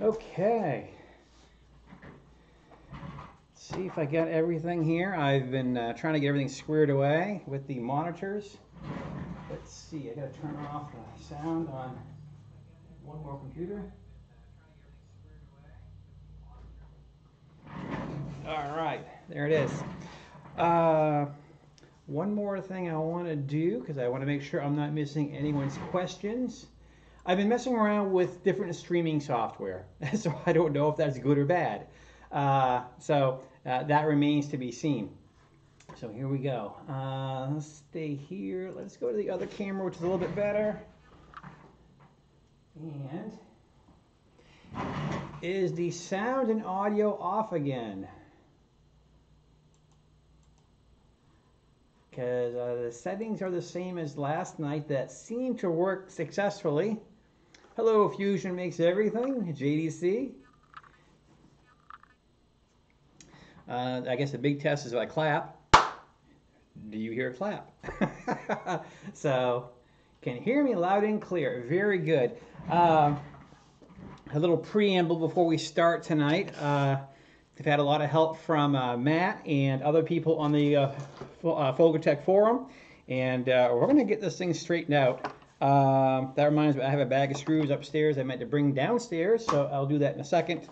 Okay. Let's see if I got everything here. I've been trying to get everything squared away with the monitors. Let's see, I gotta turn off the sound on one more computer. All right, there it is. One more thing I want to do, because I want to make sure I'm not missing anyone's questions. I've been messing around with different streaming software, so I don't know if that's good or bad. That remains to be seen. So here we go. Let's stay here. Let's go to the other camera, which is a little bit better. And is the sound and audio off again? Because the settings are the same as last night that seem to work successfully. Hello, Fusion Makes Everything, JDC. I guess the big test is if I clap. Do you hear a clap? So, can hear me loud and clear. Very good. A little preamble before we start tonight. We've had a lot of help from Matt and other people on the FolgerTech forum, and we're going to get this thing straightened out. That reminds me, I have a bag of screws upstairs I meant to bring downstairs, so I'll do that in a second.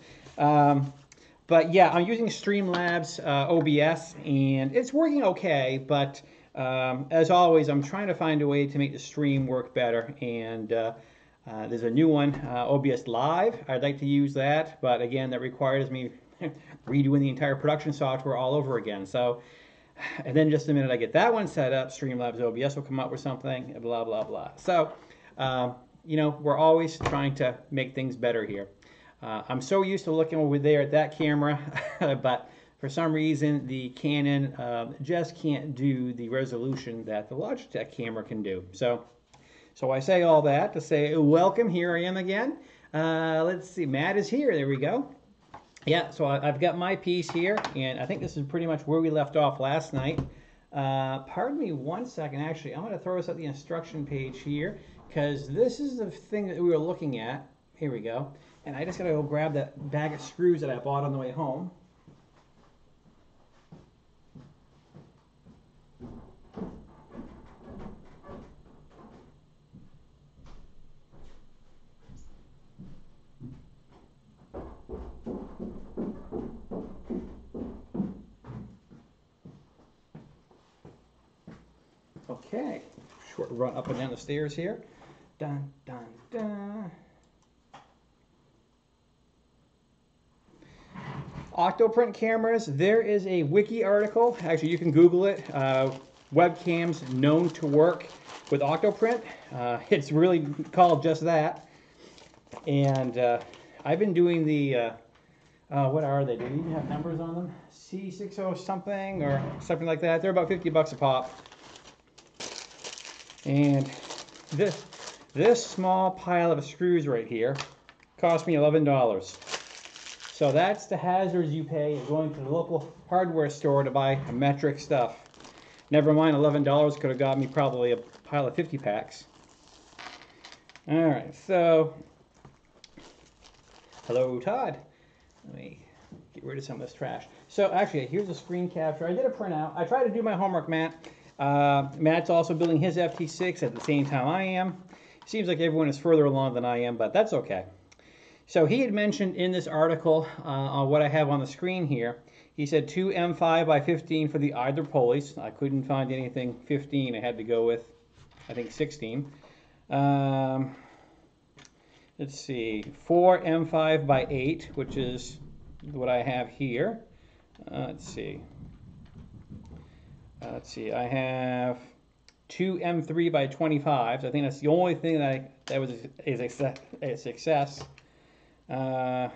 But yeah, I'm using Streamlabs OBS, and it's working okay, but as always, I'm trying to find a way to make the stream work better, and there's a new one, OBS Live. I'd like to use that, but again, that requires me redoing the entire production software all over again. So, and then just a minute I get that one set up, Streamlabs OBS will come up with something, blah, blah, blah. So, you know, we're always trying to make things better here. I'm so used to looking over there at that camera, but for some reason the Canon just can't do the resolution that the Logitech camera can do. So I say all that to say, welcome, here I am again. Let's see, Matt is here, there we go. Yeah, so I've got my piece here, and I think this is pretty much where we left off last night. Pardon me one second, actually, I'm going to throw us up the instruction page here, because this is the thing that we were looking at. Here we go. And I just got to go grab that bag of screws that I bought on the way home. Okay, short run up and down the stairs here. Dun, dun, dun. Octoprint cameras, there is a wiki article. Actually, you can Google it. Webcams known to work with Octoprint. It's really called just that. And I've been doing the, what are they? Do you even have numbers on them? C60 something or something like that. They're about 50 bucks a pop. And this small pile of screws right here cost me $11. So that's the hazards you pay going to the local hardware store to buy metric stuff. Never mind, $11 could have got me probably a pile of 50 packs. All right, so hello, Todd. Let me get rid of some of this trash. So actually, here's a screen capture. I did a printout. I tried to do my homework, Matt. Matt's also building his FT-6 at the same time I am. Seems like everyone is further along than I am, but that's okay. So he had mentioned in this article on what I have on the screen here, he said 2 M5 by 15 for the either pulleys. I couldn't find anything 15. I had to go with, I think, 16. Let's see, 4 M5 by 8, which is what I have here. Let's see, I have 2 M3 by 25s. I think that's the only thing that was a success. And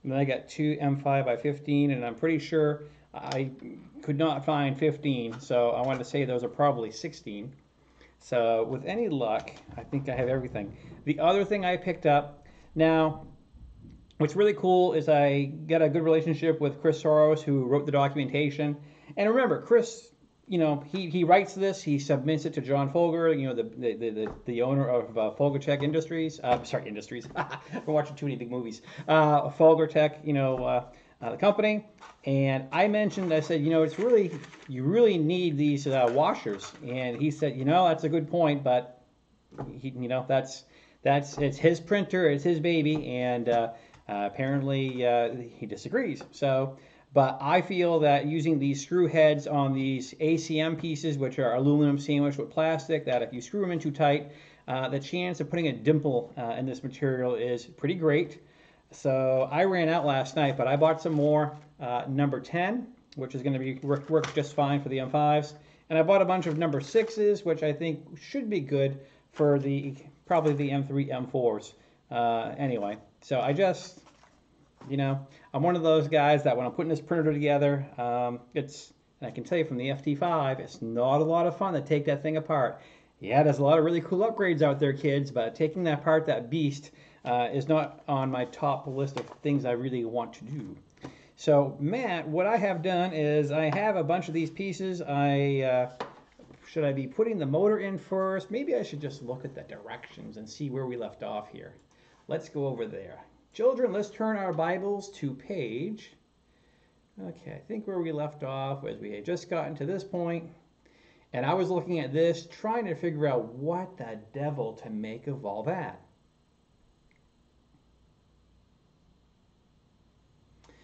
then I got 2 M5 by 15, and I'm pretty sure I could not find 15, so I wanted to say those are probably 16. So with any luck, I think I have everything. The other thing I picked up, now, what's really cool is I got a good relationship with Chris Soros, who wrote the documentation. And remember, Chris you know, he writes this, he submits it to John Folger, you know, the owner of FolgerTech Industries. Sorry, Industries. I'm watching too many big movies. FolgerTech, you know, the company. And I mentioned, I said, you know, it's really, you really need these washers. And he said, you know, that's a good point, but he, you know, it's his printer, it's his baby, and apparently he disagrees. So. But I feel that using these screw heads on these ACM pieces, which are aluminum sandwiched with plastic, that if you screw them in too tight, the chance of putting a dimple in this material is pretty great. So I ran out last night, but I bought some more number 10, which is going to work just fine for the M5s. And I bought a bunch of number 6s, which I think should be good for probably the M3, M4s. Anyway, so I just... You know, I'm one of those guys that when I'm putting this printer together, and I can tell you from the FT5, it's not a lot of fun to take that thing apart. Yeah, there's a lot of really cool upgrades out there, kids, but taking that apart, that beast, is not on my top list of things I really want to do. So, Matt, what I have done is I have a bunch of these pieces. Should I be putting the motor in first? Maybe I should just look at the directions and see where we left off here. Let's go over there. Children, let's turn our Bibles to page. Okay, I think where we left off was we had just gotten to this point, and I was looking at this, trying to figure out what the devil to make of all that.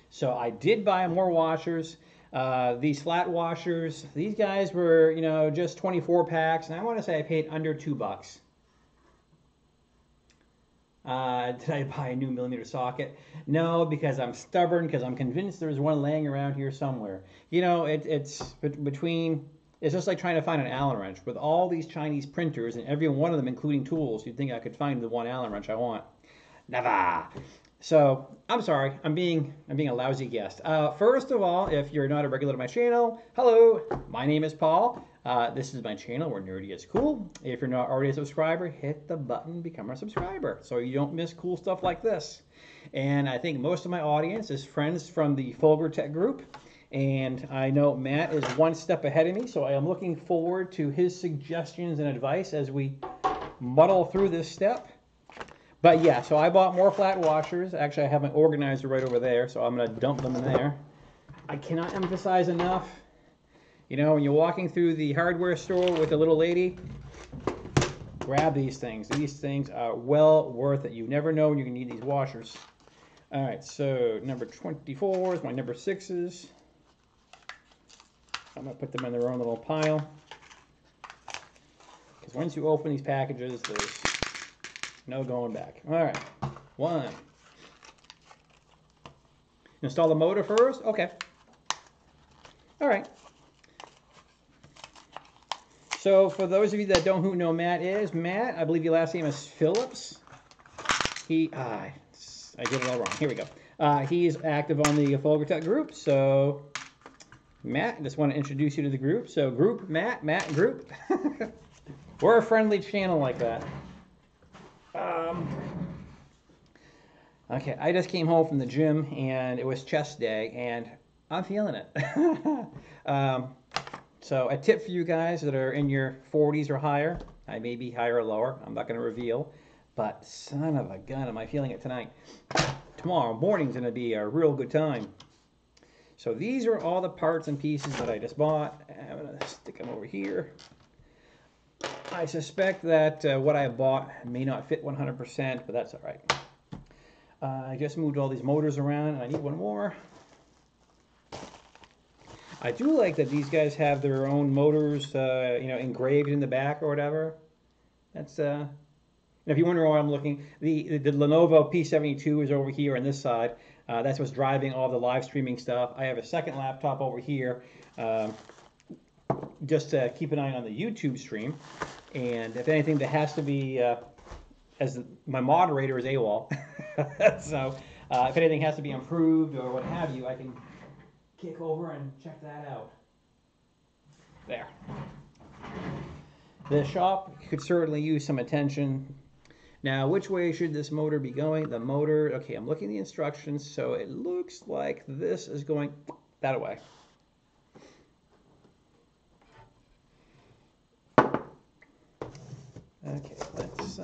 So I did buy more washers. These flat washers, these guys were, you know, just 24 packs, and I want to say I paid under $2. Did I buy a new millimeter socket? No, because I'm stubborn, because I'm convinced there's one laying around here somewhere. You know, it's just like trying to find an Allen wrench. With all these Chinese printers, and every one of them including tools, you'd think I could find the one Allen wrench I want. Never. So, I'm sorry, I'm being a lousy guest. First of all, if you're not a regular to my channel, hello, my name is Paul. This is my channel where nerdy is cool. If you're not already a subscriber, hit the button, become a subscriber, so you don't miss cool stuff like this. And I think most of my audience is friends from the FolgerTech group, and I know Matt is one step ahead of me, so I am looking forward to his suggestions and advice as we muddle through this step. But yeah, so I bought more flat washers. Actually, I have my organizer right over there, so I'm going to dump them in there. I cannot emphasize enough, you know, when you're walking through the hardware store with a little lady, grab these things. These things are well worth it. You never know when you're going to need these washers. All right, so number 24 is my number 6s. I'm going to put them in their own little pile. Because once you open these packages, there's no going back. All right, 1. Install the motor first? Okay. All right. So for those of you that don't know who Matt is, Matt, I believe your last name is Phillips. I did it all wrong. Here we go. He is active on the FolgerTech group. So Matt, I just want to introduce you to the group. So group, Matt, group. We're a friendly channel like that. Okay, I just came home from the gym and it was chest day and I'm feeling it. So a tip for you guys that are in your 40s or higher, I may be higher or lower, I'm not going to reveal, but son of a gun, am I feeling it tonight. Tomorrow morning's going to be a real good time. So these are all the parts and pieces that I just bought. I'm going to stick them over here. I suspect that what I bought may not fit 100%, but that's all right. I just moved all these motors around, and I need one more. I do like that these guys have their own motors, you know, engraved in the back or whatever. That's and if you wonder why I'm looking, the Lenovo P72 is over here on this side. That's what's driving all the live streaming stuff. I have a second laptop over here, just to keep an eye on the YouTube stream. And if anything, that has to be, as my moderator is AWOL, so if anything has to be improved or what have you, I can kick over and check that out. There. The shop could certainly use some attention. Now, which way should this motor be going? The motor, okay, I'm looking at the instructions, so it looks like this is going that way. Okay, let's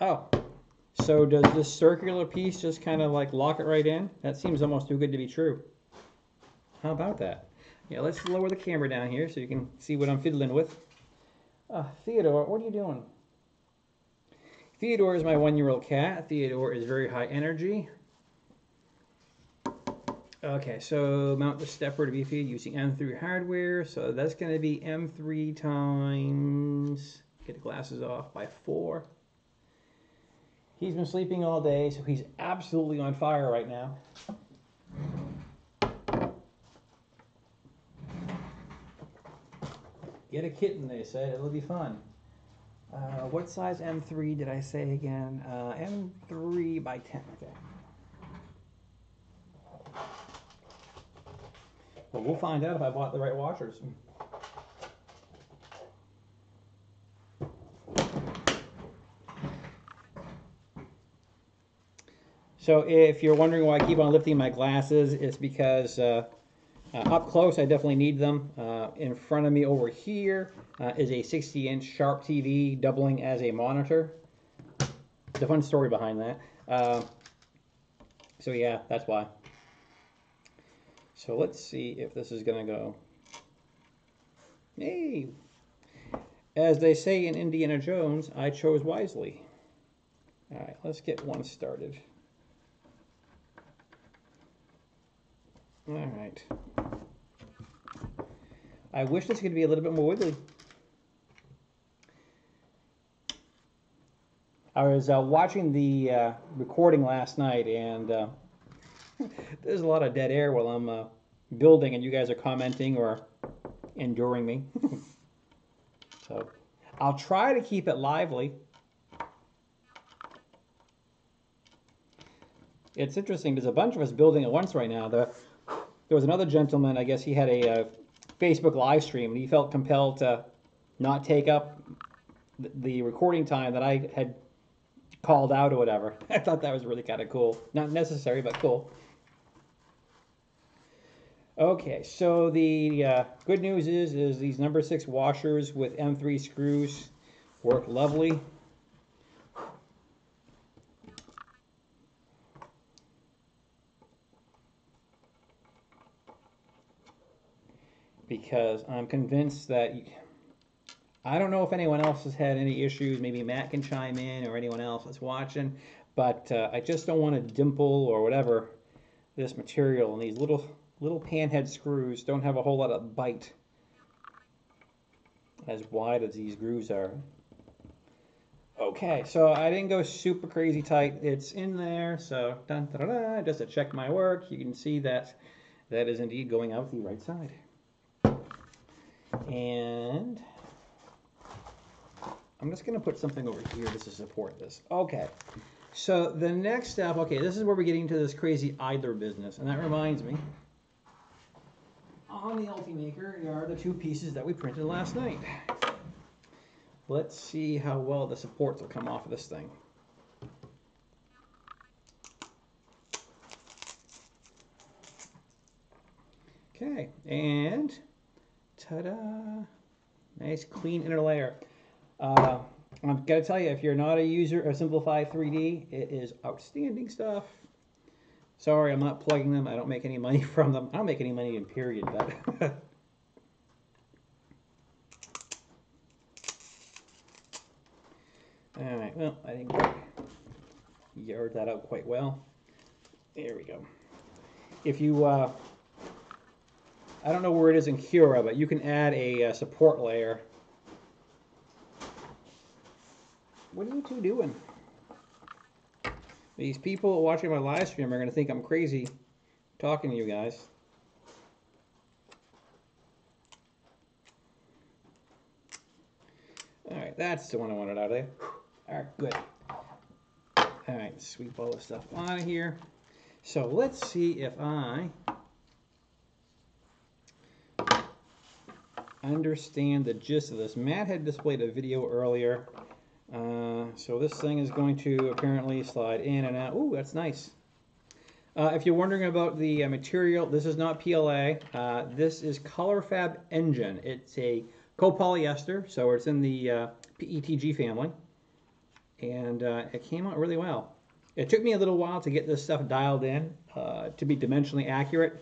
oh, so does this circular piece just kind of like lock it right in? That seems almost too good to be true. How about that? Yeah, let's lower the camera down here so you can see what I'm fiddling with. Theodore, what are you doing? Theodore is my 1-year-old cat. Theodore is very high energy. Okay, so mount the stepper to be feed using M3 hardware. So that's going to be M3 times, get the glasses off, by 4. He's been sleeping all day, so he's absolutely on fire right now. Get a kitten, they said. It'll be fun. What size M3 did I say again? M3 by 10. Okay. Well, we'll find out if I bought the right washers. So if you're wondering why I keep on lifting my glasses, it's because up close I definitely need them. In front of me over here is a 60-inch Sharp TV doubling as a monitor. There's a fun story behind that. So yeah, that's why. So let's see if this is going to go. Hey! As they say in Indiana Jones, I chose wisely. Alright, let's get one started. Alright. I wish this could be a little bit more wiggly. I was watching the recording last night, and there's a lot of dead air while I'm building, and you guys are commenting or enduring me. So I'll try to keep it lively. It's interesting, there's a bunch of us building at once right now. There was another gentleman, I guess he had a Facebook live stream, and he felt compelled to not take up the recording time that I had called out or whatever. I thought that was really kind of cool. Not necessary, but cool. Okay, so the good news is these number 6 washers with M3 screws work lovely. Because I'm convinced that I don't know if anyone else has had any issues. Maybe Matt can chime in or anyone else that's watching, but I just don't want to dimple or whatever this material, and these little panhead screws don't have a whole lot of bite as wide as these grooves are. Okay, so I didn't go super crazy tight. It's in there, so dun, da, da, da, just to check my work, you can see that that is indeed going out the right side. And I'm just going to put something over here just to support this. Okay, so the next step, okay, this is where we're getting to this crazy idler business, and that reminds me, on the Ultimaker are the 2 pieces that we printed last night. Let's see how well the supports will come off of this thing. Okay, and ta-da! Nice clean inner layer. I've got to tell you, if you're not a user of Simplify 3D, it is outstanding stuff. Sorry, I'm not plugging them. I don't make any money from them. I don't make any money in period, but all right, well, I think we yard that out quite well. There we go. If you, I don't know where it is in Cura, but you can add a support layer. What are you two doing? These people watching my live stream are going to think I'm crazy talking to you guys. All right, that's the one I wanted out of there. All right, good. All right, sweep all this stuff out of here. So let's see if I understand the gist of this. Matt had displayed a video earlier. So this thing is going to apparently slide in and out. Ooh, that's nice. If you're wondering about the material, this is not PLA. This is ColorFab Engine. It's a copolyester, so it's in the PETG family, and it came out really well. It took me a little while to get this stuff dialed in to be dimensionally accurate,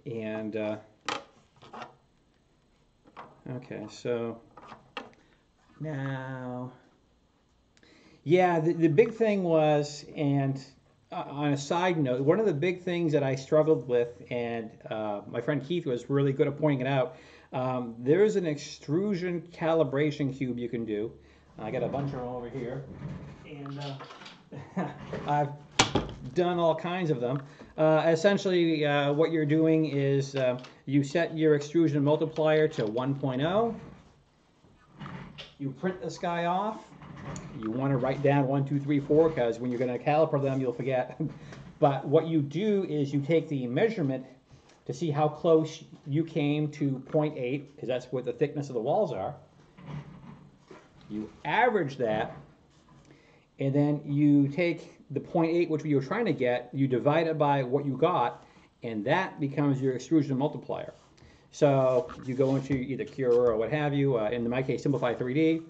and okay, so now, yeah, the big thing was, and on a side note, one of the big things that I struggled with, and my friend Keith was really good at pointing it out, there's an extrusion calibration cube you can do. I got a bunch of them over here, and I've done all kinds of them. Essentially, what you're doing is you set your extrusion multiplier to 1.0. You print this guy off. You want to write down 1, 2, 3, 4 because when you're going to caliper them, you'll forget. But what you do is you take the measurement to see how close you came to 0.8, because that's what the thickness of the walls are. You average that, and then you take the 0.8, which you were trying to get, you divide it by what you got, and that becomes your extrusion multiplier. So you go into either Cure or what have you, in my case, Simplify 3D.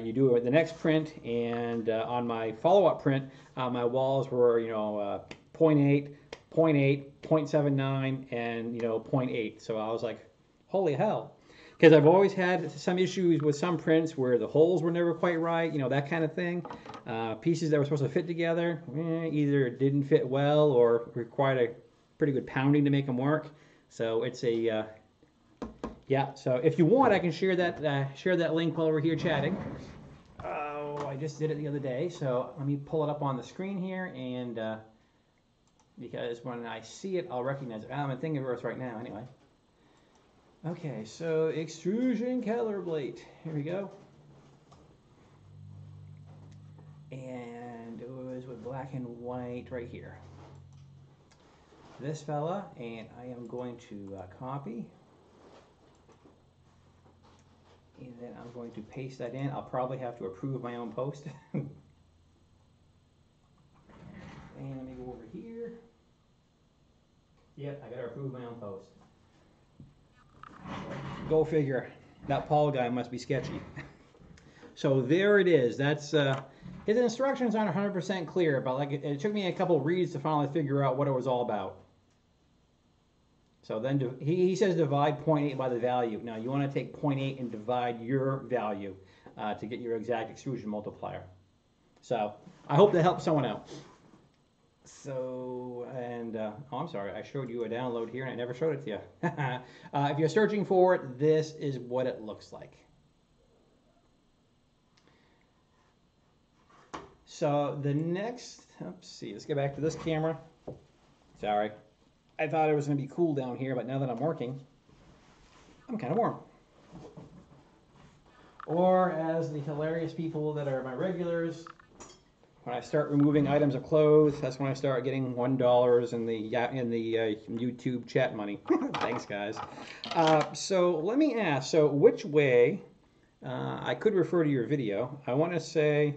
You do it the next print, and on my follow-up print, my walls were, 0.8, 0.8, 0.79, and 0.8. So I was like, holy hell. Because I've always had some issues with some prints where the holes were never quite right, that kind of thing. Pieces that were supposed to fit together either didn't fit well or required a pretty good pounding to make them work. So it's a yeah. So if you want, I can share that link while we're here chatting. Oh, I just did it the other day, so let me pull it up on the screen here, and because when I see it, I'll recognize it. I'm in Thingiverse right now, anyway. Okay, so extrusion calibrate. Here we go. And it was with black and white right here. This fella, and I am going to copy. And then I'm going to paste that in. I'll probably have to approve my own post. And let me go over here. Yep, I gotta approve my own post. Go figure. That Paul guy must be sketchy. So there it is. That's his instructions aren't 100% clear, but like it took me a couple reads to finally figure out what it was all about. So then he says divide 0.8 by the value. Now you want to take 0.8 and divide your value to get your exact extrusion multiplier. So I hope that helps someone out. So, and oh, I'm sorry, I showed you a download here and I never showed it to you. If you're searching for it, this is what it looks like. So the next, let's see, let's get back to this camera. Sorry. I thought it was going to be cool down here, but now that I'm working, I'm kind of warm. Or as the hilarious people that are my regulars, when I start removing items of clothes, that's when I start getting $1 in the YouTube chat money. Thanks, guys. So let me ask, so which way, I could refer to your video. I want to say,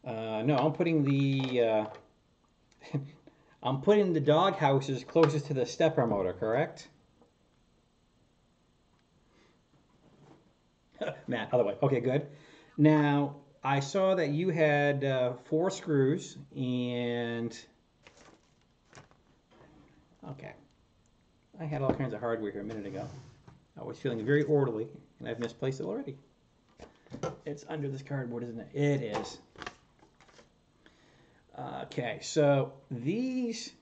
no, I'm putting the I'm putting the dog houses closest to the stepper motor, correct? Matt, other way. Okay, good. Now, I saw that you had 4 screws and... Okay. I had all kinds of hardware here a minute ago. I was feeling very orderly, and I've misplaced it already. It's under this cardboard, isn't it? It is. Okay, so these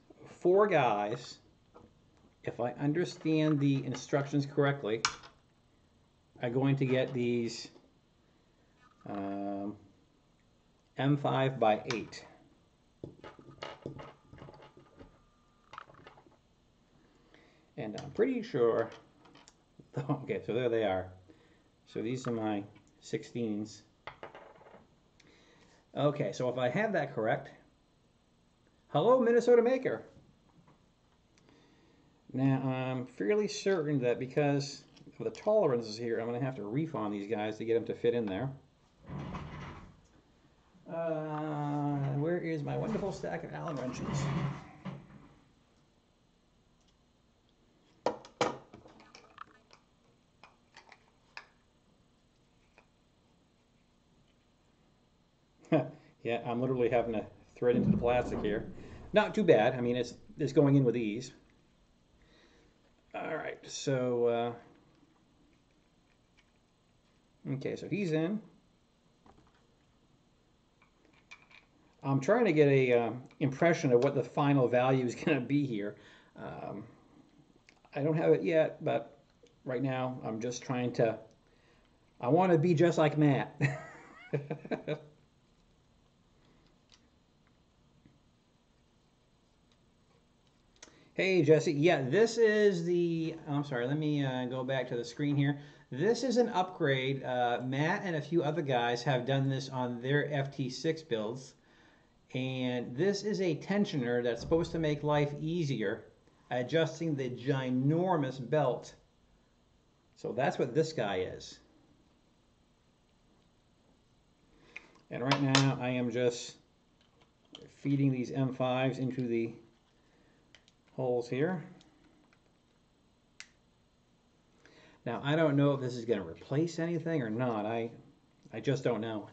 4 guys, if I understand the instructions correctly, are going to get these M5 by 8. And I'm pretty sure, okay, so there they are. So these are my 16s. Okay, so if I have that correct, hello Minnesota Maker. Now I'm fairly certain that because of the tolerances here, I'm going to have to refund these guys to get them to fit in there. Where is my wonderful stack of Allen wrenches? Yeah, I'm literally having to thread into the plastic here. Not too bad. I mean, it's going in with ease. All right, so okay, so he's in. I'm trying to get a impression of what the final value is going to be here. I don't have it yet, but right now I'm just trying to. I want to be just like Matt. Hey Jesse, yeah, this is the, I'm sorry, let me go back to the screen here. This is an upgrade. Matt and a few other guys have done this on their FT-6 builds. And this is a tensioner that's supposed to make life easier, adjusting the ginormous belt. So that's what this guy is. And right now I am just feeding these M5s into the holes here. Now I don't know if this is going to replace anything or not. I just don't know.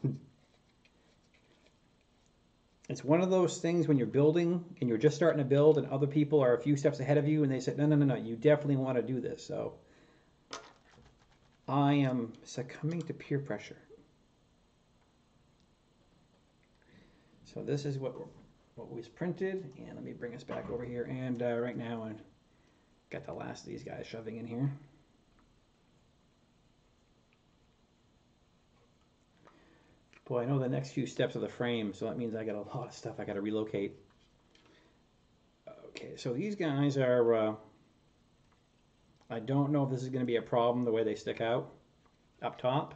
It's one of those things when you're building and you're just starting to build and other people are a few steps ahead of you and they say, no, no, no, no, you definitely want to do this. So I am succumbing to peer pressure. So this is what was printed, and let me bring us back over here. And right now I've got the last of these guys shoving in here. Boy, I know the next few steps of the frame, so that means I got a lot of stuff I got to relocate. Okay, so these guys are, I don't know if this is going to be a problem the way they stick out up top.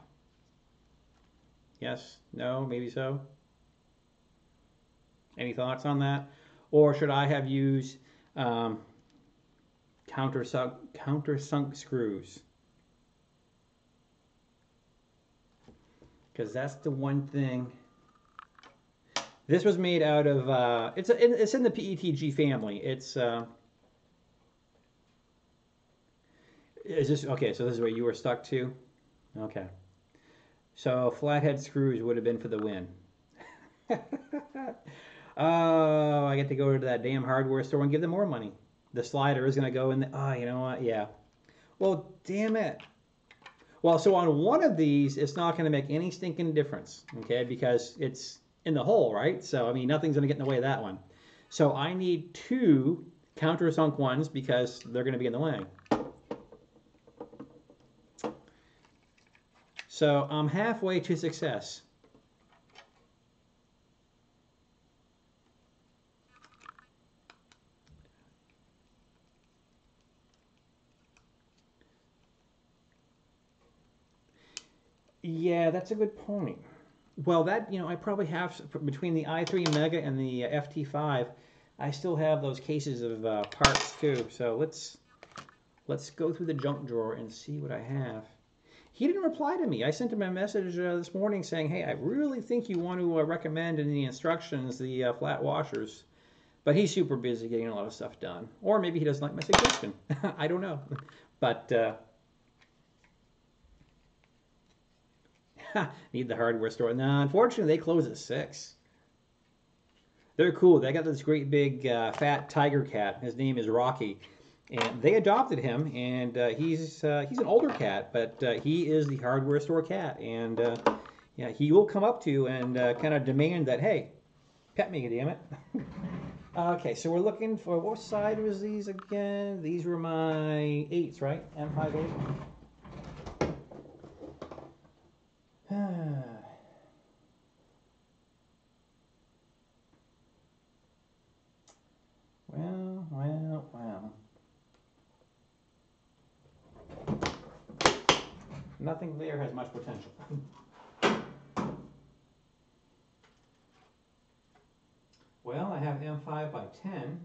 Yes, no, maybe so. Any thoughts on that? Or should I have used countersunk screws? Because that's the one thing. This was made out of, it's in the PETG family. It's, is this, okay, so this is where you were stuck to? Okay. So flathead screws would have been for the win. Oh, I get to go to that damn hardware store and give them more money. The slider is going to go in the, oh, you know what? Yeah. Well, damn it. Well, so on one of these, it's not going to make any stinking difference, okay, because it's in the hole, right? So, I mean, nothing's going to get in the way of that one. So I need two countersunk ones because they're going to be in the way. So I'm halfway to success. Yeah, that's a good point. Well, that, you know, I probably have, between the i3 Mega and the FT5, I still have those cases of parts too. So let's go through the junk drawer and see what I have. He didn't reply to me. I sent him a message this morning saying, hey, I really think you want to recommend in the instructions the flat washers. But he's super busy getting a lot of stuff done. Or maybe he doesn't like my suggestion. I don't know. But need the hardware store. No, unfortunately, they close at 6. They're cool. They got this great big fat tiger cat. His name is Rocky. And they adopted him, and he's an older cat, but he is the hardware store cat. And yeah, he will come up to you and kind of demand that, hey, pet me, damn it. Okay, so we're looking for, what side was these again? These were my 8s, right? M5 8. Well. Nothing there has much potential. Well, I have M5 by 10.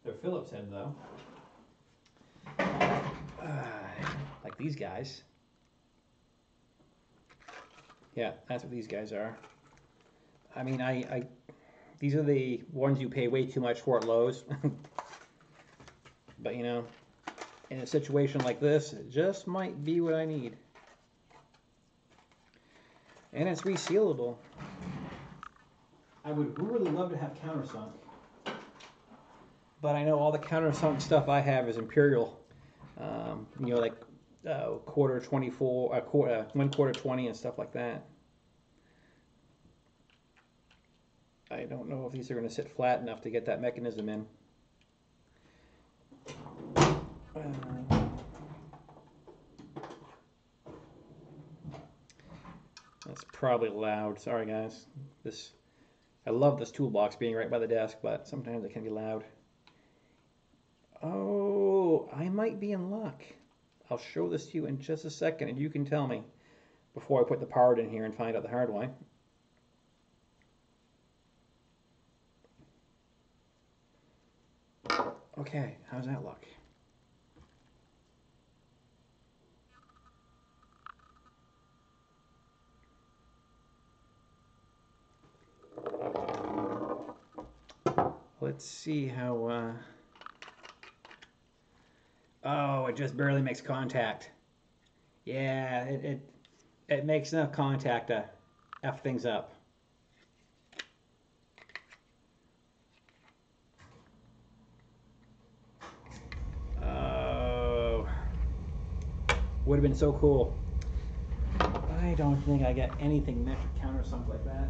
They're Phillips head though. Like these guys. Yeah, that's what these guys are. I mean, these are the ones you pay way too much for at Lowe's. But you know, in a situation like this, it just might be what I need. And it's resealable. I would really love to have countersunk, but I know all the countersunk stuff I have is Imperial. You know, like quarter 24, 1/4 20 and stuff like that. I don't know if these are going to sit flat enough to get that mechanism in. That's probably loud. Sorry guys. I love this toolbox being right by the desk, but sometimes it can be loud. Oh, I might be in luck. I'll show this to you in just a second, and you can tell me before I put the part in here and find out the hard way. Okay, how's that look? Let's see how, oh, it just barely makes contact. Yeah, it makes enough contact to F things up. Oh, would have been so cool. I don't think I get anything meant to countersunk like that.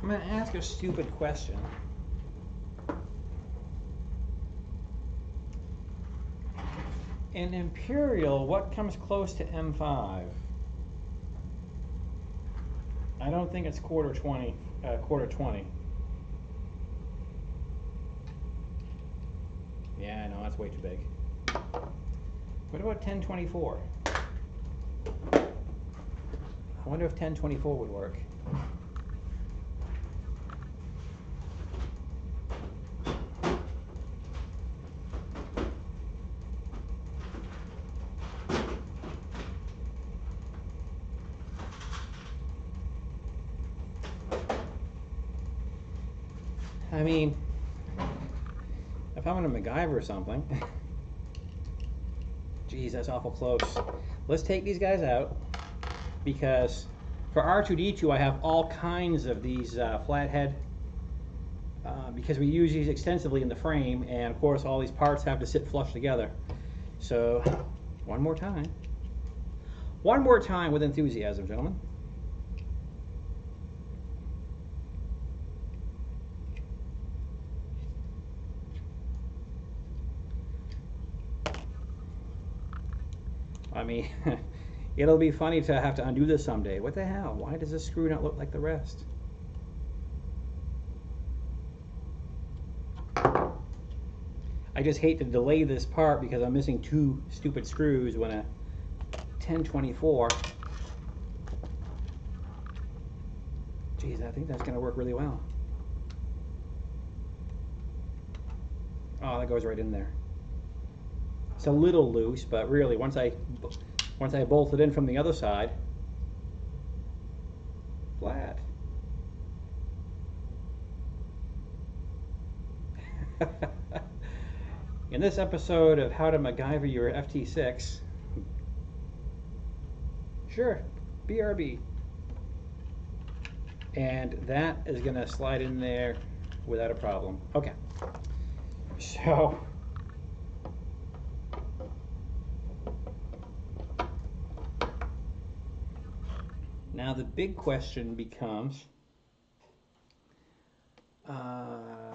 I'm going to ask a stupid question. In Imperial, what comes close to M5? I don't think it's quarter 20. Yeah, no, that's way too big. What about 1024? I wonder if 1024 would work. I mean, if I'm in a MacGyver or something, geez, that's awful close. Let's take these guys out, because for R2-D2 I have all kinds of these flathead, because we use these extensively in the frame, and of course all these parts have to sit flush together. So, one more time with enthusiasm, gentlemen. I mean, it'll be funny to have to undo this someday. What the hell? Why does this screw not look like the rest? I just hate to delay this part because I'm missing 2 stupid screws when a 1024. Geez, I think that's going to work really well. Oh, that goes right in there. It's a little loose, but really, once I bolt it in from the other side, flat. In this episode of How to MacGyver Your FT-6, sure, BRB. And that is going to slide in there without a problem. Okay. So, now the big question becomes, I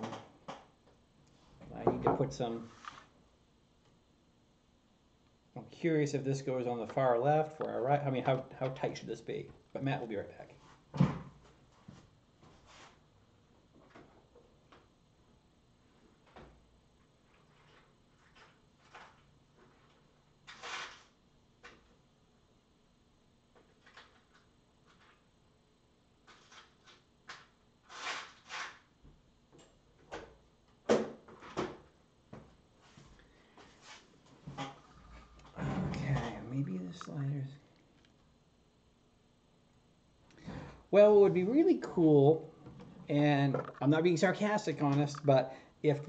need to put some, I'm curious if this goes on the far left or right. I mean, how tight should this be? But Matt will be right back. sliders. Well, it would be really cool, and I'm not being sarcastic, honest, but if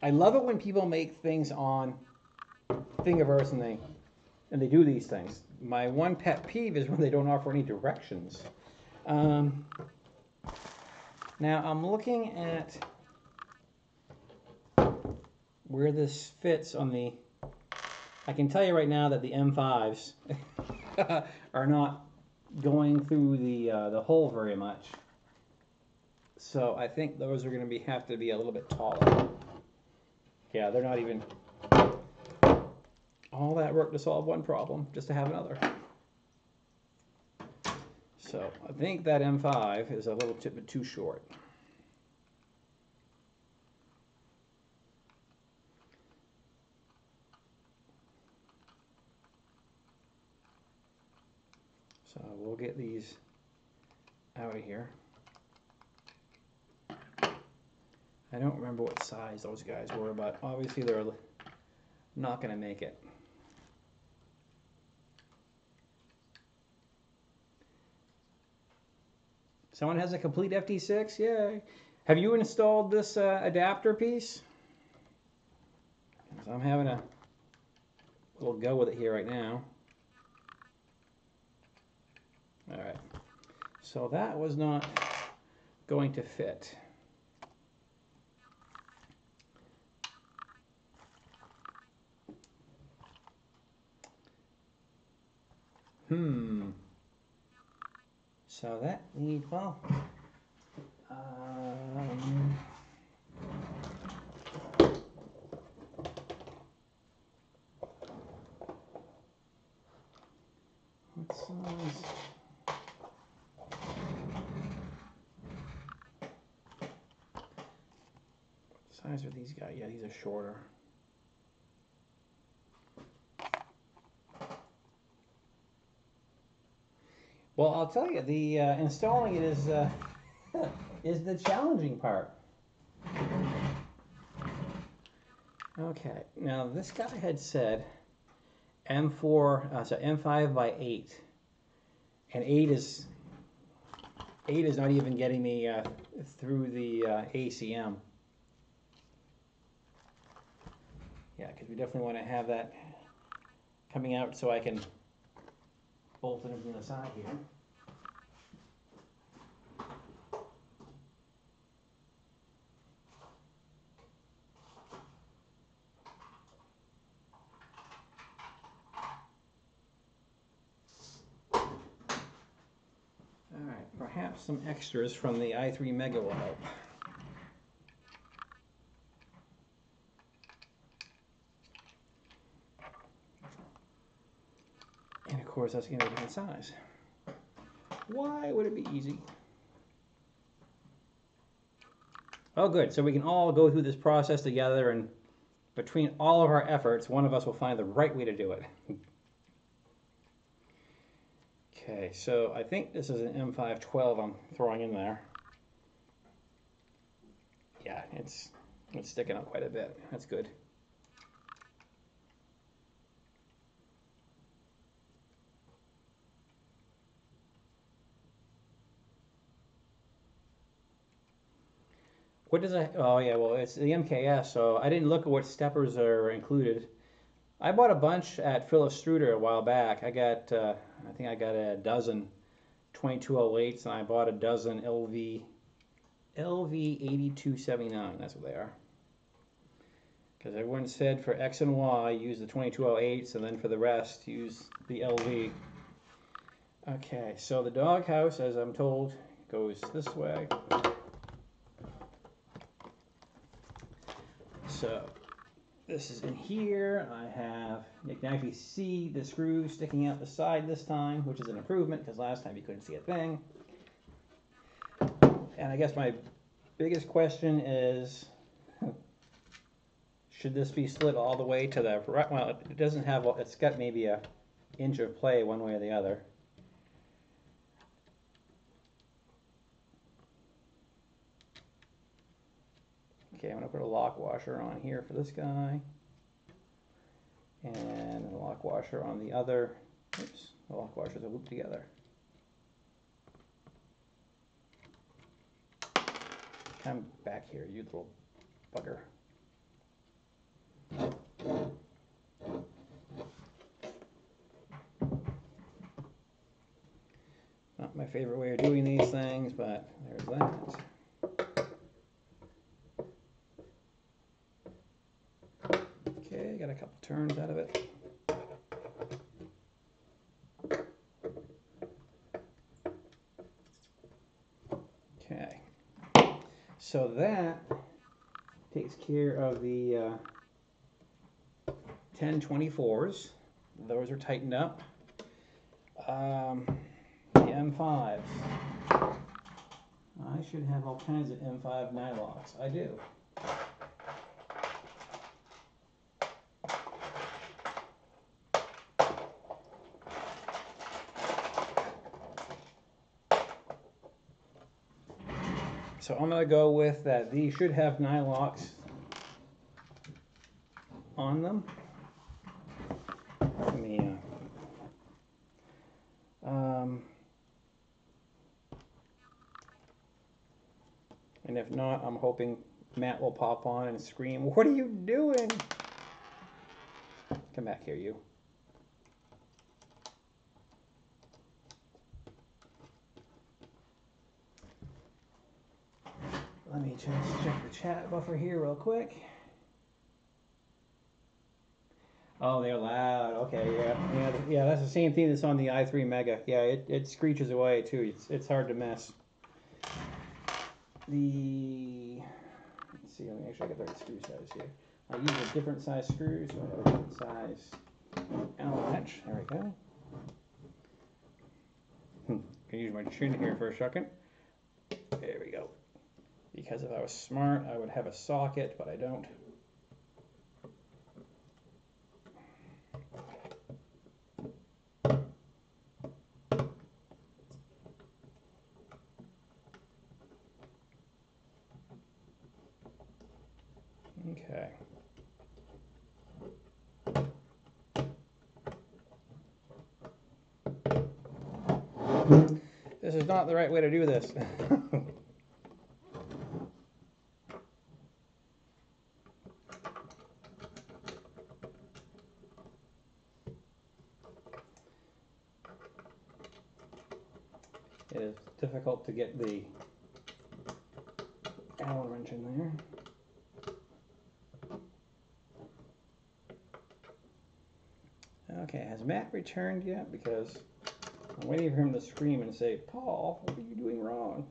I love it when people make things on Thingiverse and they do these things. My one pet peeve is when they don't offer any directions. Now I'm looking at where this fits on the. I can tell you right now that the M5s are not going through the hole very much. So I think those are going to have to be a little bit taller. Yeah, they're not even all that work to solve one problem just to have another. So I think that M5 is a little bit too short. So we'll get these out of here. I don't remember what size those guys were, but obviously they're not going to make it. Someone has a complete FT-6? Yay. Have you installed this adapter piece? So I'm having a little go with it here right now. All right. So that was not going to fit. So that needs, well, what size? What size are these guys? Yeah, these are shorter. Well, I'll tell you, the installing it is is the challenging part. Okay, now this guy had said M4, so M5 by 8, and 8 is not even getting me through the ACM. Yeah, because we definitely want to have that coming out so I can bolt it from the side here. Alright, perhaps some extras from the i3 Mega will help. And of course that's going to be a different size. Why would it be easy? Oh good, so we can all go through this process together, and between all of our efforts, one of us will find the right way to do it. Okay, so I think this is an M512 I'm throwing in there. Yeah, it's sticking up quite a bit. That's good. What does it? Oh yeah, well it's the MKS, so I didn't look at what steppers are included. I bought a bunch at Phyllis Struder a while back. I got, I think I got a dozen 2208s, and I bought a dozen LV 8279. That's what they are. Because everyone said for X and Y, use the 2208s, and then for the rest, use the LV. Okay, so the doghouse, as I'm told, goes this way. So this is in here. You can actually see the screw sticking out the side this time, which is an improvement because last time you couldn't see a thing. And I guess my biggest question is, should this be slid all the way to the right? Well, it doesn't have, it's got maybe an inch of play one way or the other. Okay, I'm going to put a lock washer on here for this guy, and a lock washer on the other Oops, the lock washers are looped together. Come back here, you little bugger. Not my favorite way of doing these things, but there's that. Okay, got a couple turns out of it. Okay, so that takes care of the 1024s. Those are tightened up. The M5s. I should have all kinds of M5 nylocks. I do. So I'm going to go with that. These should have nylocks on them. Let me, and if not, I'm hoping Matt will pop on and scream, "What are you doing?" Come back here, you. Let me just check the chat buffer here real quick. Oh, they're loud. Okay, yeah. That's the same thing that's on the i3 Mega. Yeah, it screeches away too. It's hard to miss. Let's see. Let me actually get the right screw size here. I use a different size screw, so I have a different size Allen wrench. There we go. Can use my chin here for a second. There we go. Because if I was smart, I would have a socket, but I don't. Okay. This is not the right way to do this. It is difficult to get the Allen wrench in there. Okay, has Matt returned yet? Because I'm waiting for him to scream and say, "Paul, what are you doing wrong?"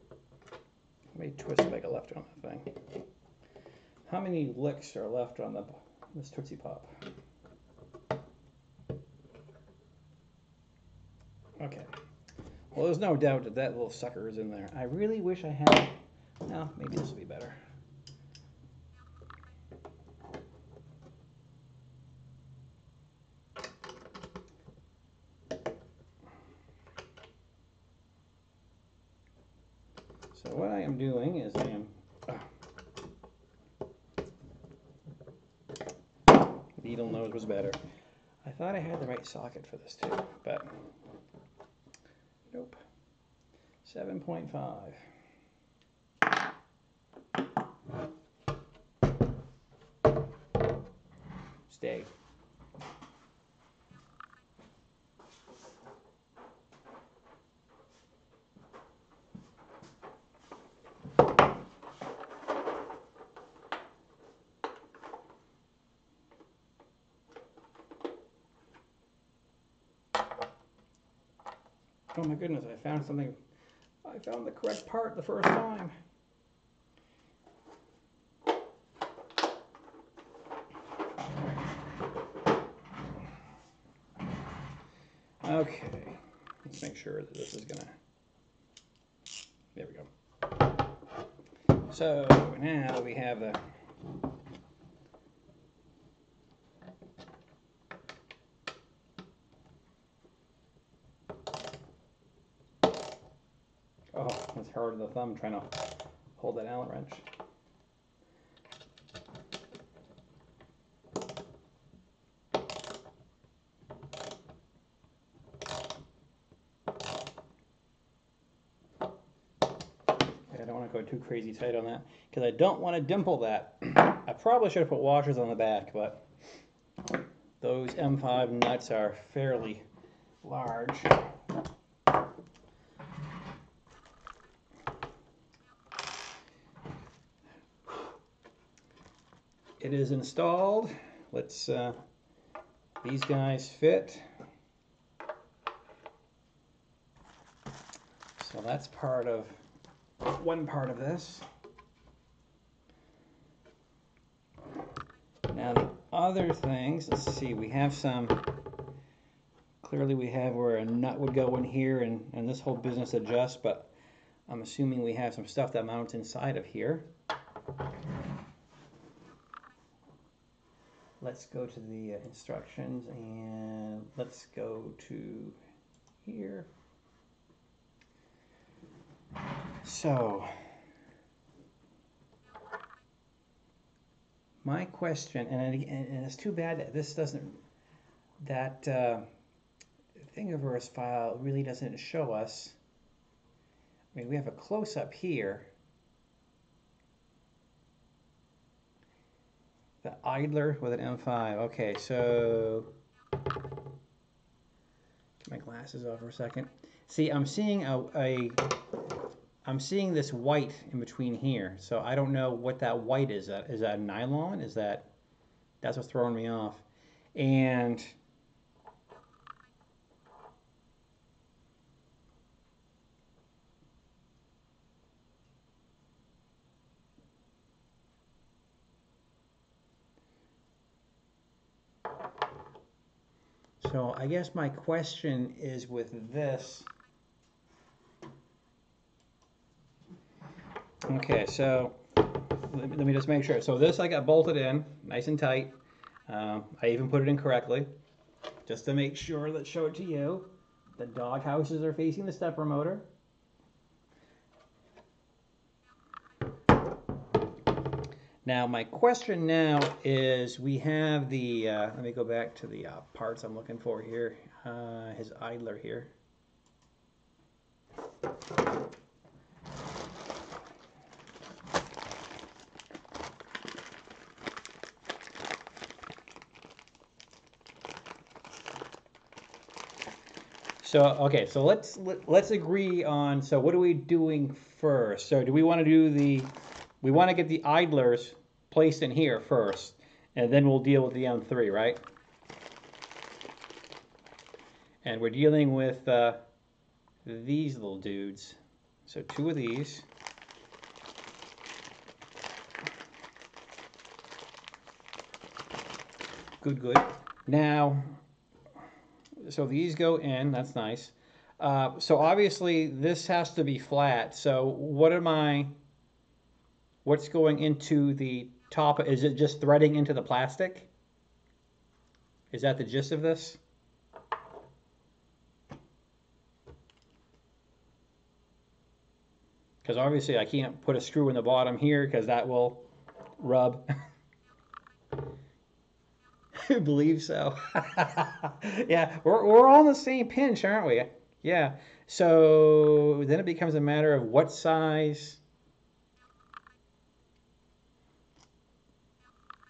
How many twists have I got left on the thing? How many licks are left on this Tootsie Pop? Okay. Well, there's no doubt that that little sucker is in there. I really wish I had... No, maybe this will be better. So what I am doing is I am... Needle nose was better. I thought I had the right socket for this too, but nope. 7.5. Stay. Oh my goodness, I found something. I found the correct part the first time. Okay, let's make sure that this is gonna, there we go. So now we have the it's hard with the thumb trying to hold that Allen wrench. go too crazy tight on that because I don't want to dimple that. I probably should have put washers on the back, but those M5 nuts are fairly large. It is installed. Let's, these guys fit. So that's part of, one part of this. Now the other things, let's see, we have some, clearly we have where a nut would go in here and this whole business adjusts, but I'm assuming we have some stuff that mounts inside of here. Let's go to the instructions and let's go to here. So, my question, and it's too bad that this doesn't, that Thingiverse file really doesn't show us. I mean, we have a close-up here. The idler with an M5. Okay, so get my glasses off for a second. See, I'm seeing I'm seeing this white in between here. So I don't know what that white is. Is that nylon? That's what's throwing me off. And so I guess my question is with this. Okay, so let me just make sure. So this I got bolted in nice and tight. I even put it in correctly just to make sure. Let's show it to you. The dog houses are facing the stepper motor. Now my question now is, we have the, let me go back to the parts I'm looking for here, his idler here. So okay, so let's agree on, so what are we doing first? So do we want to do we want to get the idlers placed in here first, and then we'll deal with the M3, right? And we're dealing with these little dudes. So two of these. Good, good. Now, so these go in, that's nice. So obviously this has to be flat. So what's going into the top? Is it just threading into the plastic? Is that the gist of this? Because obviously I can't put a screw in the bottom here because that will rub. I believe so. Yeah, we're all on the same pinch, aren't we? Yeah. So then it becomes a matter of what size.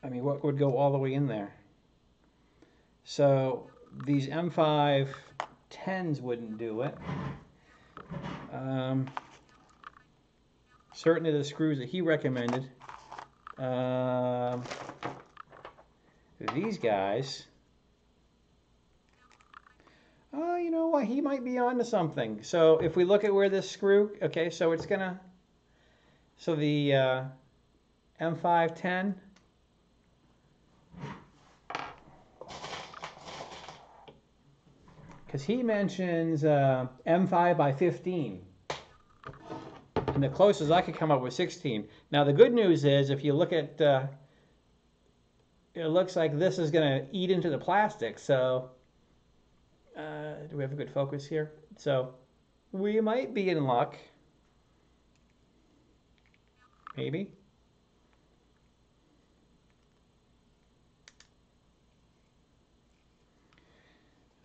I mean, what would go all the way in there? So these M5 10s wouldn't do it. Certainly the screws that he recommended. These guys, oh, you know what, he might be onto something. So if we look at where this screw, okay, so it's gonna, so the M510, because he mentions M5 by 15, and the closest I could come up with 16. Now the good news is, if you look at it looks like this is going to eat into the plastic, so do we have a good focus here? So we might be in luck. Maybe.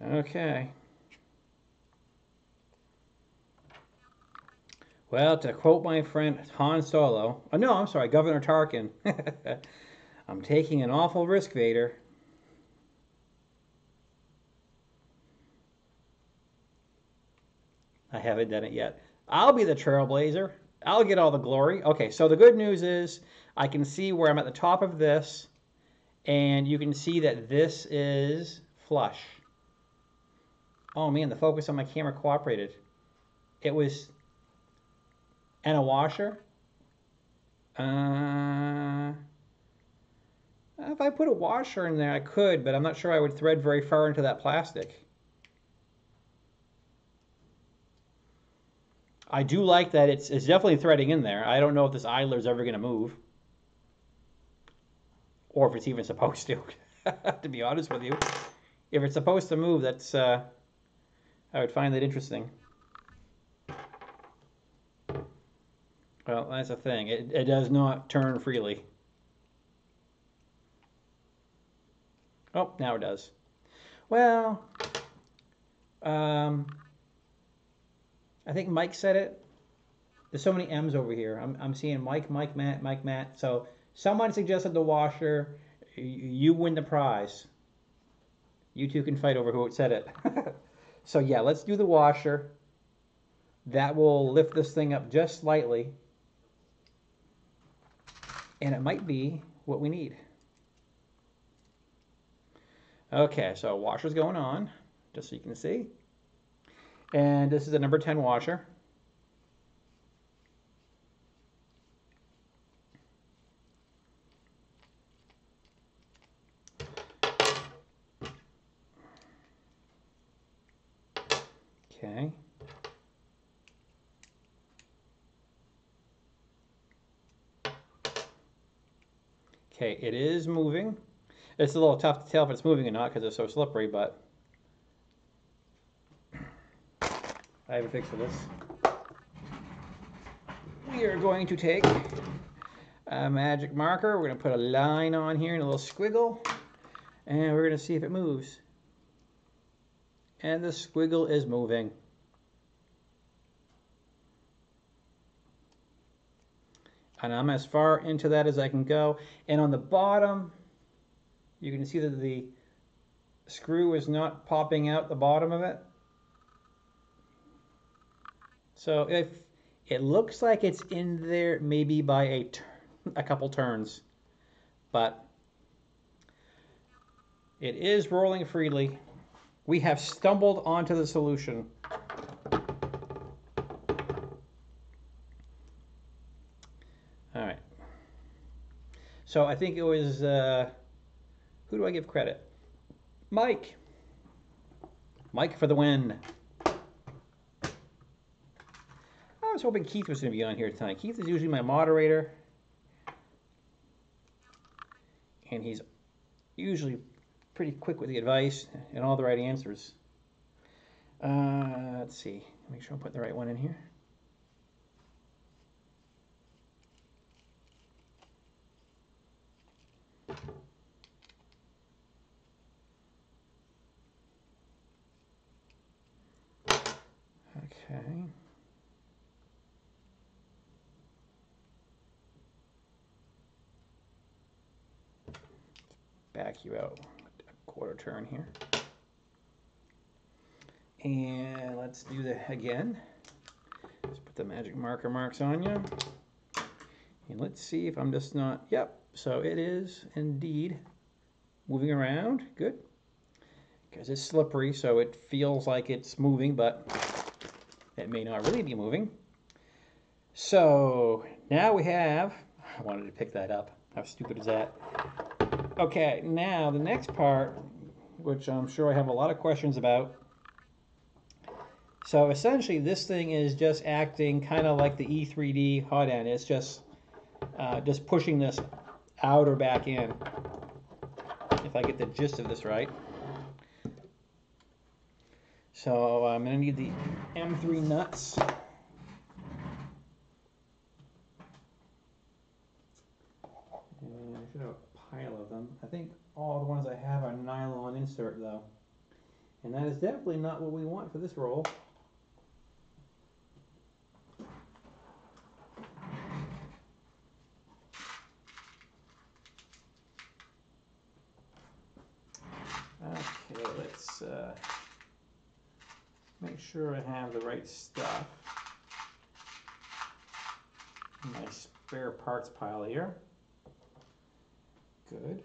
Okay. Well, to quote my friend Han Solo, oh no, I'm sorry, Governor Tarkin, I'm taking an awful risk, Vader. I haven't done it yet. I'll be the trailblazer. I'll get all the glory. Okay, so the good news is I can see where I'm at the top of this, and you can see that this is flush. Oh man, the focus on my camera cooperated. It was, and a washer. If I put a washer in there, I could, but I'm not sure I would thread very far into that plastic. I do like that it's definitely threading in there. I don't know if this idler is ever going to move. Or if it's even supposed to, to be honest with you. If it's supposed to move, that's I would find that interesting. Well, that's the thing. It does not turn freely. Oh, now it does. Well, I think Mike said it. There's so many M's over here. I'm seeing Mike, Matt. So someone suggested the washer. You win the prize. You two can fight over who said it. So yeah, let's do the washer. That will lift this thing up just slightly. And it might be what we need. Okay, so washer's going on, just so you can see. And this is a number 10 washer. Okay. Okay, it is moving. It's a little tough to tell if it's moving or not because it's so slippery, but I have a fix for this. We are going to take a magic marker. We're going to put a line on here and a little squiggle, and we're going to see if it moves. And the squiggle is moving. And I'm as far into that as I can go. And on the bottom, you can see that the screw is not popping out the bottom of it. So if it looks like it's in there maybe by a couple turns, but it is rolling freely. We have stumbled onto the solution. All right. So I think it was, who do I give credit? Mike. Mike for the win. I was hoping Keith was going to be on here tonight. Keith is usually my moderator. And he's usually pretty quick with the advice and all the right answers. Let's see. Make sure I'm putting the right one in here. Okay. Back you out a quarter turn here. And let's do that again. Let's put the magic marker marks on you. And let's see if I'm just not, yep. So it is indeed moving around, good. Because it's slippery, so it feels like it's moving, but it may not really be moving. So now we have, I wanted to pick that up. How stupid is that? Okay, now the next part, which I'm sure I have a lot of questions about. So essentially this thing is just acting kind of like the E3D hot end. It's just pushing this out or back in, if I get the gist of this right. So I'm going to need the M3 nuts. And I should have a pile of them. I think all the ones I have are nylon insert though. And that is definitely not what we want for this roll. let's make sure I have the right stuff in my spare parts pile here. Good.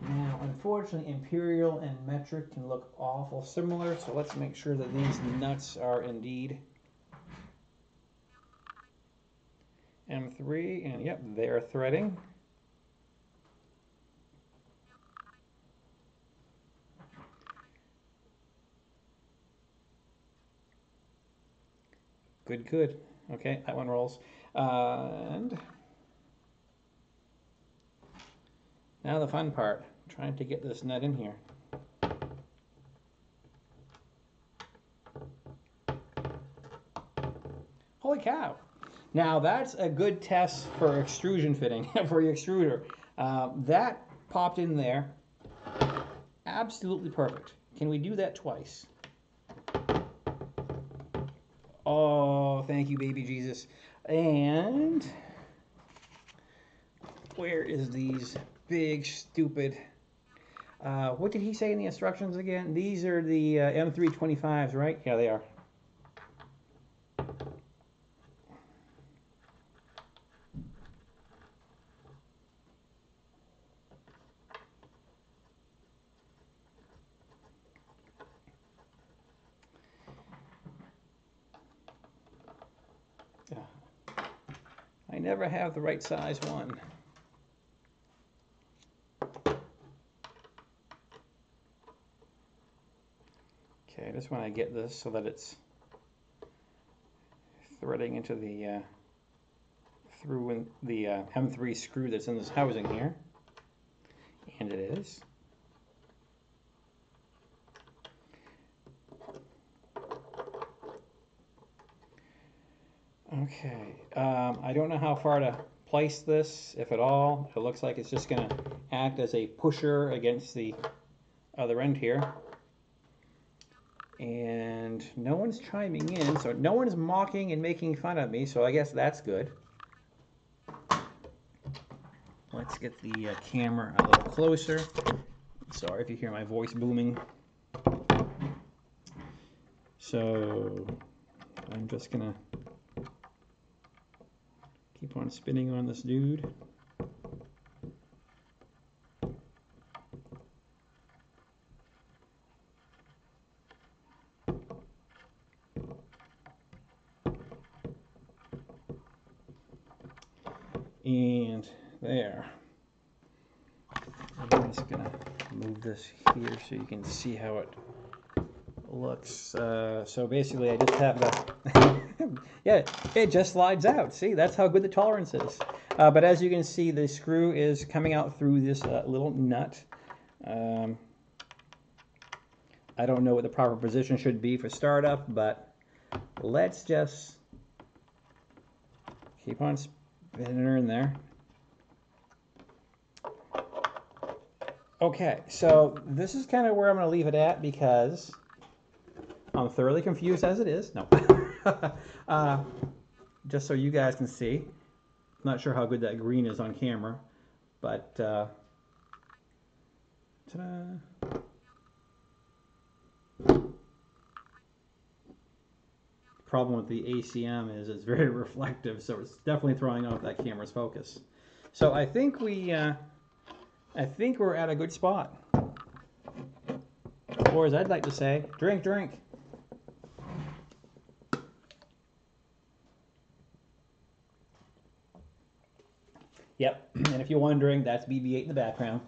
Now, unfortunately, imperial and metric can look awful similar, so let's make sure that these nuts are indeed M3, and yep, they are threading. Good, good. Okay, that one rolls. And now the fun part, trying to get this nut in here. Holy cow! Now that's a good test for extrusion fitting, for your extruder. That popped in there, absolutely perfect. Can we do that twice? Oh, thank you, baby Jesus. And where is these big, stupid, what did he say in the instructions again? These are the M325s, right? Yeah, they are. I never have the right size one. Okay, I just want to get this so that it's threading into the through the M3 screw that's in this housing here, and it is. Okay, I don't know how far to place this, if at all. It looks like it's just going to act as a pusher against the other end here. And no one's chiming in, so no one's mocking and making fun of me, so I guess that's good. Let's get the camera a little closer. Sorry if you hear my voice booming. So I'm just going to keep on spinning on this dude. And there. I'm just gonna move this here so you can see how it looks. So basically I just have the yeah, it just slides out. See, that's how good the tolerance is. But as you can see, the screw is coming out through this little nut. I don't know what the proper position should be for startup, but let's just keep on spinning her in there. Okay, so this is kind of where I'm going to leave it at because I'm thoroughly confused as it is. No. Just so you guys can see. I'm not sure how good that green is on camera, but ta-da. Problem with the ACM is it's very reflective, so it's definitely throwing off that camera's focus. So I think we're at a good spot. Or as I'd like to say, drink, drink. Yep, and if you're wondering, that's BB-8 in the background.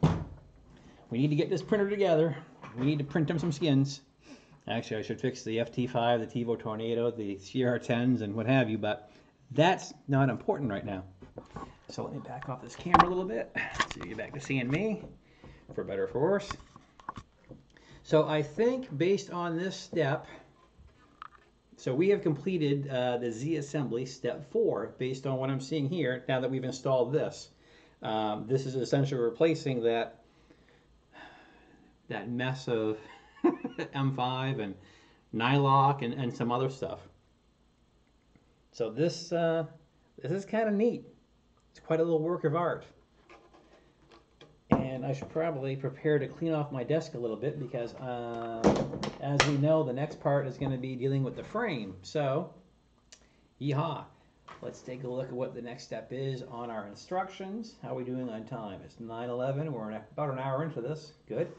We need to get this printer together. We need to print him some skins. Actually, I should fix the FT-5, the TiVo Tornado, the CR10s, and what have you, but that's not important right now. So let me back off this camera a little bit so you get back to seeing me, for better or for worse. So I think based on this step, so we have completed the Z-assembly step 4 based on what I'm seeing here now that we've installed this. This is essentially replacing that mess of M5 and nylock and some other stuff. So this is kind of neat. It's quite a little work of art. And I should probably prepare to clean off my desk a little bit because, as we know, the next part is going to be dealing with the frame. So, yeehaw. Let's take a look at what the next step is on our instructions. How are we doing on time? It's 9:11. We're about an hour into this. Good.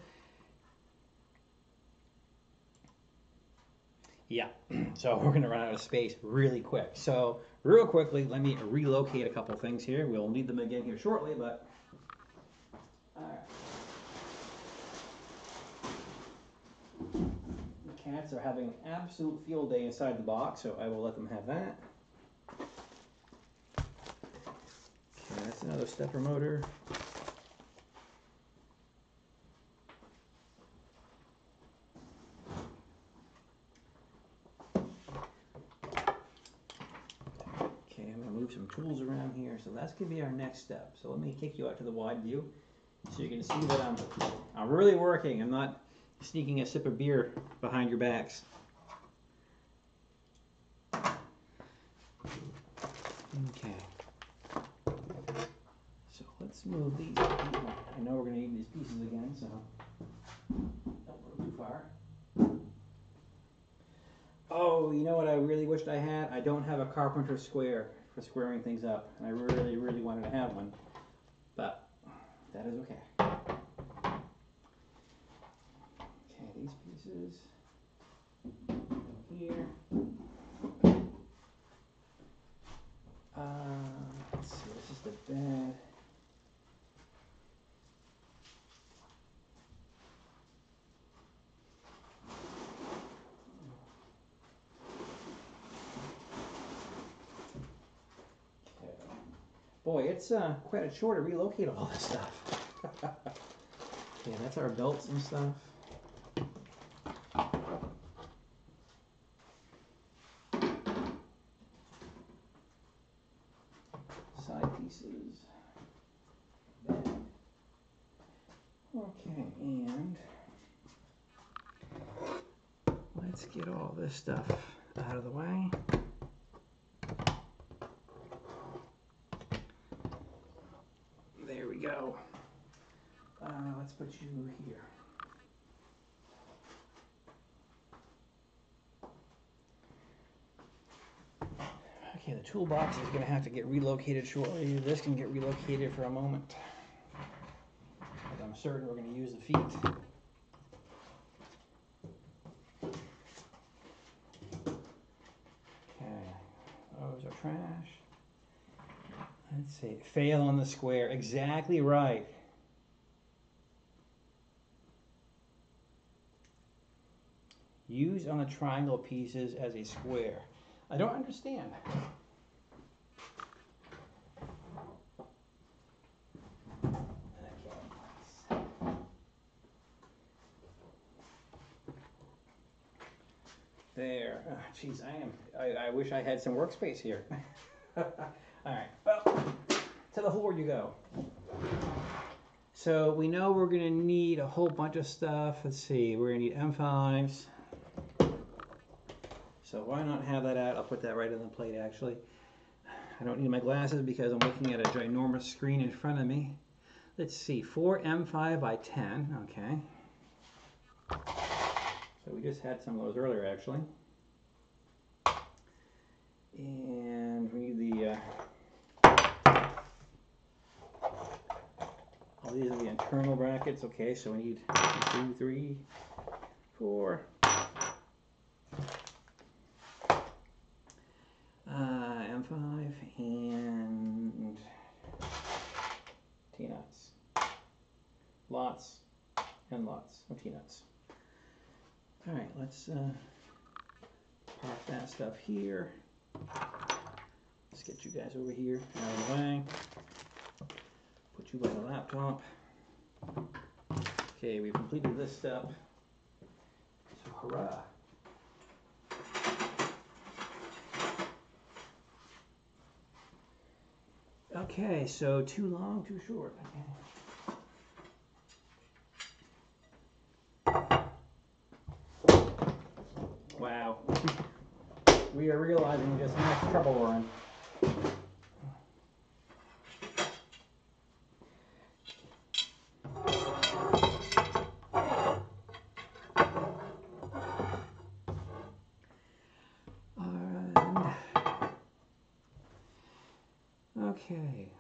Yeah, so we're going to run out of space really quick. So, real quickly, let me relocate a couple things here. We'll need them again here shortly, but... All right. The cats are having an absolute field day inside the box, so I will let them have that. Okay, that's another stepper motor. Okay, I'm going to move some tools around here, so that's going to be our next step. So let me take you out to the wide view so you can see that I'm really working. I'm not sneaking a sip of beer behind your backs. Okay. So let's move these. I know we're going to need these pieces again, so don't go too far. Oh, you know what I really wished I had? I don't have a carpenter square for squaring things up. And I really, really wanted to have one. But that is okay. Okay, these pieces here. Let's see, this is the bed. Okay. Boy, it's quite a chore to relocate all this stuff. Okay, that's our belts and stuff. Side pieces. Okay, and let's get all this stuff out of the way. There we go. Let's put you here. Okay, the toolbox is going to have to get relocated shortly. This can get relocated for a moment. But I'm certain we're going to use the feet. Okay, those are trash. Let's see, fail on the square. Exactly right. Use on the triangle pieces as a square. I don't understand. There. Geez, I wish I had some workspace here. All right. Well, to the floor you go. So we know we're going to need a whole bunch of stuff. Let's see. We're going to need M5s. So why not have that out? I'll put that right on the plate, actually. I don't need my glasses because I'm looking at a ginormous screen in front of me. Let's see. 4 M5 by 10. Okay. So we just had some of those earlier, actually. And we need the... all these are the internal brackets. Okay, so we need 2, 3, 4. M5 and T-nuts. Lots and lots of T-nuts. All right, let's park that stuff here. Let's get you guys over here out of the way. Put you by the laptop. Okay, we've completed this step. So hurrah. Okay, so too long, too short. Okay. Wow. We are realizing just how much trouble we're in. Okay.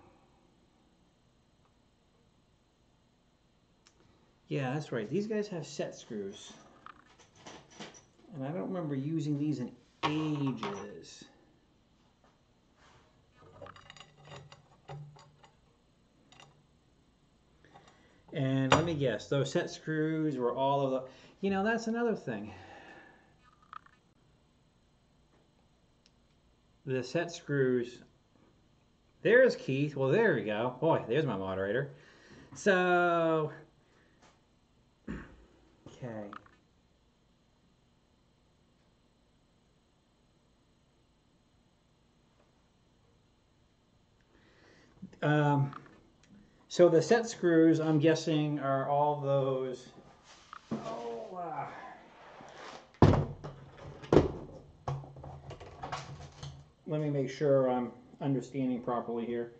Yeah, that's right. These guys have set screws. And I don't remember using these in ages. And let me guess, those set screws were all of the... You know, that's another thing. The set screws... There's Keith. Well, there we go. Boy, there's my moderator. So... Okay. So the set screws, I'm guessing, are all those... Oh, let me make sure I'm understanding properly here,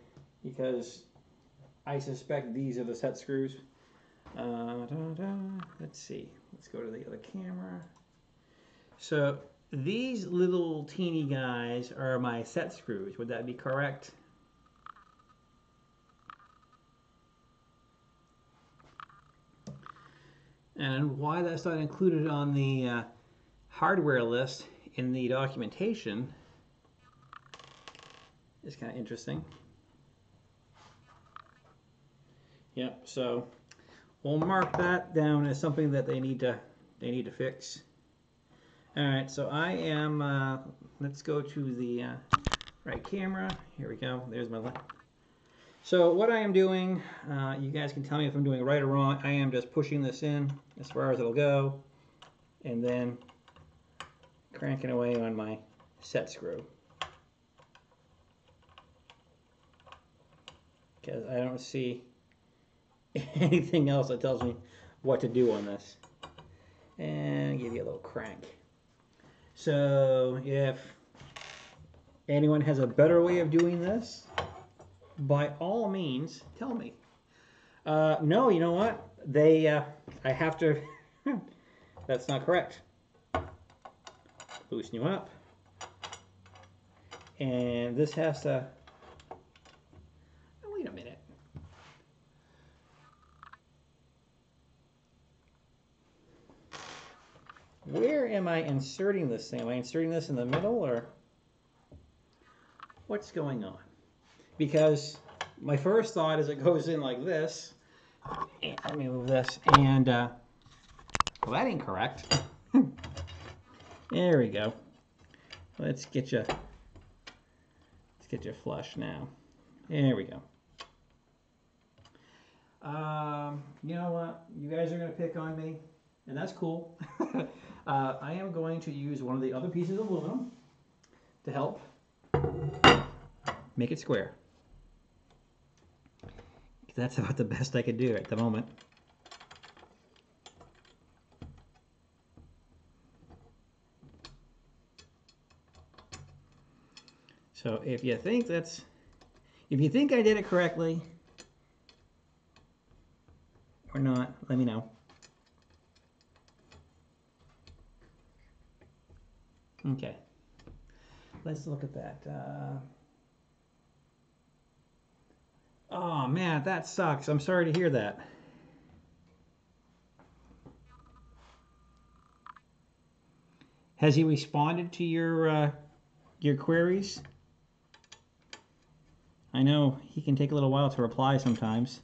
because I suspect these are the set screws. Let's see. Let's go to the other camera. So these little teeny guys are my set screws. Would that be correct? And why that's not included on the hardware list in the documentation is kind of interesting. Yep, so we'll mark that down as something that they need to fix. All right, so I am, let's go to the right camera. Here we go, there's my left. So what I am doing, you guys can tell me if I'm doing it right or wrong. I am just pushing this in as far as it'll go, and then cranking away on my set screw. Because I don't see anything else that tells me what to do on this. And give you a little crank. So if anyone has a better way of doing this, by all means, tell me. No, you know what? I have to, that's not correct. Loosen you up. And this has to, oh, wait a minute. Where am I inserting this thing? Am I inserting this in the middle, or what's going on? Because my first thought is it goes in like this. And let me move this. And, well, that ain't correct. There we go. Let's get you flush now. There we go. You know what? You guys are going to pick on me, and that's cool. I am going to use one of the other pieces of aluminum to help make it square. That's about the best I could do at the moment. So if you think I did it correctly or not, let me know. Okay, let's look at that. Oh man, that sucks. I'm sorry to hear that. Has he responded to your queries? I know he can take a little while to reply sometimes.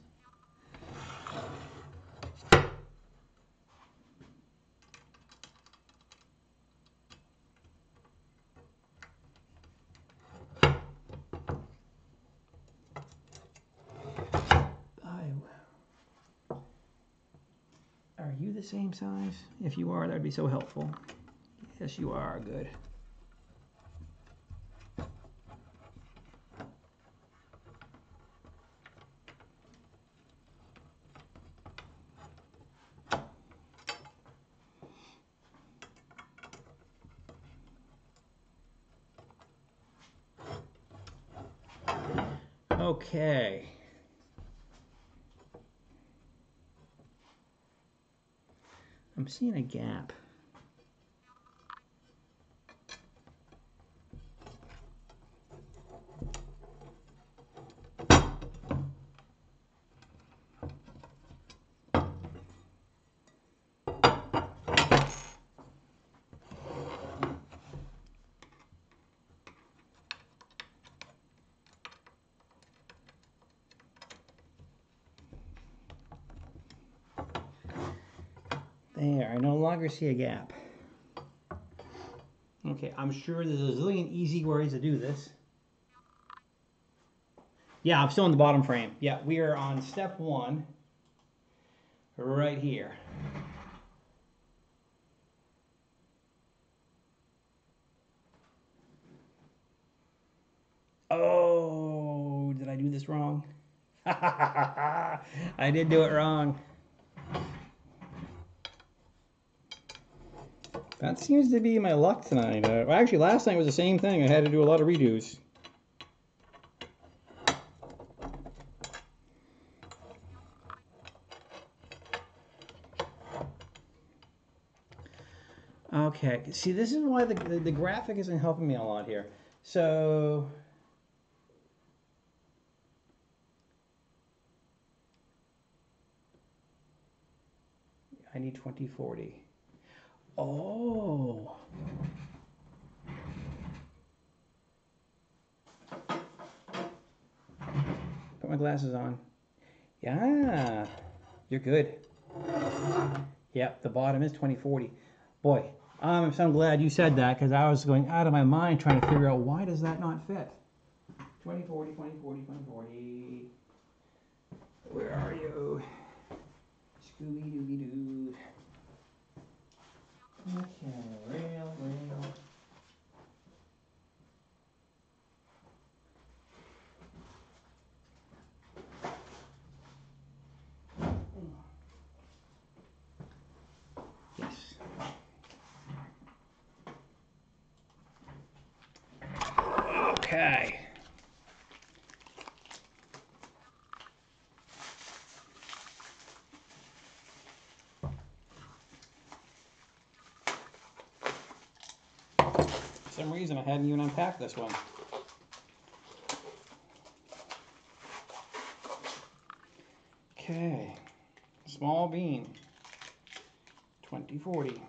Are you the same size? If you are, that'd be so helpful. Yes, you are. Good. Okay. I'm seeing a gap. There, I no longer see a gap. Okay, I'm sure there's a zillion easy ways to do this. Yeah, I'm still in the bottom frame. Yeah, we are on step 1 right here. Oh, did I do this wrong? I did do it wrong. That seems to be my luck tonight. Well, actually, last night was the same thing. I had to do a lot of redos. Okay, see, this is why the graphic isn't helping me a lot here. So, I need 2040. Oh. Put my glasses on. Yeah, you're good. Yep, the bottom is 2040. Boy, I'm so glad you said that, because I was going out of my mind trying to figure out why does that not fit. 2040, 2040, 2040. Where are you? Scooby-Dooby-Doo. Okay, rail. Yes. Okay. For some reason I hadn't even unpacked this one. Okay, small beam, 2040.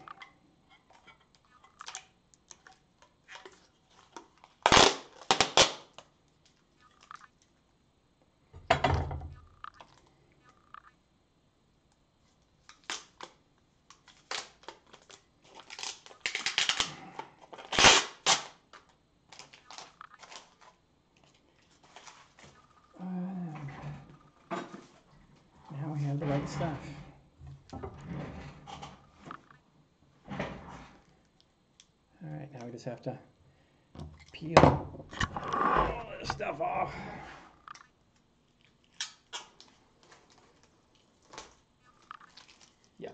Now we have the right stuff. All right, now we just have to peel all this stuff off. Yuck.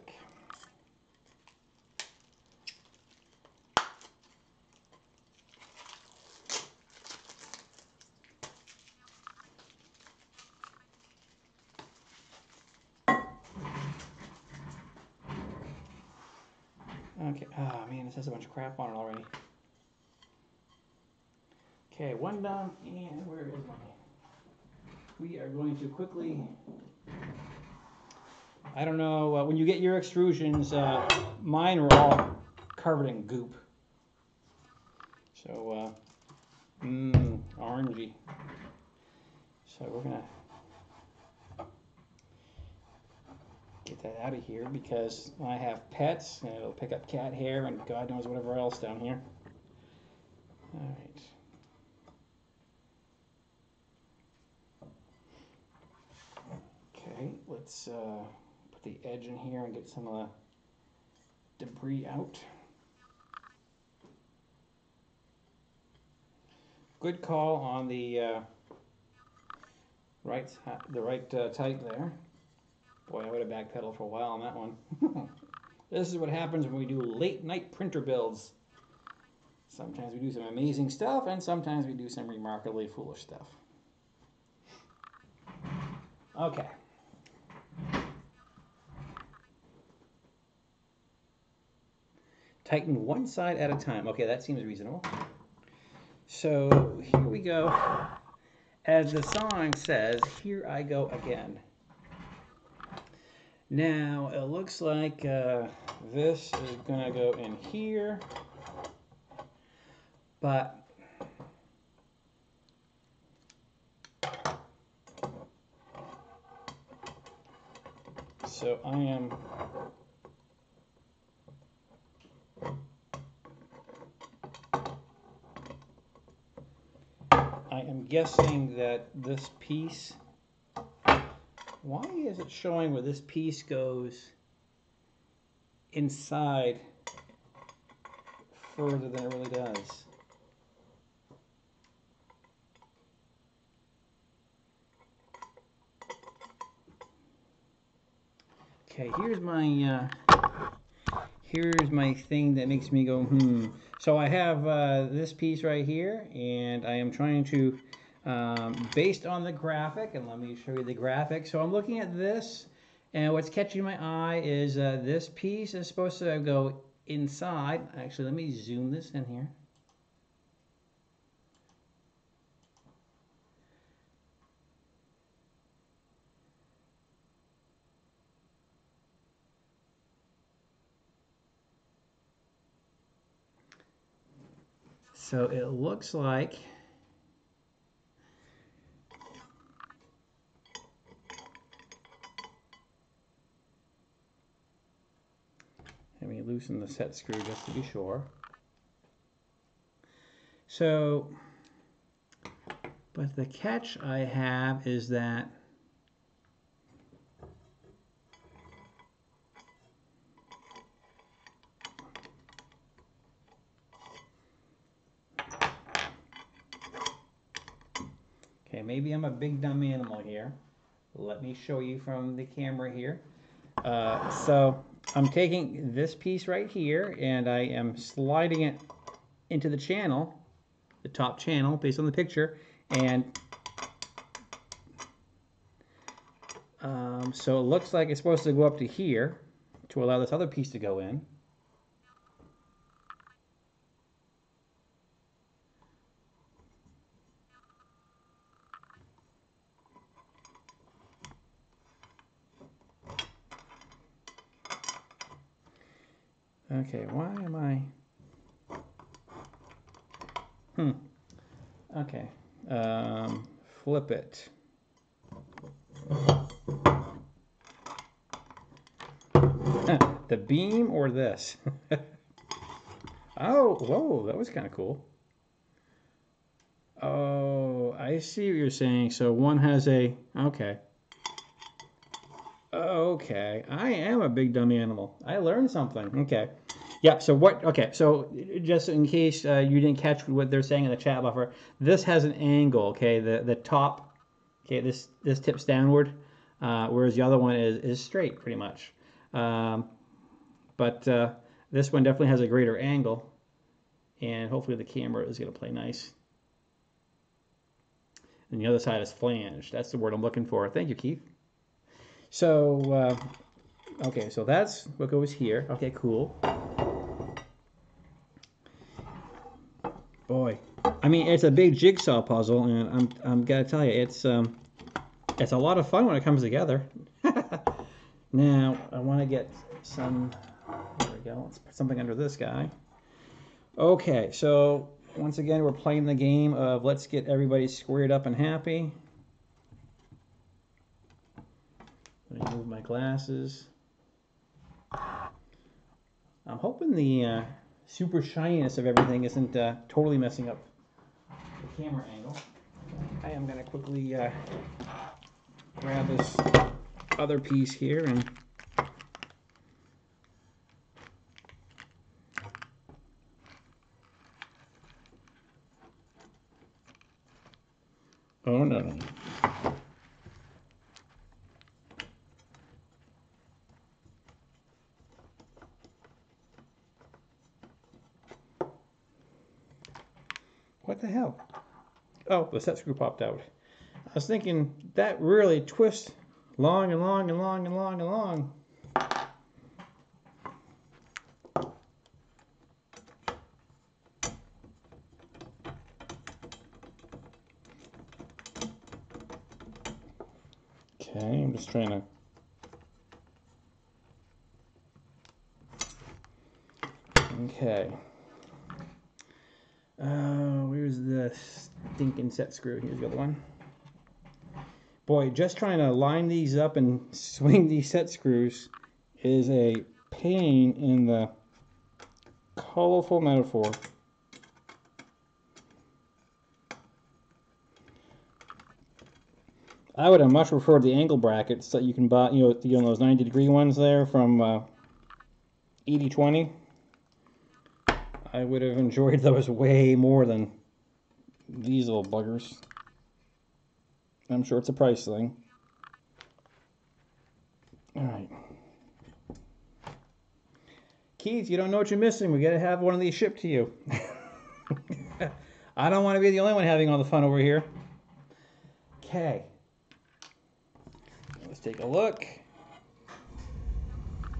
Okay, oh man, this has a bunch of crap on it already. Okay, one done, and where is my... We are going to quickly... I don't know, when you get your extrusions, mine are all covered in goop. So, orangey. So we're gonna get that out of here because I have pets and it'll pick up cat hair and God knows whatever else down here. All right. Okay, let's put the edge in here and get some of the debris out. Good call on the right tight there. Boy, I would have backpedaled for a while on that one. This is what happens when we do late night printer builds. Sometimes we do some amazing stuff and sometimes we do some remarkably foolish stuff. Okay. Tighten one side at a time. Okay, that seems reasonable. So here we go. As the song says, here I go again. Now it looks like this is gonna go in here, but so I am guessing that this piece, why is it showing where this piece goes inside further than it really does? Okay, here's my thing that makes me go, hmm. So I have this piece right here, and I am trying to, based on the graphic, and let me show you the graphic. So I'm looking at this, and what's catching my eye is this piece is supposed to go inside. Actually, let me zoom this in here. So it looks like let me loosen the set screw just to be sure. So, but the catch I have is that okay, maybe I'm a big dumb animal here. Let me show you from the camera here. So I'm taking this piece right here and I am sliding it into the channel, the top channel based on the picture, and so it looks like it's supposed to go up to here to allow this other piece to go in. Okay, why am I... Okay, flip it. The beam or this? Oh, whoa, that was kind of cool. Oh, I see what you're saying. So one has a... Okay. Okay, I am a big dumb animal. I learned something. Okay. Yeah, so what, okay, so just in case you didn't catch what they're saying in the chat buffer, this has an angle, okay, the top, okay, this tips downward, whereas the other one is straight, pretty much. But this one definitely has a greater angle, and hopefully the camera is going to play nice. And the other side is flanged. That's the word I'm looking for. Thank you, Keith. So, okay, so that's what goes here. Okay, cool. Boy, I mean, it's a big jigsaw puzzle, and I'm gonna tell you, it's a lot of fun when it comes together. Now, I want to get some. There we go. Let's put something under this guy. Okay, so once again, we're playing the game of let's get everybody squared up and happy. Let me move my glasses. I'm hoping the super shininess of everything isn't totally messing up the camera angle. I am going to quickly grab this other piece here and oh no. What the hell? Oh, the set screw popped out. I was thinking that really twists long and long and long and long and long. Okay, I'm just trying to... Okay. Where's the stinking set screw? Here's the other one. Boy, just trying to line these up and swing these set screws is a pain in the colorful metaphor. I would have much preferred the angle brackets that you can buy, those 90-degree ones there from 80/20. I would have enjoyed those way more than these little buggers. I'm sure it's a price thing. All right. Keith, you don't know what you're missing. We got to have one of these shipped to you. I don't want to be the only one having all the fun over here. Okay. Let's take a look.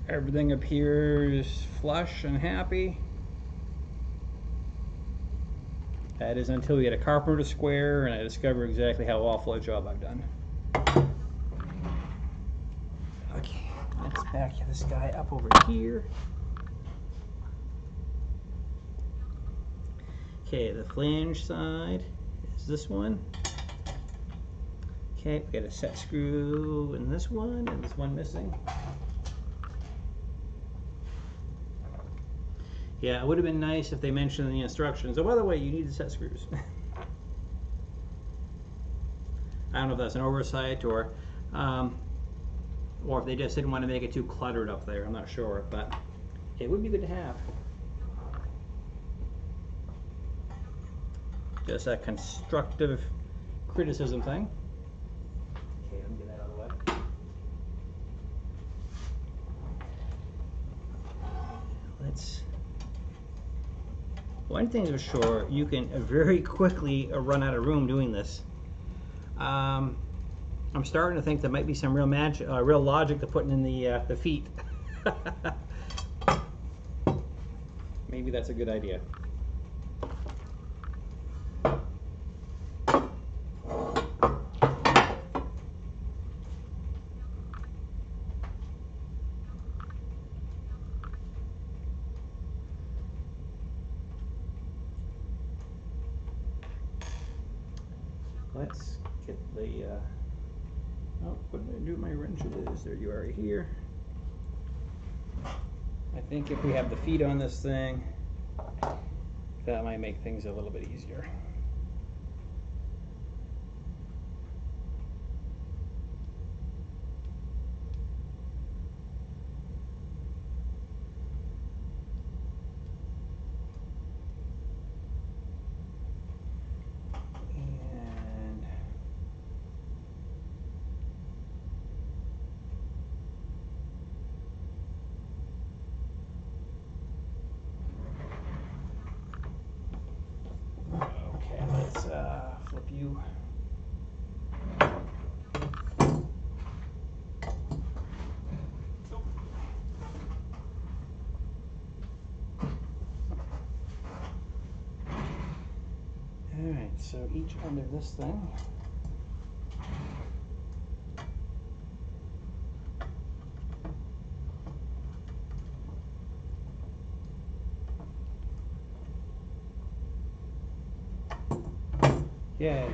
Everything appears flush and happy. That is until we get a carpenter square and I discover exactly how awful a job I've done. Okay, let's back this guy up over here. Okay, the flange side is this one. Okay, we got a set screw in this one and this one missing. Yeah, it would have been nice if they mentioned in the instructions, oh, by the way, you need the set screws. I don't know if that's an oversight or if they just didn't want to make it too cluttered up there. I'm not sure, but it would be good to have. Just a constructive criticism thing. Okay, let me get that out of the way. One thing for sure, you can very quickly run out of room doing this. I'm starting to think there might be some real magic, real logic to putting in the feet. Maybe that's a good idea. Let's get the, oh, what did I do with my wrenches? There you are here. I think if we have the feet on this thing, that might make things a little bit easier. Flip you. Alright, so each end of this thing. Yay,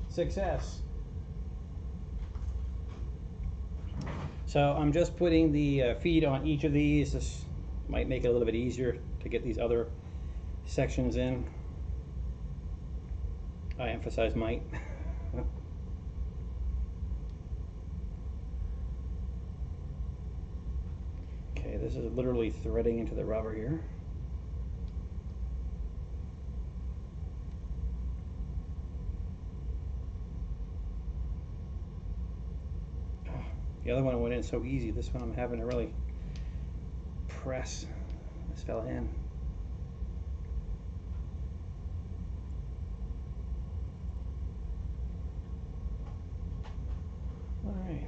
success. So I'm just putting the feet on each of these. This might make it a little bit easier to get these other sections in. I emphasize might. Okay, this is literally threading into the rubber here. The other one went in so easy. This one I'm having to really press this fella in. All right.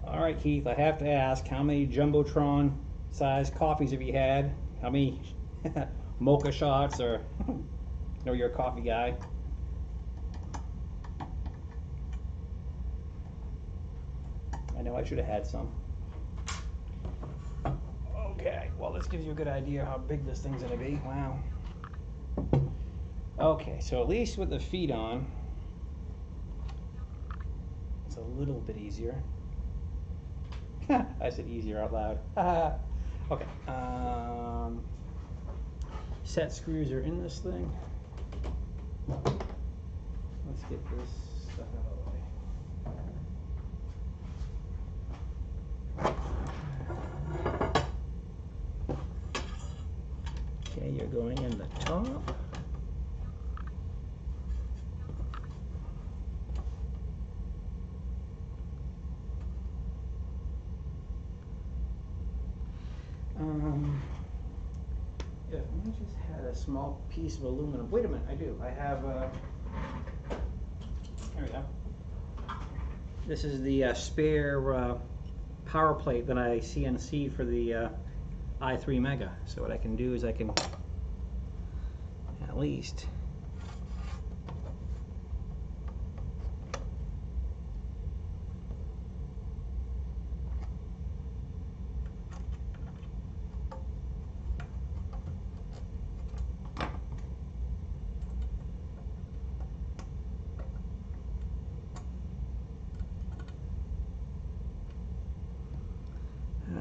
All right, Keith, I have to ask, how many Jumbotron size coffees have you had? How many mocha shots, or you're a coffee guy? I know I should have had some. Okay, well, this gives you a good idea how big this thing's gonna be. Wow. Okay, so at least with the feet on, it's a little bit easier. I said easier out loud. Okay. Set screws are in this thing. Let's get this stuff out of the way. Okay, you're going in the top. If I just had a small piece of aluminum. Wait a minute, I do. I have, there we go. This is the spare power plate that I CNC'd for the i3 Mega. So what I can do is I can at least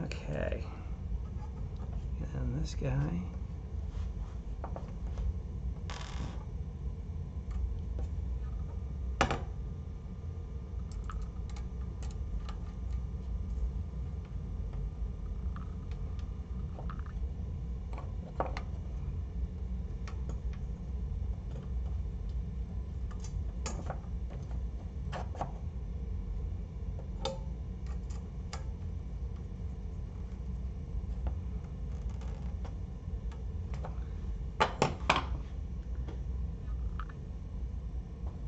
okay, and this guy.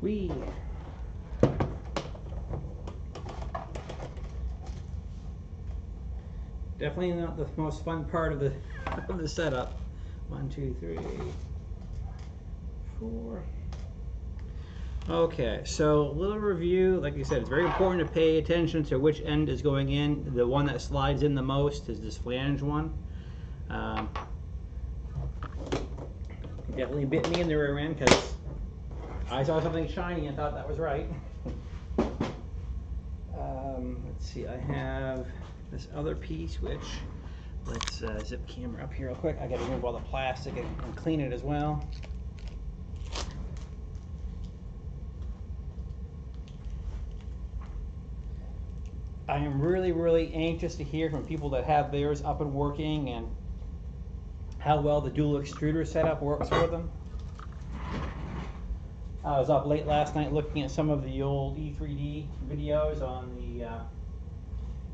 We definitely not the most fun part of the setup. 1, 2, 3, 4. Okay, so a little review. Like I said, it's very important to pay attention to which end is going in. The one that slides in the most is this flange one. Definitely bit me in the rear end because I saw something shiny and thought that was right. Let's see, I have this other piece, which, let's zip camera up here real quick. I got to remove all the plastic and clean it as well. I am really, really anxious to hear from people that have theirs up and working and how well the dual extruder setup works for them. I was up late last night looking at some of the old E3D videos on the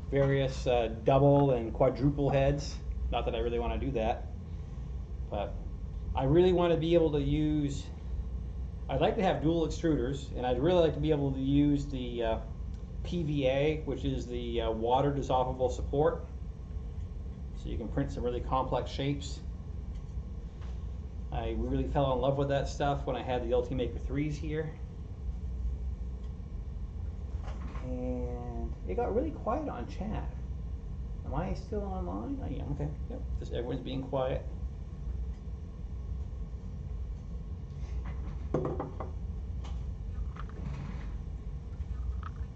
various double and quadruple heads. Not that I really want to do that, but I really want to be able to use, I'd like to have dual extruders, and I'd really like to be able to use the PVA, which is the water dissolvable support, so you can print some really complex shapes. I really fell in love with that stuff when I had the Ultimaker 3s here. And it got really quiet on chat. Am I still online? I am, okay. Yep, just everyone's being quiet.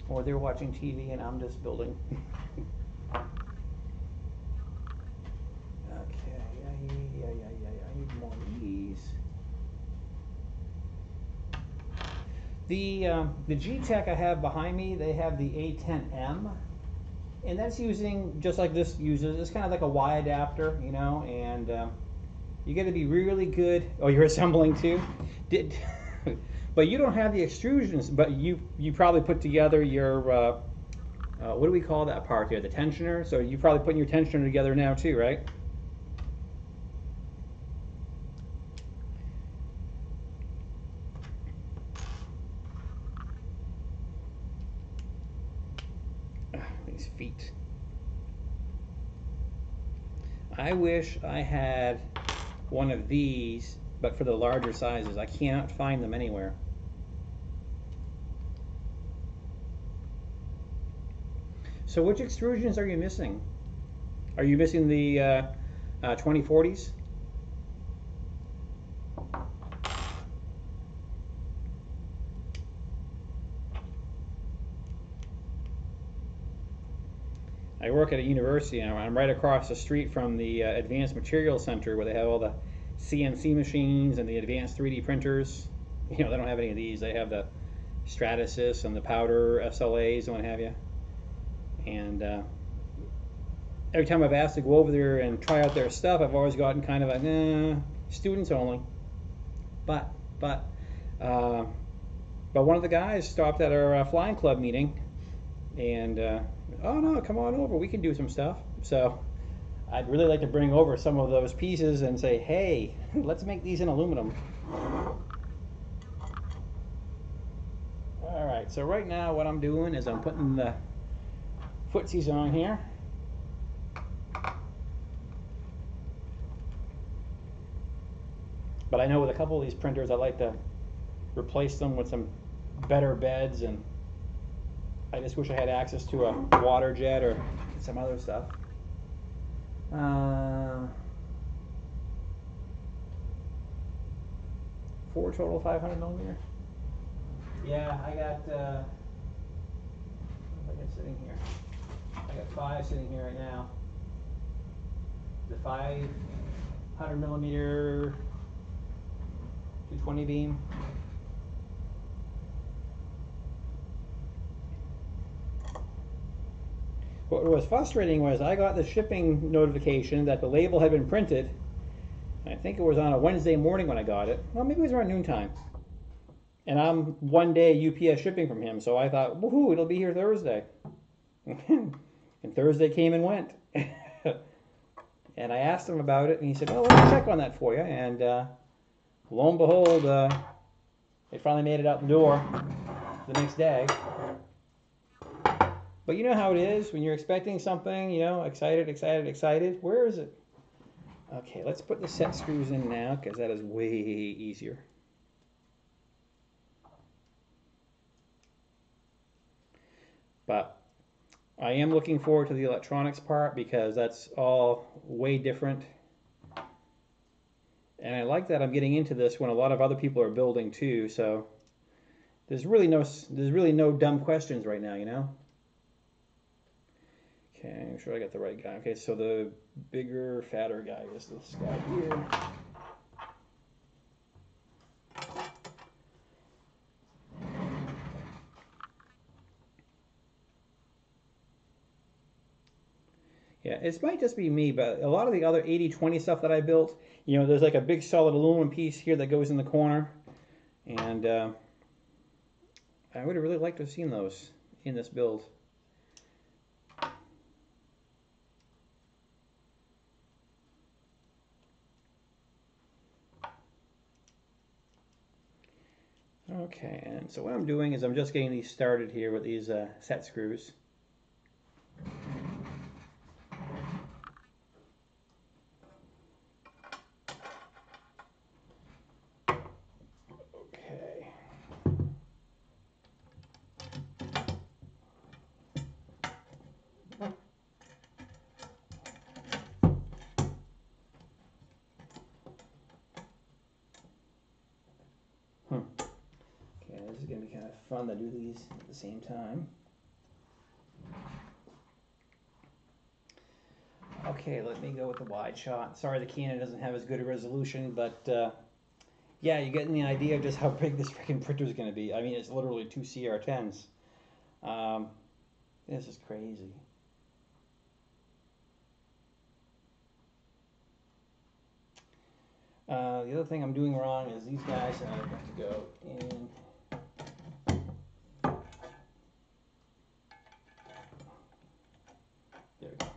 Or they're watching TV and I'm just building. Okay, I need more of these. The G-Tech I have behind me, they have the A10M, and that's using, just like this uses, it's kind of like a Y adapter, you know, and you got to be really good. Oh, you're assembling too? But you don't have the extrusions, but you probably put together your, what do we call that part here, the tensioner? So you're probably putting your tensioner together now too, right? These feet. I wish I had one of these, but for the larger sizes. I cannot find them anywhere. So which extrusions are you missing? Are you missing the 2040s? I work at a university, and I'm right across the street from the Advanced Materials Center where they have all the CNC machines and the advanced 3D printers. You know, they don't have any of these. They have the Stratasys and the powder SLAs and what have you. And every time I've asked to go over there and try out their stuff, I've always gotten kind of a, nah, students only. But one of the guys stopped at our flying club meeting, and oh no, come on over, we can do some stuff. So I'd really like to bring over some of those pieces and say, hey, let's make these in aluminum. All right, so right now what I'm doing is I'm putting the footsies on here. But I know with a couple of these printers, I like to replace them with some better beds, and I just wish I had access to a water jet or some other stuff. 4 total 500 millimeter. Yeah, I got sitting here. I got 5 sitting here right now. The 500 millimeter 220 beam. What was frustrating was I got the shipping notification that the label had been printed. I think it was on a Wednesday morning when I got it. Well, maybe it was around noontime. And I'm 1 day UPS shipping from him, so I thought, woohoo, it'll be here Thursday. And Thursday came and went. And I asked him about it, and he said, well, let me check on that for you. And lo and behold, they finally made it out the door the next day. But you know how it is when you're expecting something, you know, excited. Where is it? Okay, let's put the set screws in now, because that is way easier. But I am looking forward to the electronics part, because that's all way different. And I like that I'm getting into this when a lot of other people are building too, so there's really no dumb questions right now, you know? Okay, I'm sure I got the right guy. Okay, so the bigger, fatter guy is this guy here. Yeah, it might just be me, but a lot of the other 80-20 stuff that I built, you know, there's like a big solid aluminum piece here that goes in the corner, and I would have really liked to have seen those in this build. Okay, and so what I'm doing is I'm just getting these started here with these set screws. Okay. Okay, this is going to be kind of fun to do these at the same time. Okay, let me go with the wide shot. Sorry the Canon doesn't have as good a resolution, but yeah, you're getting the idea of just how big this freaking printer is going to be. I mean, it's literally 2 CR10s. This is crazy. The other thing I'm doing wrong is these guys have to go in. There we go.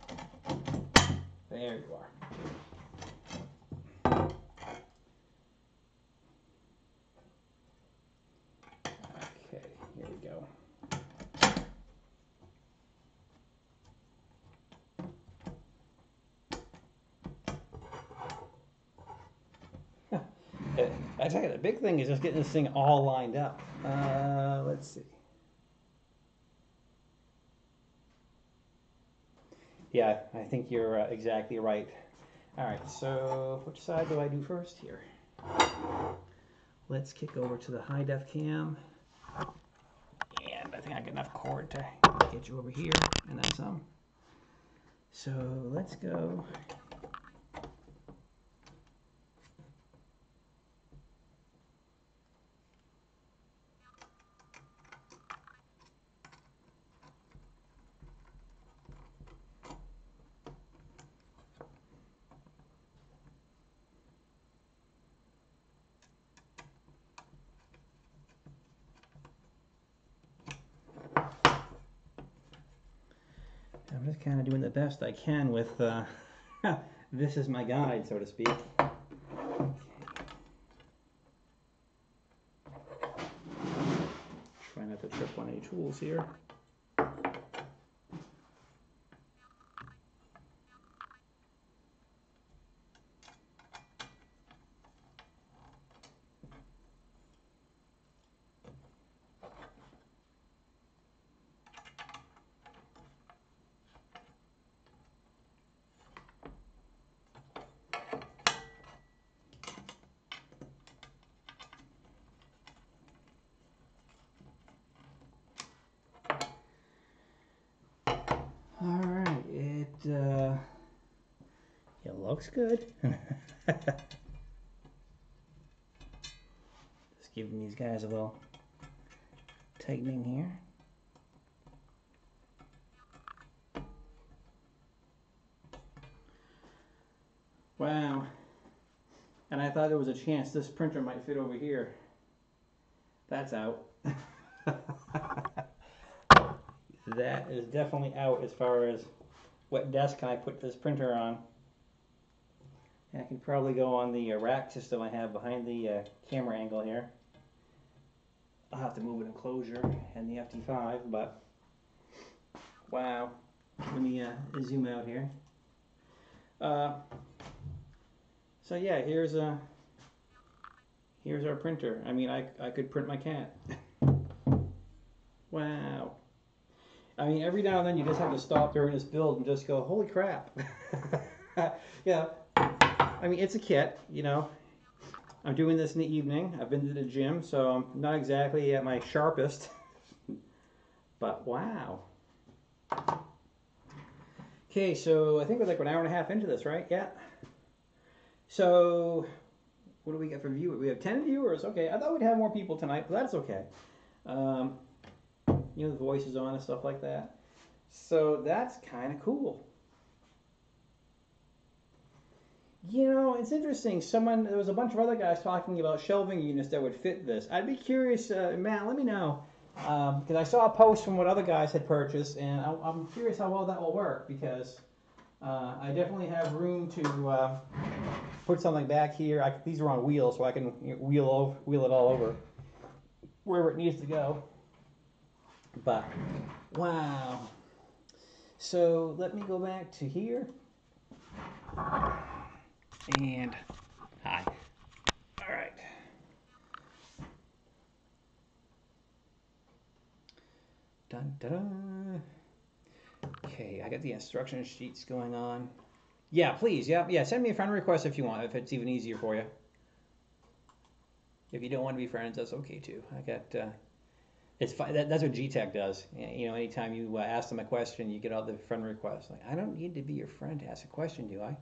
There you are. Okay, here we go. I tell you, the big thing is just getting this thing all lined up. Let's see. Yeah, I think you're exactly right. All right, so which side do I do first here? Let's kick over to the high def cam. And I think I got enough cord to get you over here, and then some. So let's go. I'm just kind of doing the best I can with this is my guide, so to speak. Okay. Try not to trip on any tools here. Alright, it looks good. Just giving these guys a little tightening here. Wow. And I thought there was a chance this printer might fit over here. That's out. That is definitely out as far as what desk can I put this printer on. I can probably go on the rack system I have behind the camera angle here. I'll have to move an enclosure and the FT-5, but wow. Let me zoom out here. So yeah, here's our printer. I mean, I could print my cat. Wow. I mean, every now and then you just have to stop during this build and just go, holy crap. Yeah. I mean, it's a kit, you know. I'm doing this in the evening. I've been to the gym, so I'm not exactly at my sharpest. But wow. Okay, so I think we're like an hour and a half into this, right? Yeah. So, what do we get for viewers? We have 10 viewers. Okay, I thought we'd have more people tonight, but that's okay. You know, the voice is on and stuff like that. So that's kind of cool. You know, it's interesting. There was a bunch of other guys talking about shelving units that would fit this. I'd be curious, Matt, let me know. Because I saw a post from what other guys had purchased, and I'm curious how well that will work, because I definitely have room to put something back here. These are on wheels, so I can wheel it all over wherever it needs to go. But wow. So let me go back to here. And hi. All right. Dun, dun, dun. Okay, I got the instruction sheets going on. Yeah, please. Yeah. Send me a friend request if you want, if it's even easier for you. If you don't want to be friends, that's okay too. I got. It's fine. That's what G-Tech does. You know, anytime you ask them a question, you get all the friend requests. Like, I don't need to be your friend to ask a question, do I?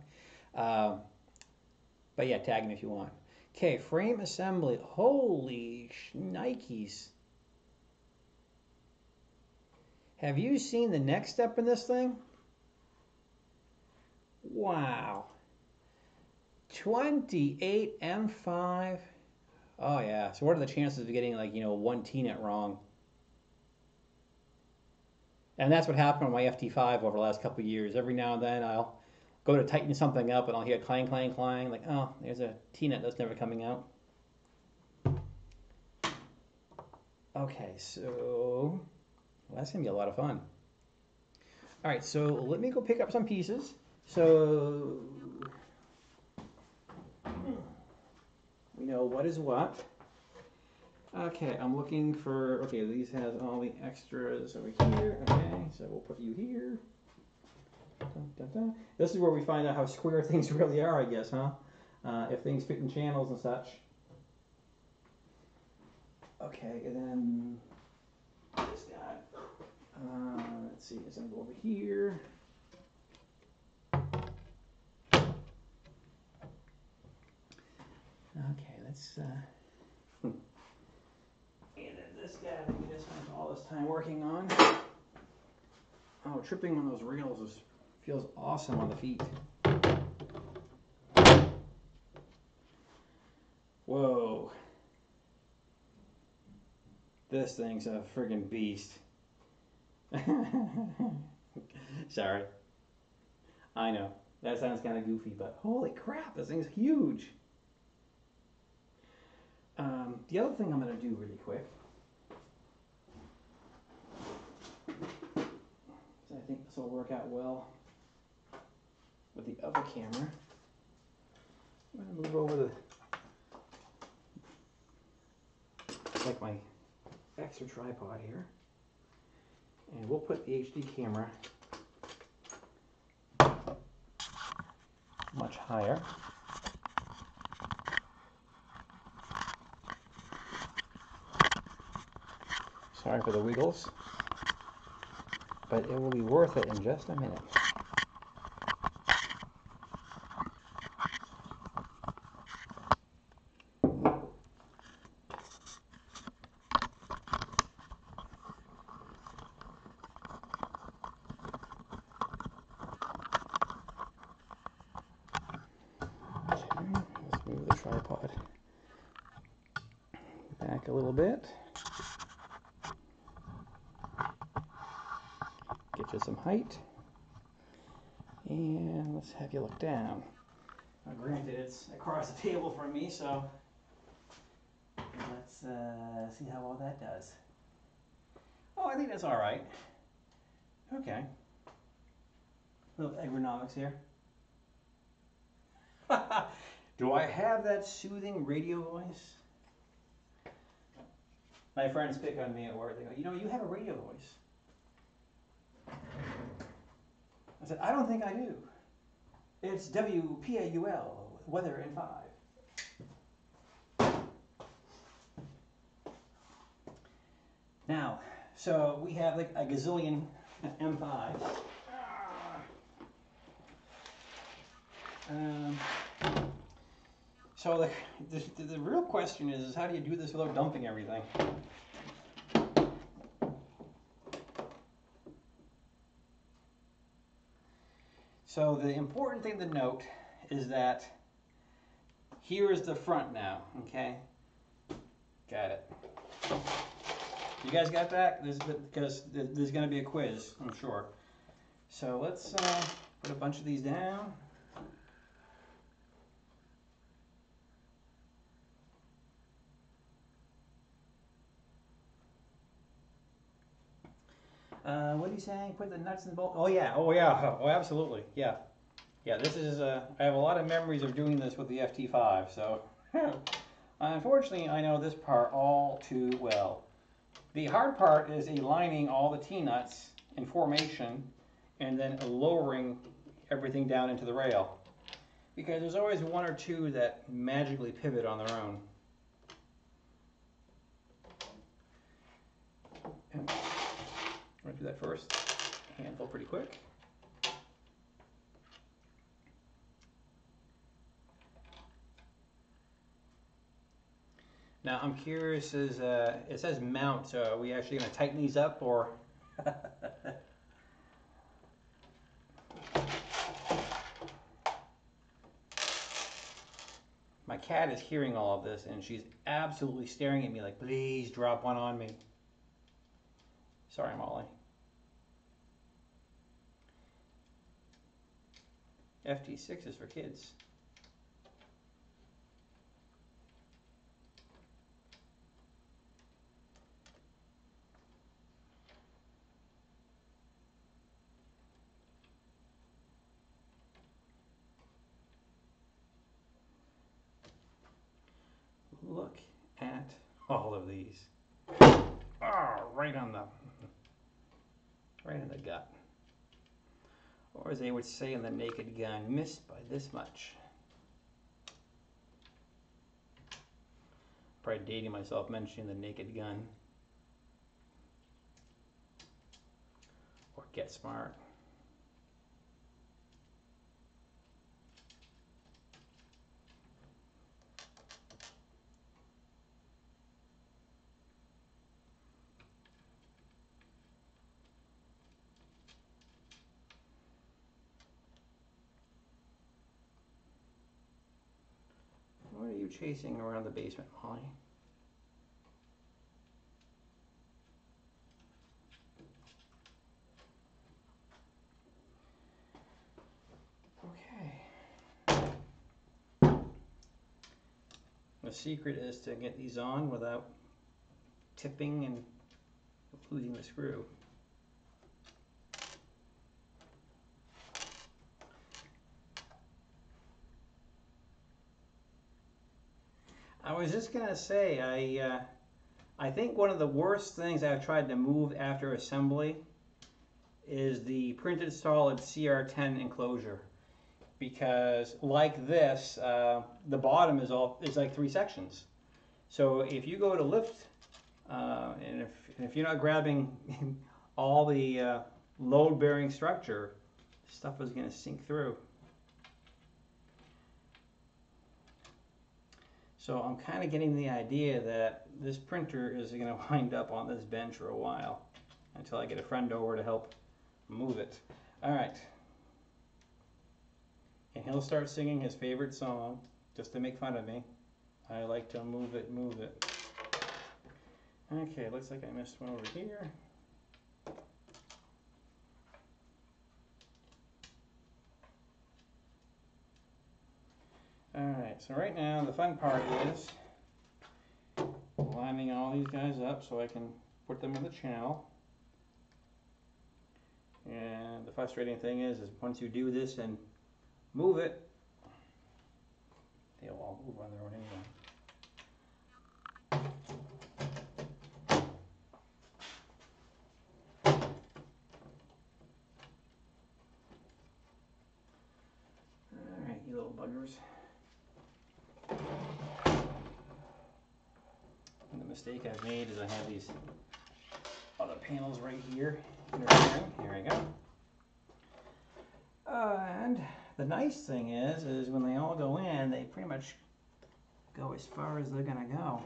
But yeah, tag me if you want. Okay, frame assembly. Holy Nikes. Have you seen the next step in this thing? Wow. 28 M5. Oh yeah. So what are the chances of getting, like, you know, one T-net wrong? And that's what happened on my FT-5 over the last couple of years. Every now and then I'll go to tighten something up and I'll hear clang, clang, clang. Like, oh, there's a T-net that's never coming out. Okay, so well, that's going to be a lot of fun. All right, so let me go pick up some pieces. So we know what is what. Okay, I'm looking for, okay, these has all the extras over here. Okay, so we'll put you here. Dun, dun, dun. This is where we find out how square things really are, I guess, huh? If things fit in channels and such. Okay, and then this guy. Let's see, it's gonna go over here. let's and then this guy that we just spent all this time working on. Oh, tripping on those rails feels awesome on the feet. Whoa. This thing's a friggin' beast. Sorry. I know. That sounds kind of goofy, but holy crap, this thing's huge. The other thing I'm going to do really quick, so I think this will work out well with the other camera. I'm going to move over the, like my extra tripod here, and we'll put the HD camera much higher. Sorry for the wiggles, but it will be worth it in just a minute. Let's move the tripod back a little bit. Get you some height. And let's have you look down. Now, granted, it's across the table from me, so let's see how well that does. Oh, I think that's all right. Okay. A little ergonomics here. Do I have that soothing radio voice? My friends pick on me at work. They go, you know, you have a radio voice. I said, I don't think I do. It's WPAUL, weather in 5. Now, so we have like a gazillion M5s. So the real question is how do you do this without dumping everything? So the important thing to note is that here is the front now, okay? Got it. You guys got that? Because there's going to be a quiz, I'm sure. So let's put a bunch of these down. What are you saying? Put the nuts and bolts. Oh yeah, oh absolutely, yeah. This is. I have a lot of memories of doing this with the FT5. So, unfortunately, I know this part all too well. The hard part is aligning all the T-nuts in formation, and then lowering everything down into the rail, because there's always one or two that magically pivot on their own. I'm going to do that first. Handful pretty quick. Now I'm curious, it says mount, so are we actually going to tighten these up, or? My cat is hearing all of this, and she's absolutely staring at me like, please drop one on me. Sorry, Molly. FT-6 is for kids. Look at all of these. Oh, right in the gut. Or as they would say in the Naked Gun, missed by this much. Probably dating myself mentioning the Naked Gun. Or Get Smart. you chasing around the basement, Molly? Okay. The secret is to get these on without tipping and losing the screw. I was just gonna say, I think one of the worst things I've tried to move after assembly is the printed solid CR10 enclosure, because like this, the bottom is like 3 sections. So if you go to lift, and if you're not grabbing all the load-bearing structure, stuff is gonna sink through. So I'm kind of getting the idea that this printer is going to wind up on this bench for a while until I get a friend over to help move it. All right. And he'll start singing his favorite song just to make fun of me. I like to move it, move it. Okay, looks like I missed one over here. Alright, so right now the fun part is lining all these guys up so I can put them in the channel. And the frustrating thing is once you do this and move it, they'll all move on their own anyway. Alright, you little buggers. And the mistake I've made is I have these other panels right here interfering. Here I go. And the nice thing is when they all go in, they pretty much go as far as they're gonna go.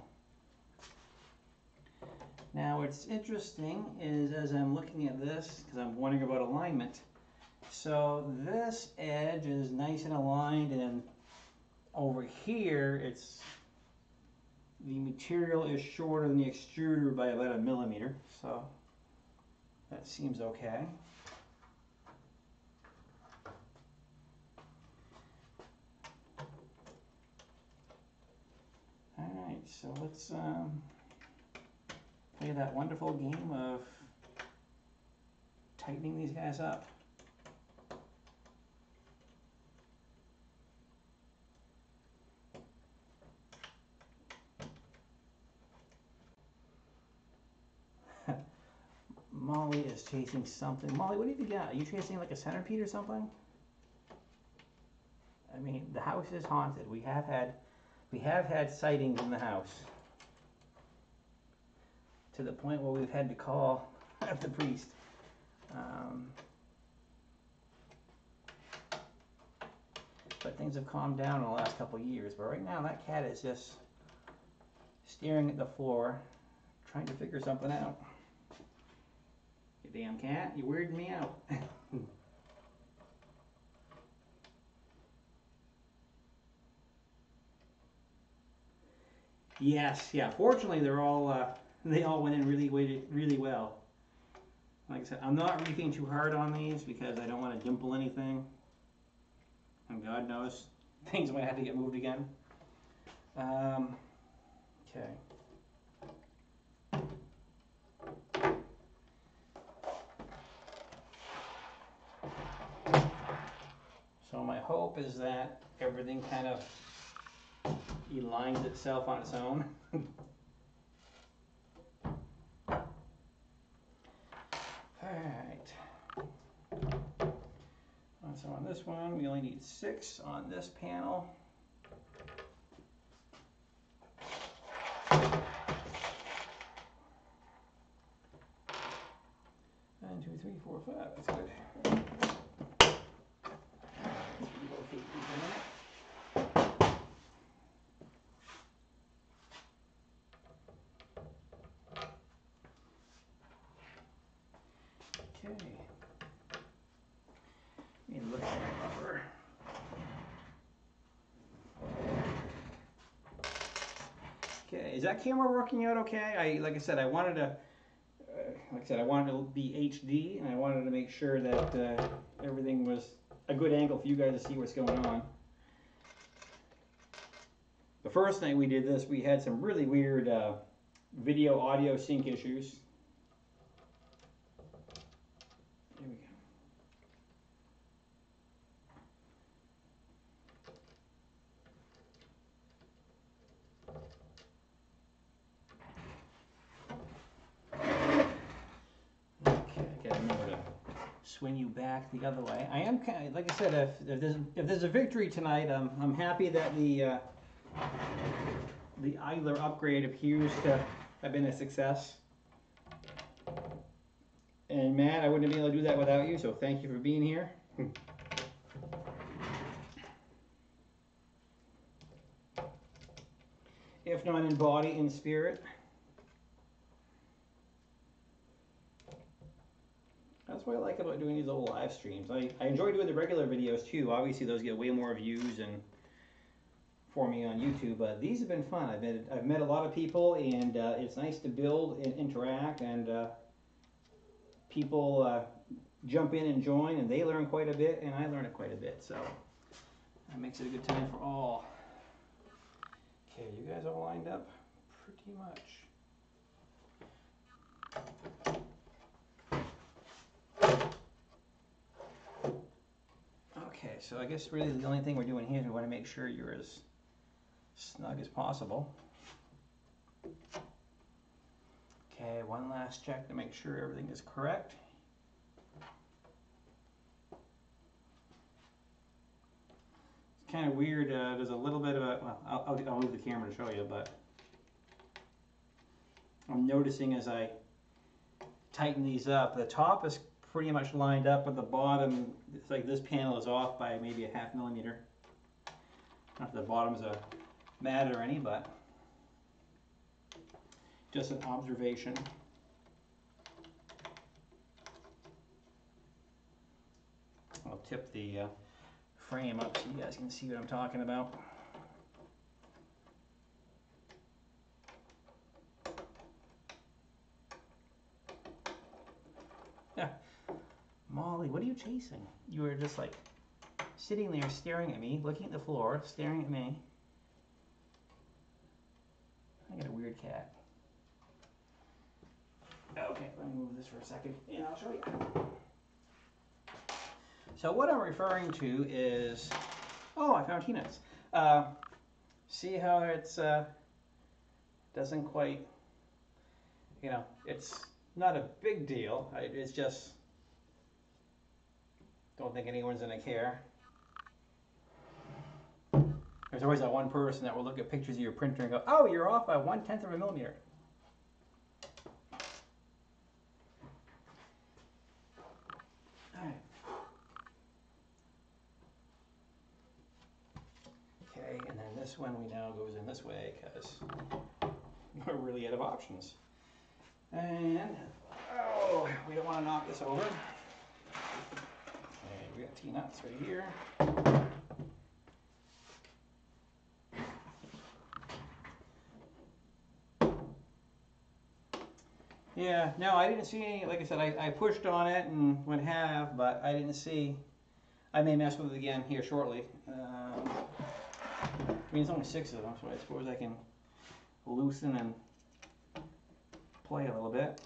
Now what's interesting is as I'm looking at this, because I'm wondering about alignment, so this edge is nice and aligned, and over here the material is shorter than the extruder by about 1 millimeter, so that seems okay. Alright, so let's play that wonderful game of tightening these guys up. Molly is chasing something. Molly, what have you got? Are you chasing like a centipede or something? I mean, the house is haunted. We have had sightings in the house to the point where we've had to call the priest. But things have calmed down in the last couple of years. But right now, that cat is just staring at the floor, trying to figure something out. You damn cat, you weirded me out. Yes, yeah. Fortunately, they all went in really well. Like I said, I'm not reefing too hard on these because I don't want to dimple anything. And God knows, things might have to get moved again. Okay. So my hope is that everything kind of aligns itself on its own. Alright. So on this one, we only need 6 on this panel. 1, 2, 3, 4, 5. That's good. Relocate these in a minute. Okay. Let me look at my rubber. Okay, is that camera working out okay? Like I said, I wanted to be HD, and I wanted to make sure that everything was a good angle for you guys to see what's going on. The first night we did this, we had some really weird video audio sync issues. There we go. Okay, I gotta remember to swing you back the other way. I am kind of, like I said, if there's a victory tonight, I'm happy that the idler upgrade appears to have been a success. And Matt, I wouldn't be able to do that without you, so thank you for being here. If not in body, in spirit. That's what I like about doing these little live streams. I enjoy doing the regular videos too. Obviously those get way more views and for me on YouTube, but these have been fun. I've met a lot of people, and it's nice to build and interact, and people jump in and join, and they learn quite a bit, and I learn it quite a bit, so that makes it a good time for all. Okay, you guys all lined up pretty much. Okay, so I guess really the only thing we're doing here is we want to make sure you're as snug as possible. Okay, one last check to make sure everything is correct. It's kind of weird, there's a little bit of a, well, I'll move the camera to show you, but I'm noticing as I tighten these up, the top is pretty much lined up, but the bottom, it's like this panel is off by maybe a ½ millimeter. Not that the bottom's a mad or any, but just an observation. I'll tip the frame up so you guys can see what I'm talking about. Yeah. Molly, what are you chasing? You were just like sitting there staring at me, looking at the floor, staring at me. I got a weird cat. Okay, let me move this for a second and I'll show you. So what I'm referring to is, oh, I found peanuts. See how it's doesn't quite, you know, it's not a big deal. It's just, don't think anyone's gonna care. There's always that one person that will look at pictures of your printer and go, oh, you're off by 1/10 of a millimeter. All right. Okay, and then this one we know goes in this way because we're really out of options. And, oh, we don't want to knock this over. Okay, we got T-nuts right here. Yeah, no, I didn't see any, like I said, I pushed on it and went half, but I didn't see, I may mess with it again here shortly. I mean, it's only 6 of them, so I suppose I can loosen and play a little bit.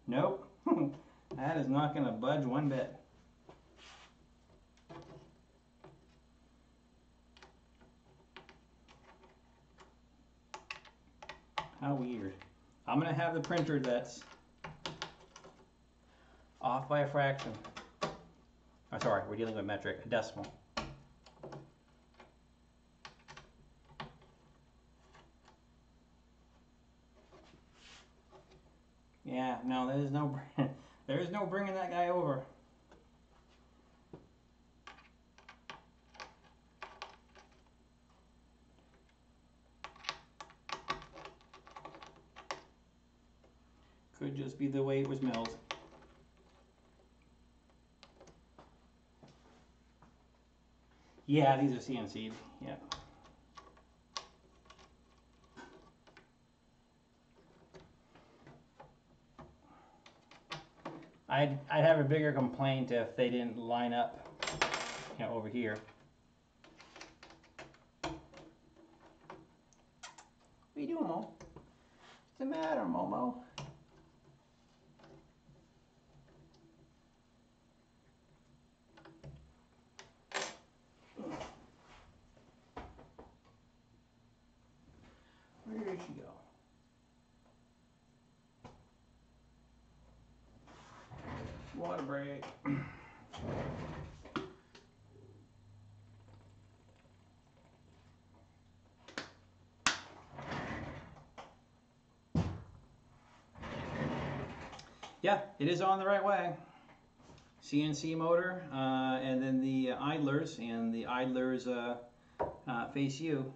Nope, that is not going to budge one bit. How weird. I'm going to have the printer that's off by a fraction. Oh, sorry, we're dealing with metric, a decimal. Yeah, no, there is no bringing that guy over. Could just be the way it was milled. Yeah, these are CNC'd. Yeah. I'd have a bigger complaint if they didn't line up, you know, over here. What are you doing, Mo? What's the matter, Momo? Where did she go? Water break. Yeah, it is on the right way. CNC motor, and then the idlers, and the idlers face you.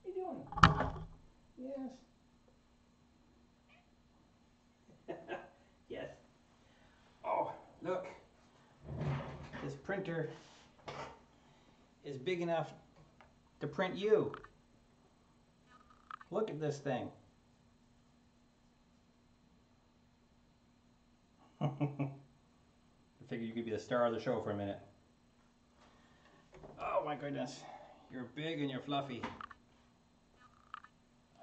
What are you doing? Yes. Yes. Oh, look. This printer is big enough to print you. Look at this thing. I figured you could be the star of the show for a minute. Oh my goodness. You're big and you're fluffy.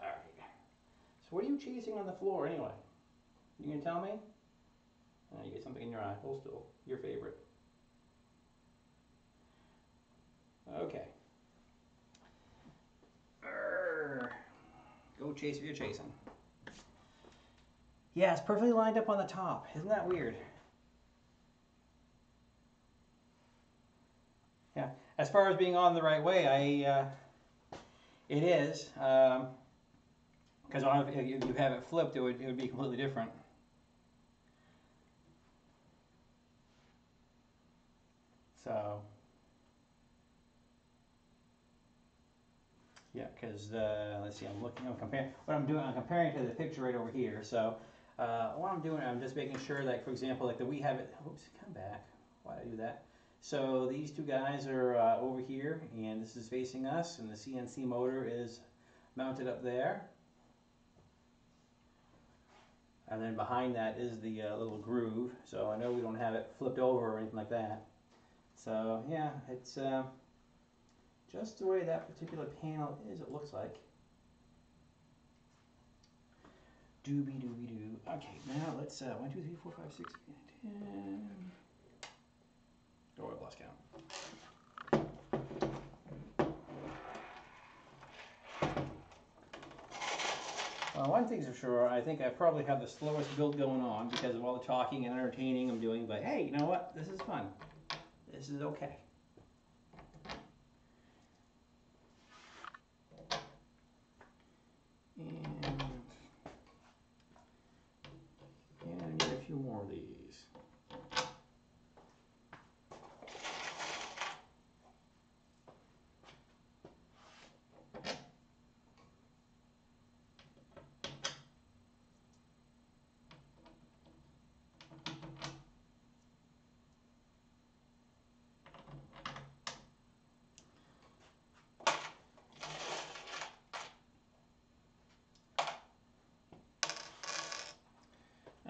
Alright. So what are you chasing on the floor anyway? You gonna tell me? You get something in your eye. Hold still. Your favorite. Okay. Go chase what you're chasing. Yeah, it's perfectly lined up on the top. Isn't that weird? Yeah. As far as being on the right way, it is. Because if you have it flipped, it would be completely different. So. Yeah, because let's see, I'm comparing what I'm doing. I'm comparing to the picture right over here. So what I'm doing, I'm just making sure that, for example, like we have it. Oops, come back. Why did I do that? So these two guys are over here, and this is facing us, and the CNC motor is mounted up there. And then behind that is the little groove. So I know we don't have it flipped over or anything like that. So yeah, it's just the way that particular panel is, it looks like. Doobie doobie doo. Okay, now let's 1, 2, 3, 4, 5, 6, 10. Oh, I've lost count. One thing's for sure, I think I probably have the slowest build going on because of all the talking and entertaining I'm doing, but hey, you know what? This is fun. This is okay. And I need a few more of these.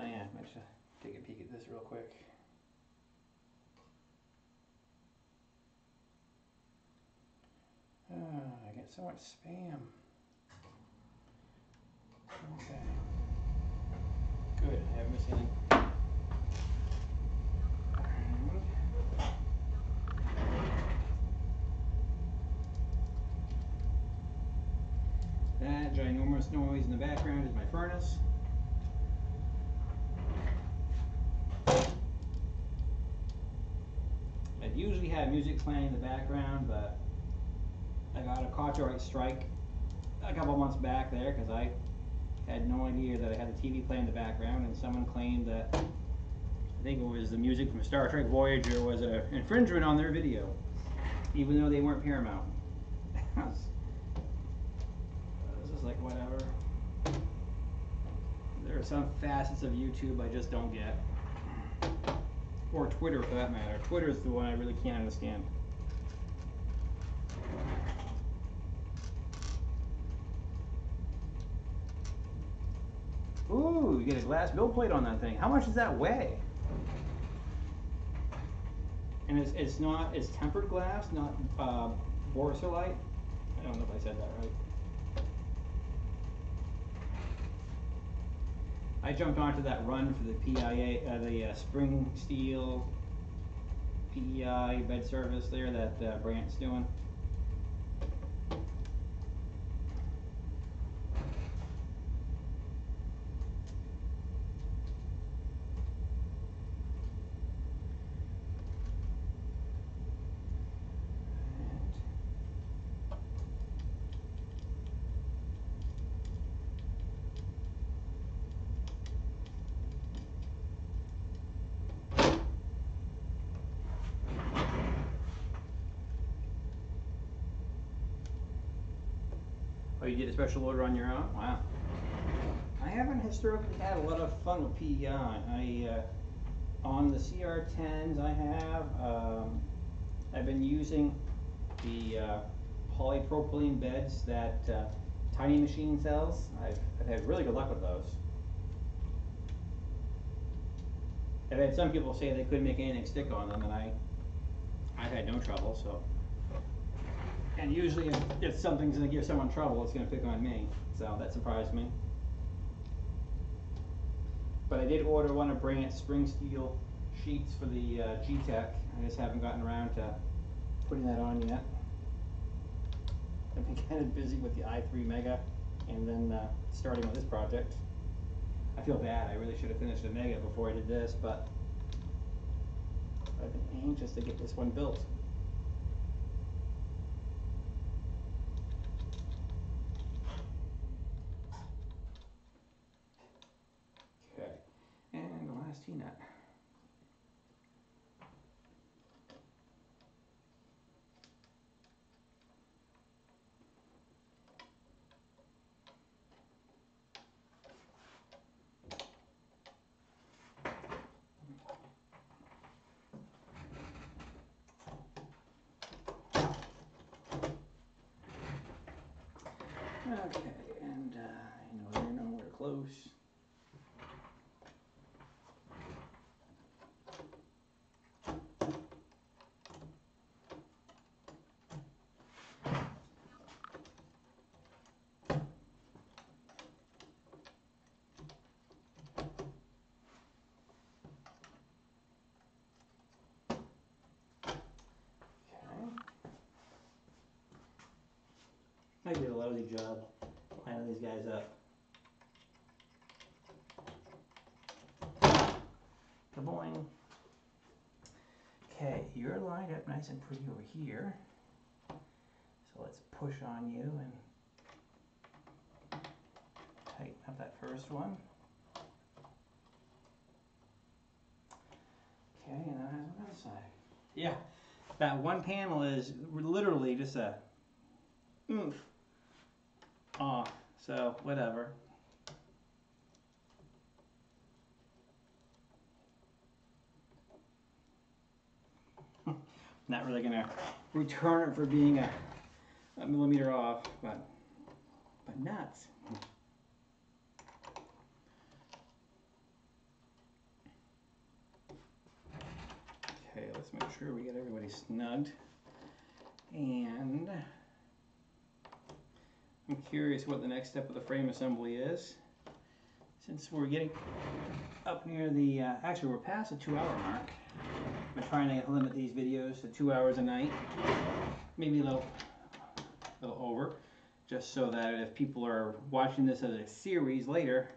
Oh yeah, I should take a peek at this real quick. I get so much spam. Okay. Good, I haven't missed anything. That ginormous noise in the background is my furnace. I'd usually have music playing in the background, but I got a copyright strike a couple months back there because I had no idea that I had the TV playing in the background, and someone claimed that I think it was the music from Star Trek Voyager was an infringement on their video, even though they weren't Paramount. This is like whatever. There are some facets of YouTube I just don't get. Or Twitter for that matter. Twitter is the one I really can't understand. Ooh, you get a glass build plate on that thing. How much does that weigh? And it's tempered glass, not borosilicate. I don't know if I said that right. I jumped onto that run for the PIA, the spring steel PEI bed service there that Brant's doing. Oh, you did a special order on your own? Wow. I haven't historically had a lot of fun with PEI. On the CR10s I've been using the polypropylene beds that Tiny Machine sells. I've had really good luck with those. I've had some people say they couldn't make anything stick on them, and I've had no trouble, so. And usually if something's going to give someone trouble, it's going to pick on me. So that surprised me. But I did order one of Brant's spring steel sheets for the G-Tech. I just haven't gotten around to putting that on yet. I've been kind of busy with the i3 Mega and then starting with this project. I feel bad. I really should have finished the Mega before I did this, but I've been anxious to get this one built. Okay, and the last T-nut. Okay, and you're nowhere close. I did a lousy job lining these guys up. Kaboing. Okay, you're lined up nice and pretty over here. So let's push on you and tighten up that first one. Okay, and then I have another side. Yeah, that one panel is literally just a oomph off, so whatever. Not really gonna return it for being a millimeter off, but nuts. Okay, let's make sure we get everybody snugged. And I'm curious what the next step of the frame assembly is. Since we're getting up near the, actually we're past the 2-hour mark. I'm trying to limit these videos to 2 hours a night. Maybe a little over. Just so that if people are watching this as a series later,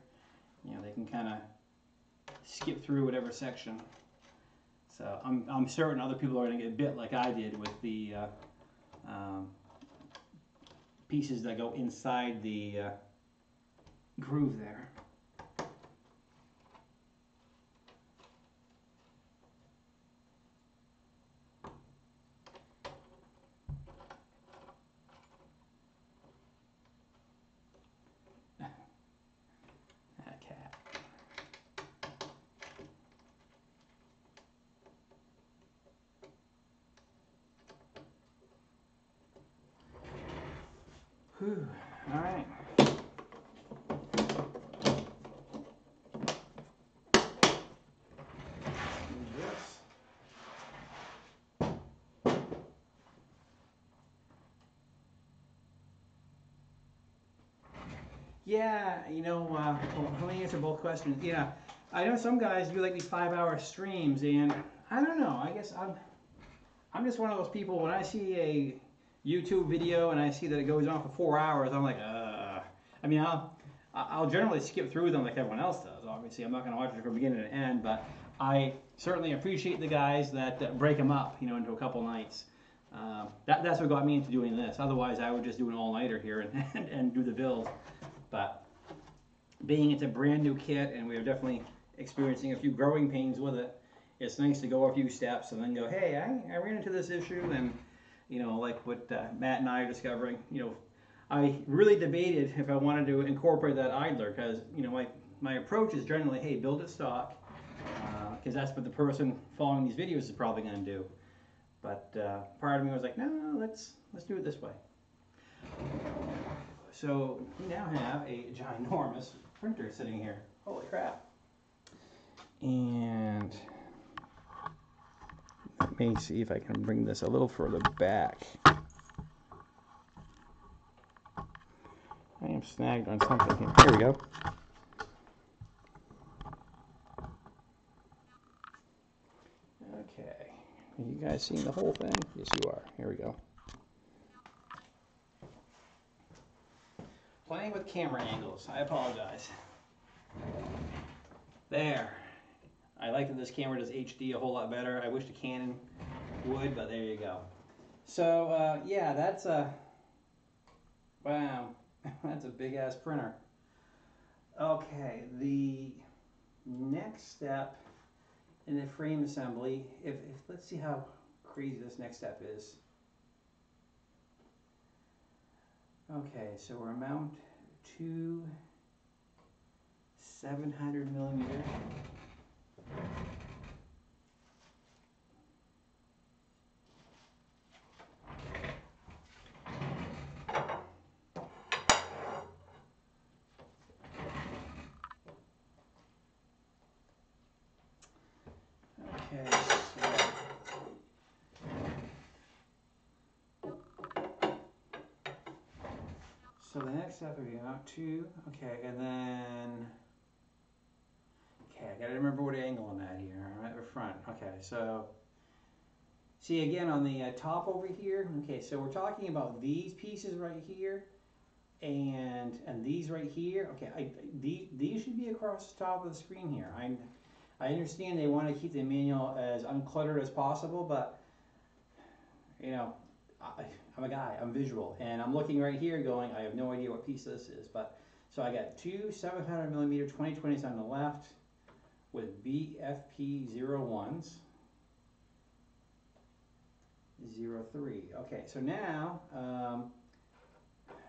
you know, they can kind of skip through whatever section. So I'm certain other people are going to get bit like I did with the pieces that go inside the groove there. Whew. All right. Yeah, you know, well, let me answer both questions. Yeah, I know some guys do like these 5-hour streams, and I don't know. I guess I'm just one of those people. When I see a YouTube video and I see that it goes on for 4 hours, I'm like, I mean, I'll generally skip through them like everyone else does. Obviously, I'm not going to watch it from beginning to end, but I certainly appreciate the guys that break them up, you know, into a couple nights. That's what got me into doing this. Otherwise, I would just do an all-nighter here and do the build. But being it's a brand new kit and we're definitely experiencing a few growing pains with it, it's nice to go a few steps and then go, hey, I ran into this issue, and you know, like what Matt and I are discovering, you know, I really debated if I wanted to incorporate that idler, because you know my approach is generally, hey, build it stock, because that's what the person following these videos is probably going to do. But part of me was like, no, let's do it this way. So we now have a ginormous printer sitting here. Holy crap. And let me see if I can bring this a little further back. I am snagged on something here. Here we go. Okay. Are you guys seeing the whole thing? Yes, you are. Here we go. Playing with camera angles. I apologize. There. I like that this camera does HD a whole lot better. I wish the Canon would, but there you go. So, yeah, that's a... Wow. That's a big-ass printer. Okay, the next step in the frame assembly, let's see how crazy this next step is. Okay, so we're mount two 700 millimeter. Okay, so the next step would be mount two. Okay, and then I gotta remember what angle I'm at here. I'm at the front. Okay, so see again on the top over here. Okay, so we're talking about these pieces right here, and these right here. Okay, these should be across the top of the screen here. I understand they want to keep the manual as uncluttered as possible, but you know, I'm a guy. I'm visual, and I'm looking right here, going, I have no idea what piece this is. But so I got two 700 millimeter 2020s on the left with BFP01s, 03. Okay, so now,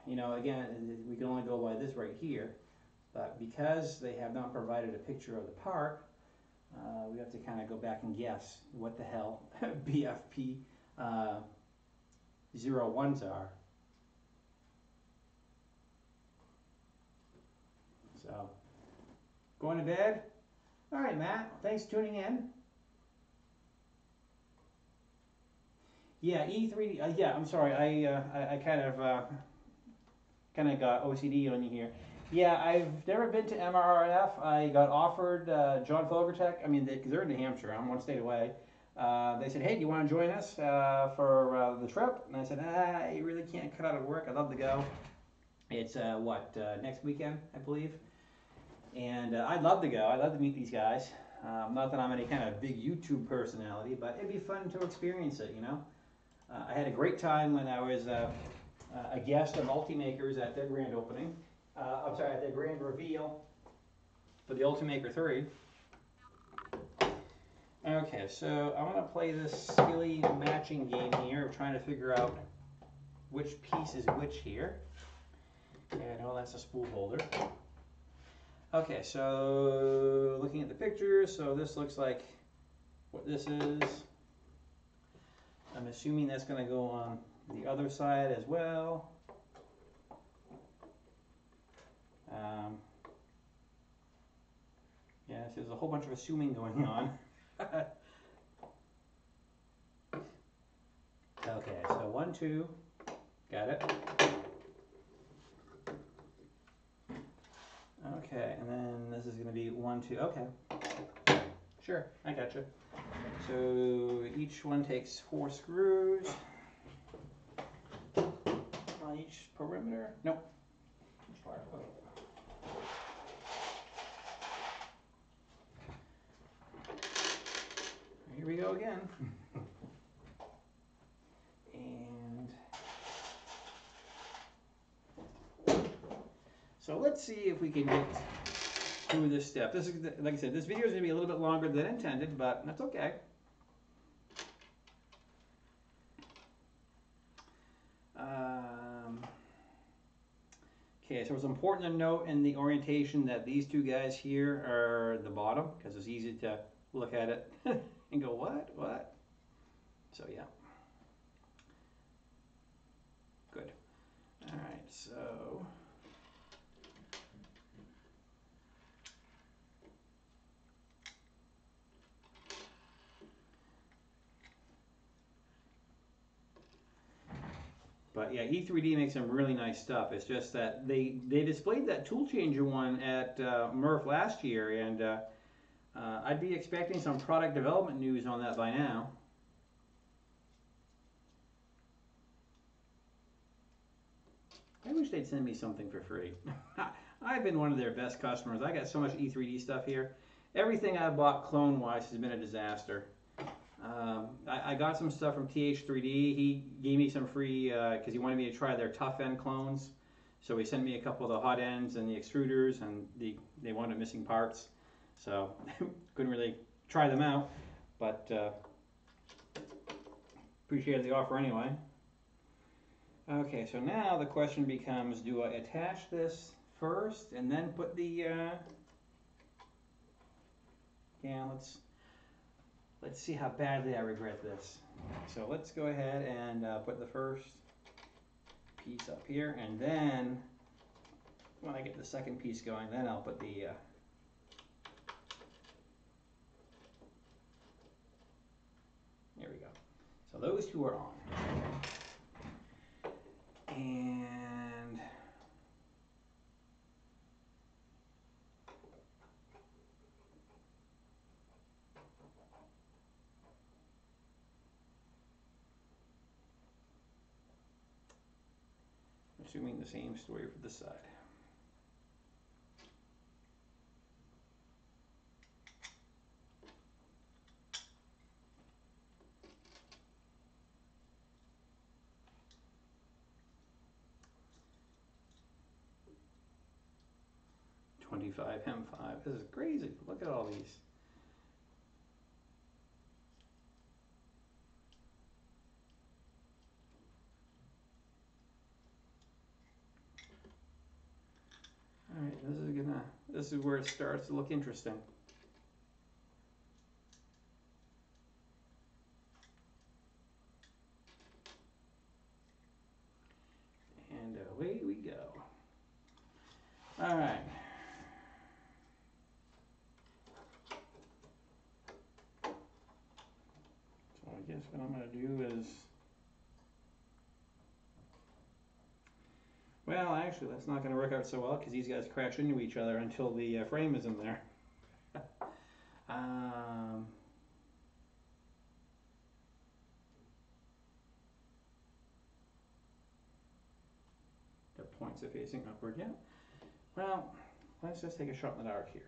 you know, again, we can only go by this right here, but because they have not provided a picture of the part, we have to kind of go back and guess what the hell BFP 01s are. So, going to bed? All right, Matt, thanks for tuning in. Yeah, E3, yeah, I'm sorry, I kind of got OCD on you here. Yeah, I've never been to MRRF. I got offered John FolgerTech. I mean, because they're in New Hampshire. I'm one state away. They said, hey, do you want to join us for the trip? And I said, I really can't cut out of work. I'd love to go. It's, next weekend, I believe. And I'd love to go. I'd love to meet these guys. Not that I'm any kind of big YouTube personality, but it'd be fun to experience it, you know. I had a great time when I was a guest of Multimakers at their grand opening. I'm sorry, at the grand reveal for the Ultimaker 3. Okay, so I want to play this silly matching game here of trying to figure out which piece is which here. Okay, I know that's a spool holder. Okay, so looking at the pictures, so this looks like what this is. I'm assuming that's going to go on the other side as well. Yes, there's a whole bunch of assuming going on. Okay, so 1, 2, got it. Okay, and then this is going to be 1, 2, okay. Sure, I got you. So each one takes 4 screws on each perimeter. Nope. Each part. Okay. Here we go again. And so let's see if we can get through this step. This is, like I said, this video is going to be a little bit longer than intended, but that's okay. Okay, so it's important to note in the orientation that these two guys here are the bottom, because it's easy to look at it and go, what? So yeah. Good. All right, so but yeah, E3D makes some really nice stuff. It's just that they displayed that tool changer one at Murph last year, and I'd be expecting some product development news on that by now. I wish they'd send me something for free. I've been one of their best customers. I got so much E3D stuff here. Everything I bought clone-wise has been a disaster. I got some stuff from TH3D. He gave me some free, because he wanted me to try their tough end clones. So he sent me a couple of the hot ends and the extruders, and they wanted missing parts. So couldn't really try them out, but appreciated the offer anyway. Okay, so now the question becomes, do I attach this first and then put the, yeah, let's see how badly I regret this. So let's go ahead and put the first piece up here, and then when I get the second piece going, then I'll put the there we go. So those two are on. And assuming the same story for this side. M5. This is crazy. Look at all these. All right, this is where it starts to look interesting. And away we go. All right. I guess what I'm going to do is, well, actually, that's not going to work out so well because these guys crash into each other until the frame is in there. The points are facing upward, yeah. Well, let's just take a shot in the dark here.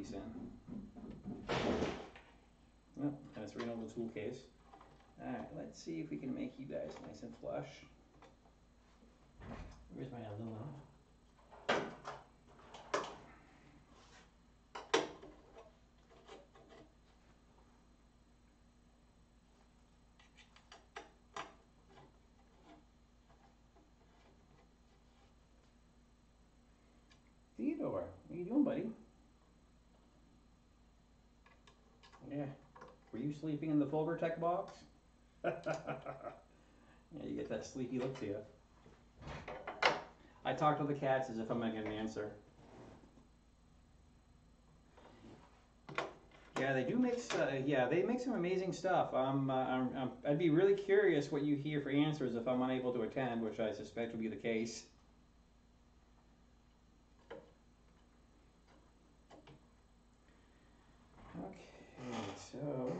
piece in. Oh, and it's right over the tool case. Alright, let's see if we can make you guys nice and flush. Where's my aluminum? Theodore, what are you doing, buddy? Yeah. Were you sleeping in the FolgerTech box? Yeah, you get that sleepy look to you. I talk to the cats as if I'm going to get an answer. Yeah, they do make. Yeah, they make some amazing stuff. I'd be really curious what you hear for answers if I'm unable to attend, which I suspect will be the case. Okay, so.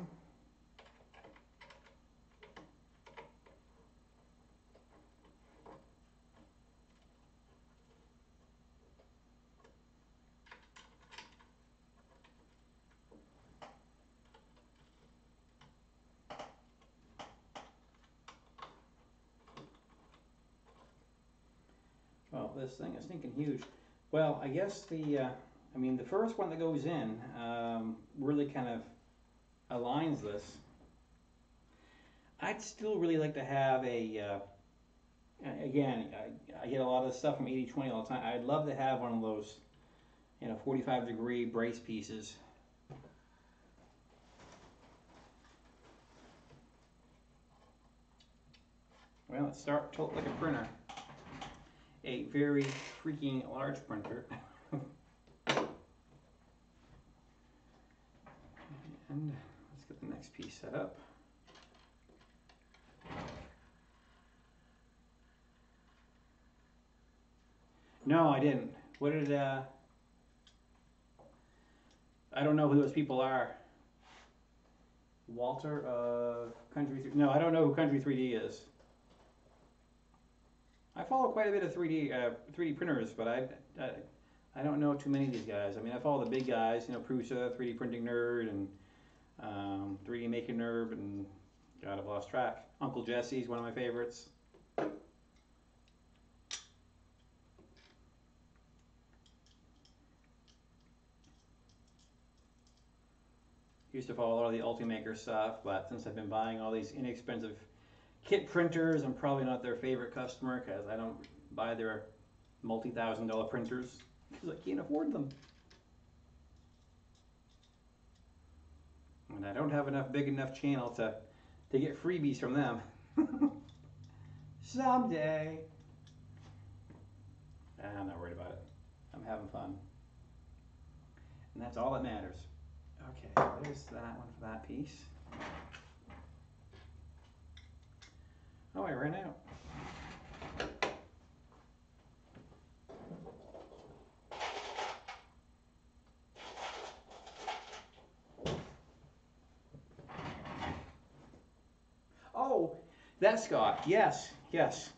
Well, this thing is stinking huge. Well, I guess the first one that goes in really kind of aligns this. I'd still really like to have a, again, I get a lot of stuff from 80/20 all the time. I'd love to have one of those, 45-degree brace pieces. Well, let's start to look like a printer. A very freaking large printer. And let's get the next piece set up. No, I didn't. What did, I don't know who those people are. Walter of Country 3D. No, I don't know who Country 3D is. I follow quite a bit of 3D printers, but I don't know too many of these guys. I mean, I follow the big guys, Prusa, 3D Printing Nerd, and 3D Making Nerd, and God, I've lost track. Uncle Jesse's one of my favorites. Used to follow a lot of the Ultimaker stuff, but since I've been buying all these inexpensive kit printers, I'm probably not their favorite customer because I don't buy their multi-$1,000 printers because I can't afford them. And I don't have enough big enough channel to get freebies from them. Someday. I'm not worried about it. I'm having fun. And that's all that matters. Okay, there's that one for that piece. Oh, I ran out. Oh, that's Scott. Yes, yes.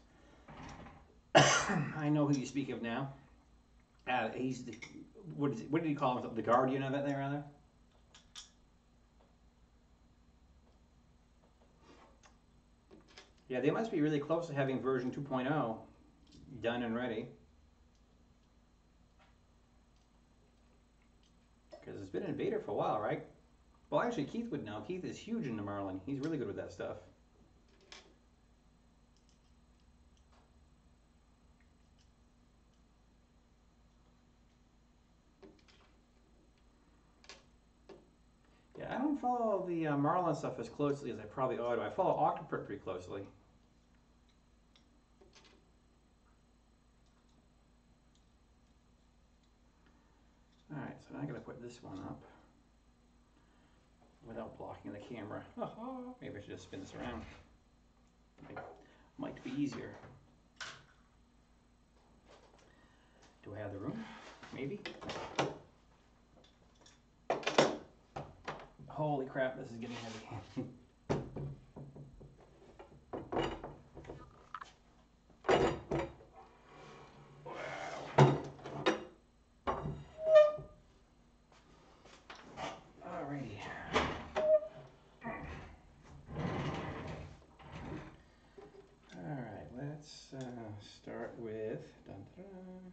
I know who you speak of now. He's the, what did he call himself? The guardian of it there, rather? Yeah, they must be really close to having version 2.0 done and ready. Because it's been in beta for a while, right? Well, actually, Keith would know. Keith is huge into Marlin. He's really good with that stuff. Yeah, I don't follow the Marlin stuff as closely as I probably ought to. I follow Octoprint pretty closely. Alright, so now I'm going to put this one up without blocking the camera. Maybe I should just spin this around. Might be easier. Do I have the room? Maybe. Holy crap, this is getting heavy. let's start with dun, dun, dun.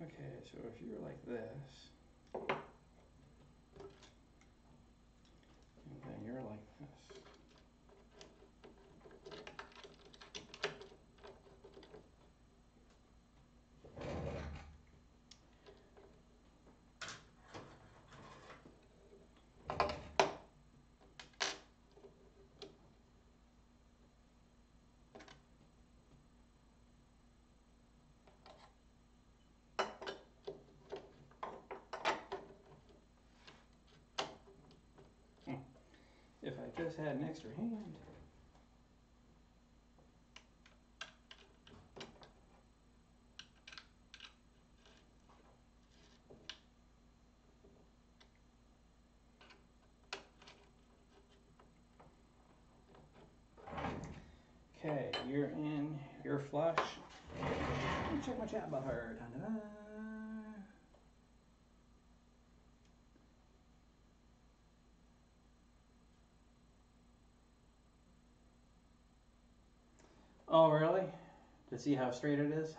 Okay, so if you're like this, and then you're like this. If I just had an extra hand. Okay, you're in, you're flush. Let me check my chat buffer. Dun, dun, dun. Oh, really? To see how straight it is?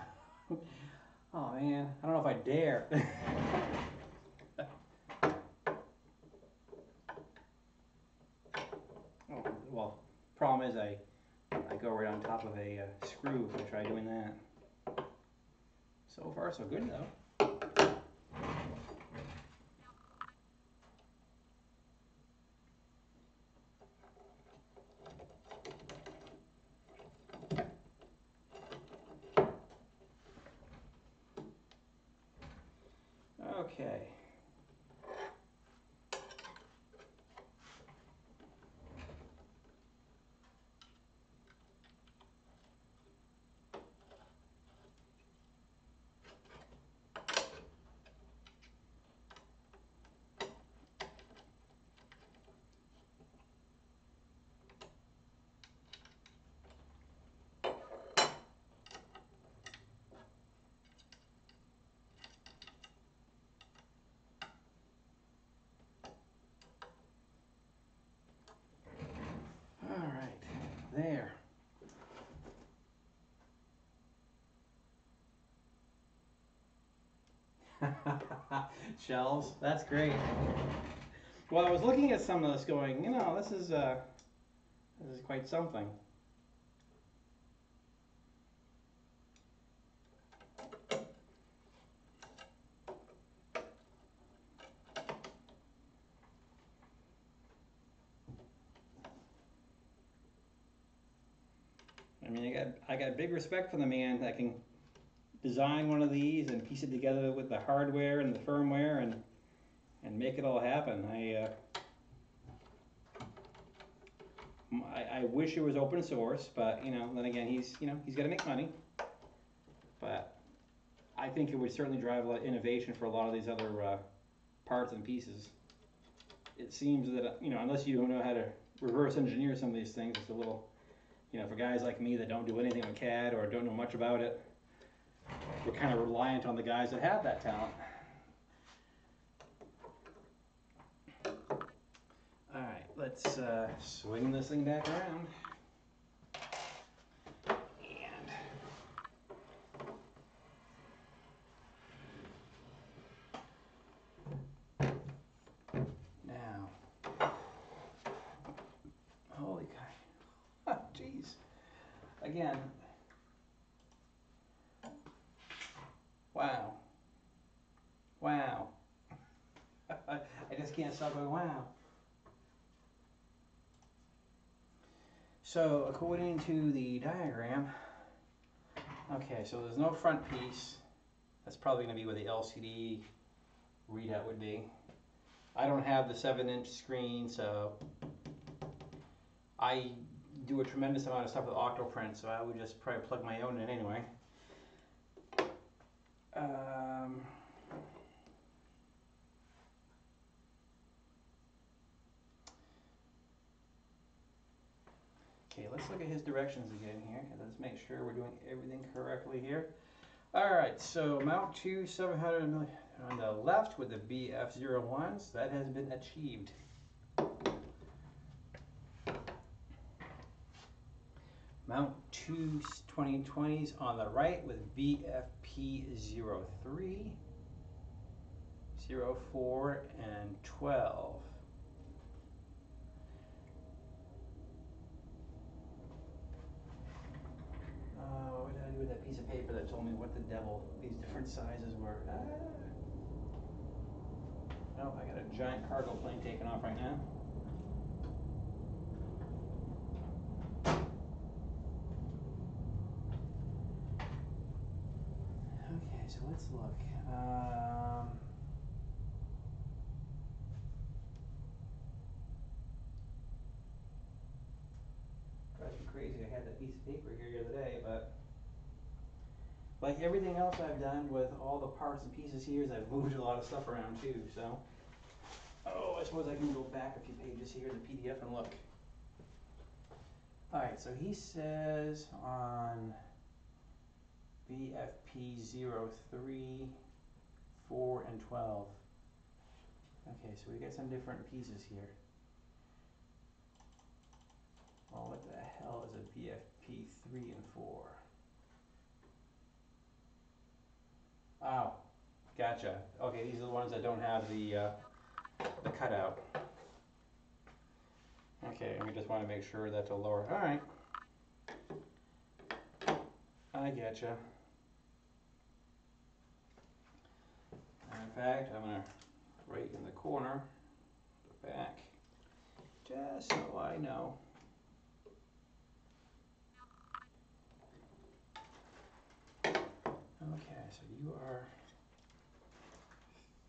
Oh man, I don't know if I dare. Oh, well, problem is I go right on top of a screw if I try doing that. So far, so good though. Okay. All right, there. Shells, that's great. Well, I was looking at some of this going, you know, this is quite something. I mean, I got big respect for the man that can design one of these and piece it together with the hardware and the firmware and make it all happen. I wish it was open source, but you know, then again, he's got to make money. But I think it would certainly drive a lot of innovation for a lot of these other parts and pieces. It seems that unless you know how to reverse engineer some of these things, it's a little, for guys like me that don't do anything with CAD or don't know much about it, we're kind of reliant on the guys that have that talent. All right, let's swing this thing back around. And now, holy cow, jeez. Again, wow, wow. I just can't stop going, wow. So according to the diagram, okay, so there's no front piece. That's probably going to be where the LCD readout would be. I don't have the 7-inch screen, so I do a tremendous amount of stuff with Octoprint, so I would just probably plug my own in anyway. Okay, let's look at his directions again here. Let's make sure we're doing everything correctly here. All right, so mount to 700 on the left with the BF01s. That has been achieved. Mount two 2020s on the right with BFP03, 04, and 12. What did I do with that piece of paper that told me what the devil these different sizes were? Oh, I got a giant cargo plane taking off right now. Okay, so let's look. Drives me crazy. I had that piece of paper here the other day, but like everything else I've done with all the parts and pieces here is I've moved a lot of stuff around too. So, oh, I suppose I can go back a few pages here in the PDF and look. All right, so he says on BFP03, 4, and 12. Okay, so we got some different pieces here. Well, what the hell is a BFP3 and 4? Oh, gotcha. Okay, these are the ones that don't have the cutout. Okay, we just want to make sure that's a lower. All right, I getcha. In fact, I'm gonna right in the corner, the back, just so I know. Okay, so you are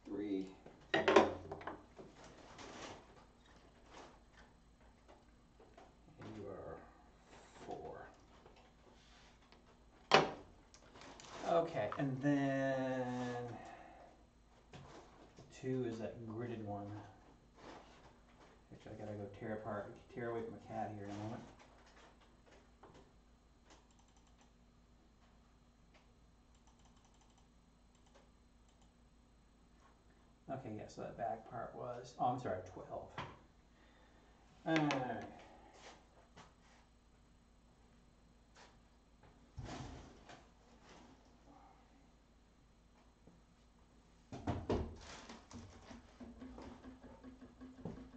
3. And you are 4. Okay, and then 2 is that gridded one, which I gotta go tear apart, tear away from a cat here in a moment. Okay, yeah, so that back part was, oh, I'm sorry, 12. All right.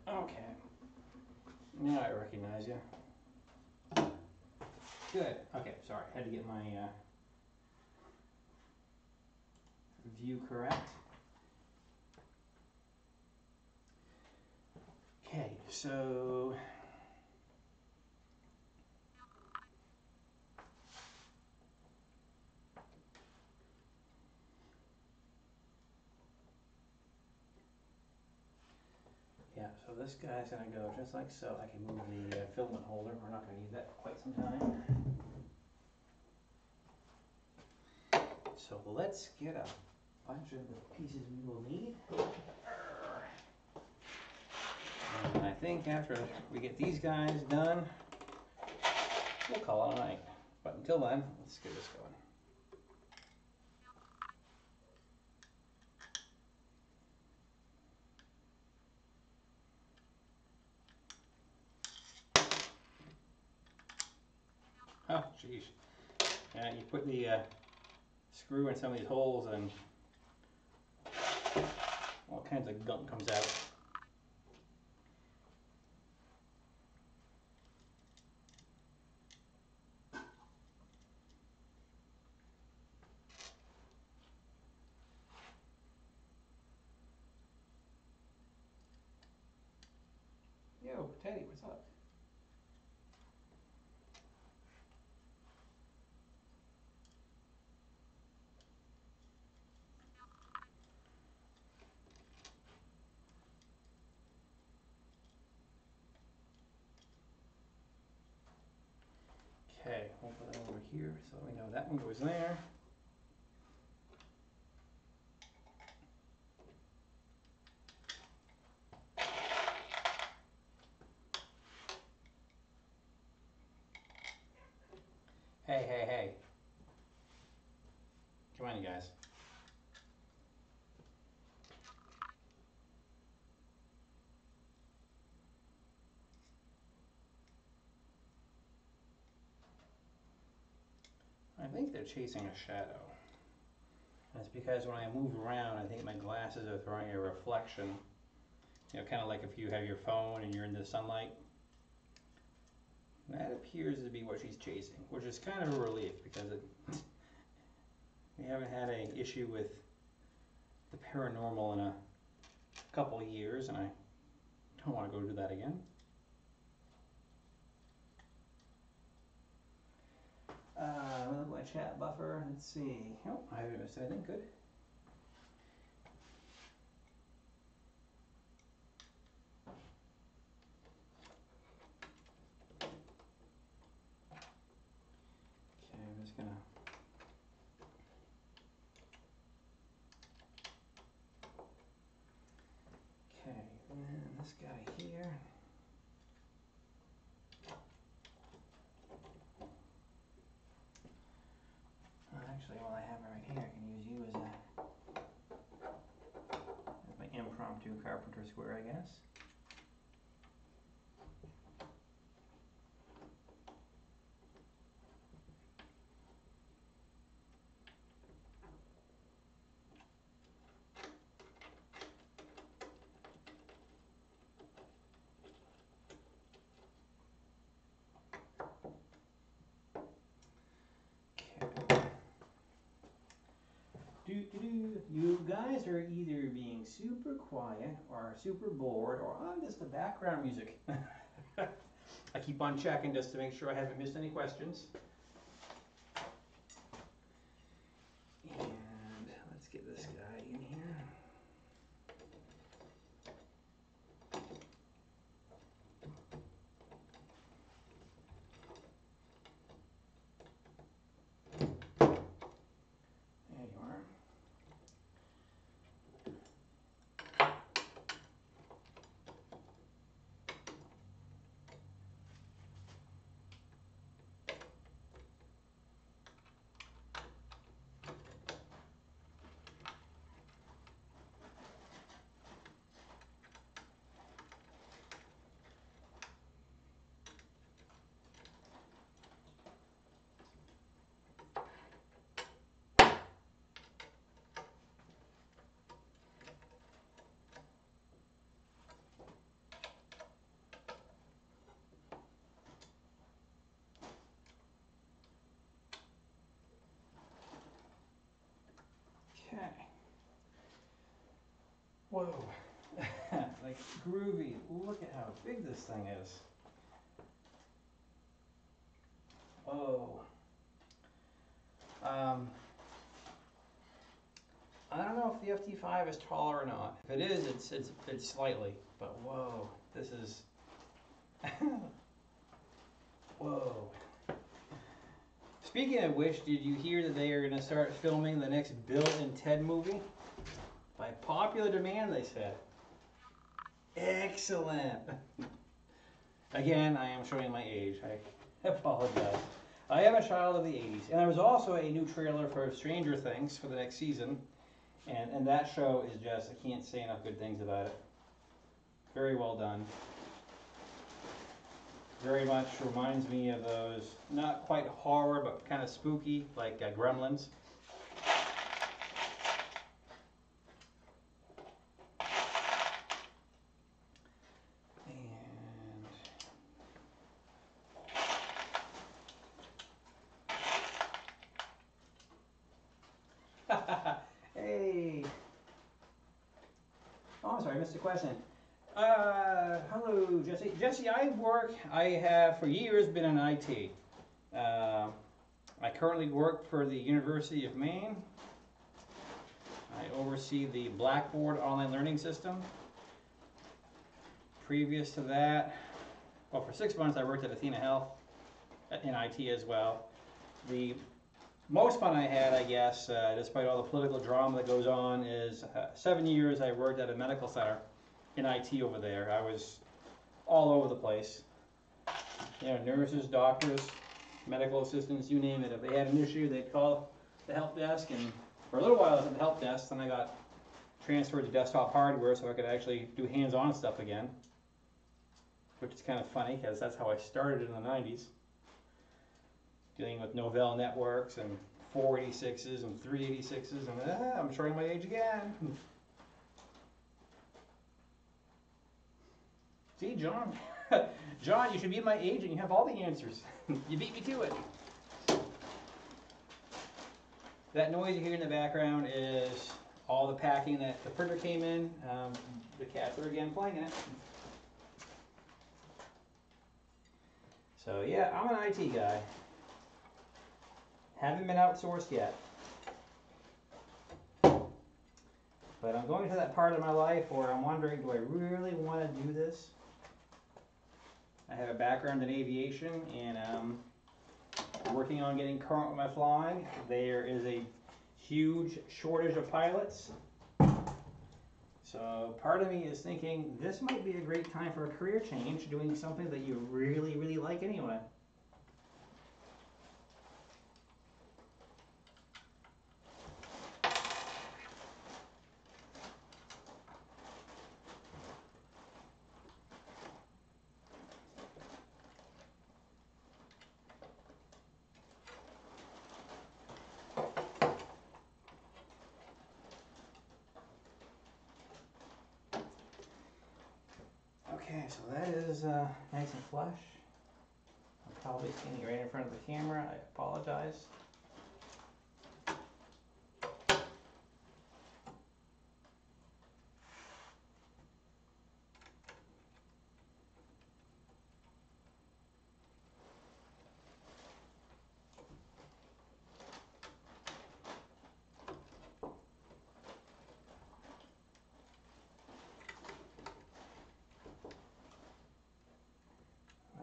Okay. Now I recognize you. Good. Okay, sorry, had to get my view correct. Okay, so yeah, so this guy's gonna go just like so. I can move the filament holder. We're not gonna need that for quite some time. So let's get a bunch of the pieces we will need. And I think after we get these guys done, we'll call it a night. But until then, let's get this going. Oh, jeez. Yeah, you put the screw in some of these holes and all kinds of gunk comes out. Yo, Teddy, what's up? Okay, we'll put that over here so we know that one goes there. Hey, hey, hey. Come I think they're chasing a shadow. That's because when I move around, I think my glasses are throwing a reflection. You know, kind of like if you have your phone and you're in the sunlight. That appears to be what she's chasing, which is kind of a relief because we haven't had an issue with the paranormal in a couple of years, and I don't want to go do that again. Look at my chat buffer. Let's see. Oh, I haven't missed anything. Good. Okay, I'm just gonna. Okay, and this guy here. Actually, while I have it right here, I can use you as my impromptu carpenter square, I guess. You guys are either being super quiet or super bored, or I'm just the background music. I keep on checking just to make sure I haven't missed any questions. And let's get this guy in here. There you are. Okay. Whoa. Like groovy. Look at how big this thing is. Whoa. I don't know if the FT-5 is taller or not. If it is, it's slightly. But whoa, this is. Whoa. Speaking of which, did you hear that they are going to start filming the next Bill and Ted movie? By popular demand, they said. Excellent. Again, I am showing my age. I apologize. I am a child of the 80s. And there was also a new trailer for Stranger Things for the next season. And that show is just, I can't say enough good things about it. Very well done. Very much reminds me of those, not quite horror, but kind of spooky, like Gremlins. Hey. Oh, I'm sorry, I missed a question. Hello, Jesse. Jesse, I have for years been in IT. I currently work for the University of Maine. I oversee the Blackboard online learning system. Previous to that, well, for 6 months I worked at Athena Health in IT as well. The most fun I had, I guess, despite all the political drama that goes on, is 7 years I worked at a medical center in IT over there. I was all over the place. You know, nurses, doctors, medical assistants, you name it. If they had an issue, they'd call the help desk, and for a little while I was at the help desk, then I got transferred to desktop hardware so I could actually do hands-on stuff again, which is kind of funny because that's how I started in the 90s. dealing with Novell networks and 486s and 386s, and I'm showing my age again. See, John, John, you should be my agent. You have all the answers. You beat me to it. That noise you hear in the background is all the packing that the printer came in. The cats are again playing in it. So yeah, I'm an IT guy. Haven't been outsourced yet. But I'm going to that part of my life where I'm wondering, do I really want to do this? I have a background in aviation, and I'm working on getting current with my flying. There is a huge shortage of pilots. So part of me is thinking this might be a great time for a career change, doing something that you really, really like anyway. Okay, so that is nice and flush. I'm probably standing right in front of the camera. I apologize.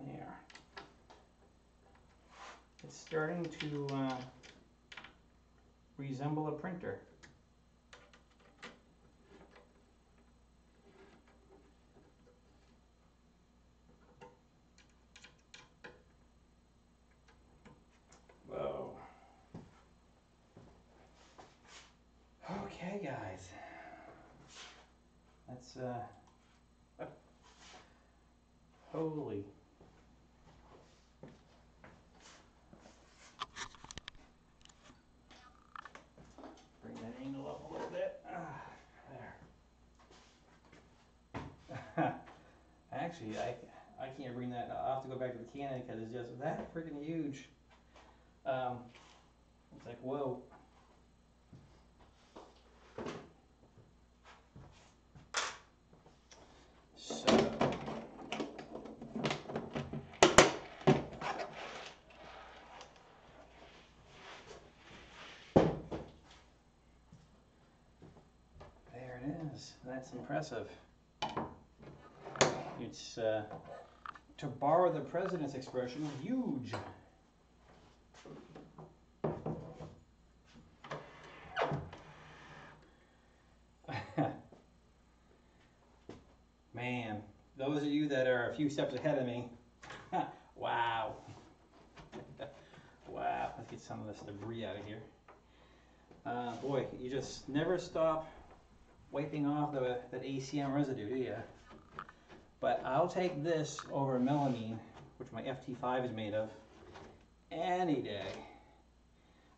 There. It's starting to resemble a printer. Whoa. Okay, guys. That's holy. Bring that angle up a little bit. There. Actually, I can't bring that. I'll have to go back to the Canon because it's just that freaking huge. It's like, whoa. So, there it is. That's impressive. It's, to borrow the president's expression, huge. Man, those of you that are a few steps ahead of me, wow. Wow, let's get some of this debris out of here. Boy, you just never stop wiping off that ACM residue, do you? But I'll take this over melamine, which my FT5 is made of, any day.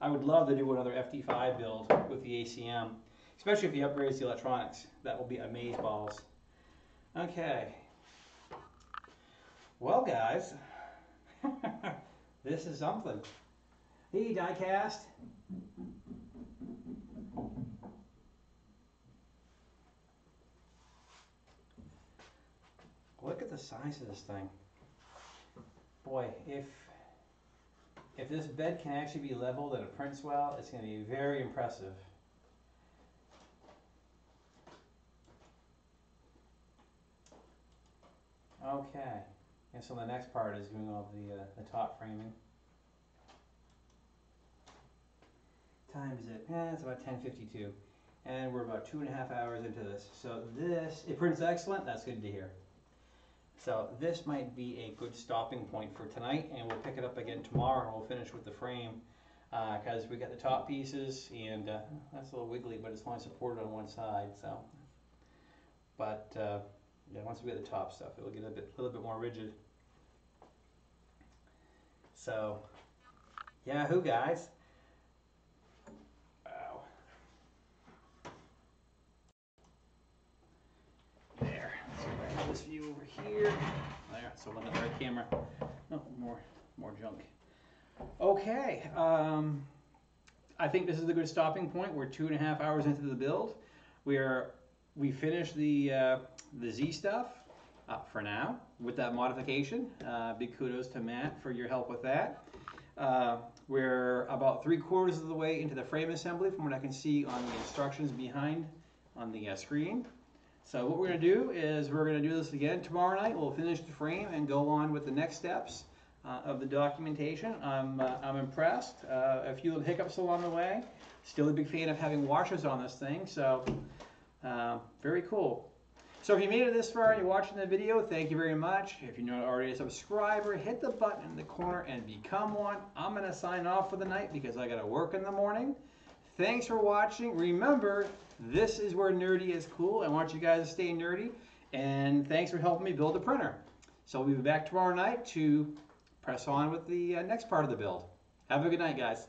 I would love to do another FT5 build with the ACM, especially if he upgrades the electronics. That will be amazeballs. Okay. Well, guys, this is something. Hey, diecast. Look at the size of this thing. Boy, if this bed can actually be leveled and it prints well, it's going to be very impressive. Okay, and so the next part is doing all the top framing. Time is it? It's about 10:52, and we're about 2.5 hours into this. So this, it prints excellent. That's good to hear. So this might be a good stopping point for tonight, and we'll pick it up again tomorrow, and we'll finish with the frame, because we got the top pieces, and that's a little wiggly, but it's only supported on one side. So, but yeah, once we get the top stuff, it'll get a little bit more rigid. So Yahoo, guys. Wow. There. Let's grab this view over here. There. So look at the right camera. No, more junk. Okay. I think this is a good stopping point. We're 2.5 hours into the build. We finished the Z stuff for now with that modification. Big kudos to Matt for your help with that. We're about 3/4 of the way into the frame assembly from what I can see on the instructions behind on the screen. So what we're going to do is we're going to do this again tomorrow night. We'll finish the frame and go on with the next steps of the documentation. I'm impressed. A few little hiccups along the way. Still a big fan of having washers on this thing, so very cool. So if you made it this far and you're watching the video, thank you very much. If you're not already a subscriber, hit the button in the corner and become one. I'm going to sign off for the night because I got to work in the morning. Thanks for watching. Remember, this is where nerdy is cool. I want you guys to stay nerdy. And thanks for helping me build a printer. So we'll be back tomorrow night to press on with the next part of the build. Have a good night, guys.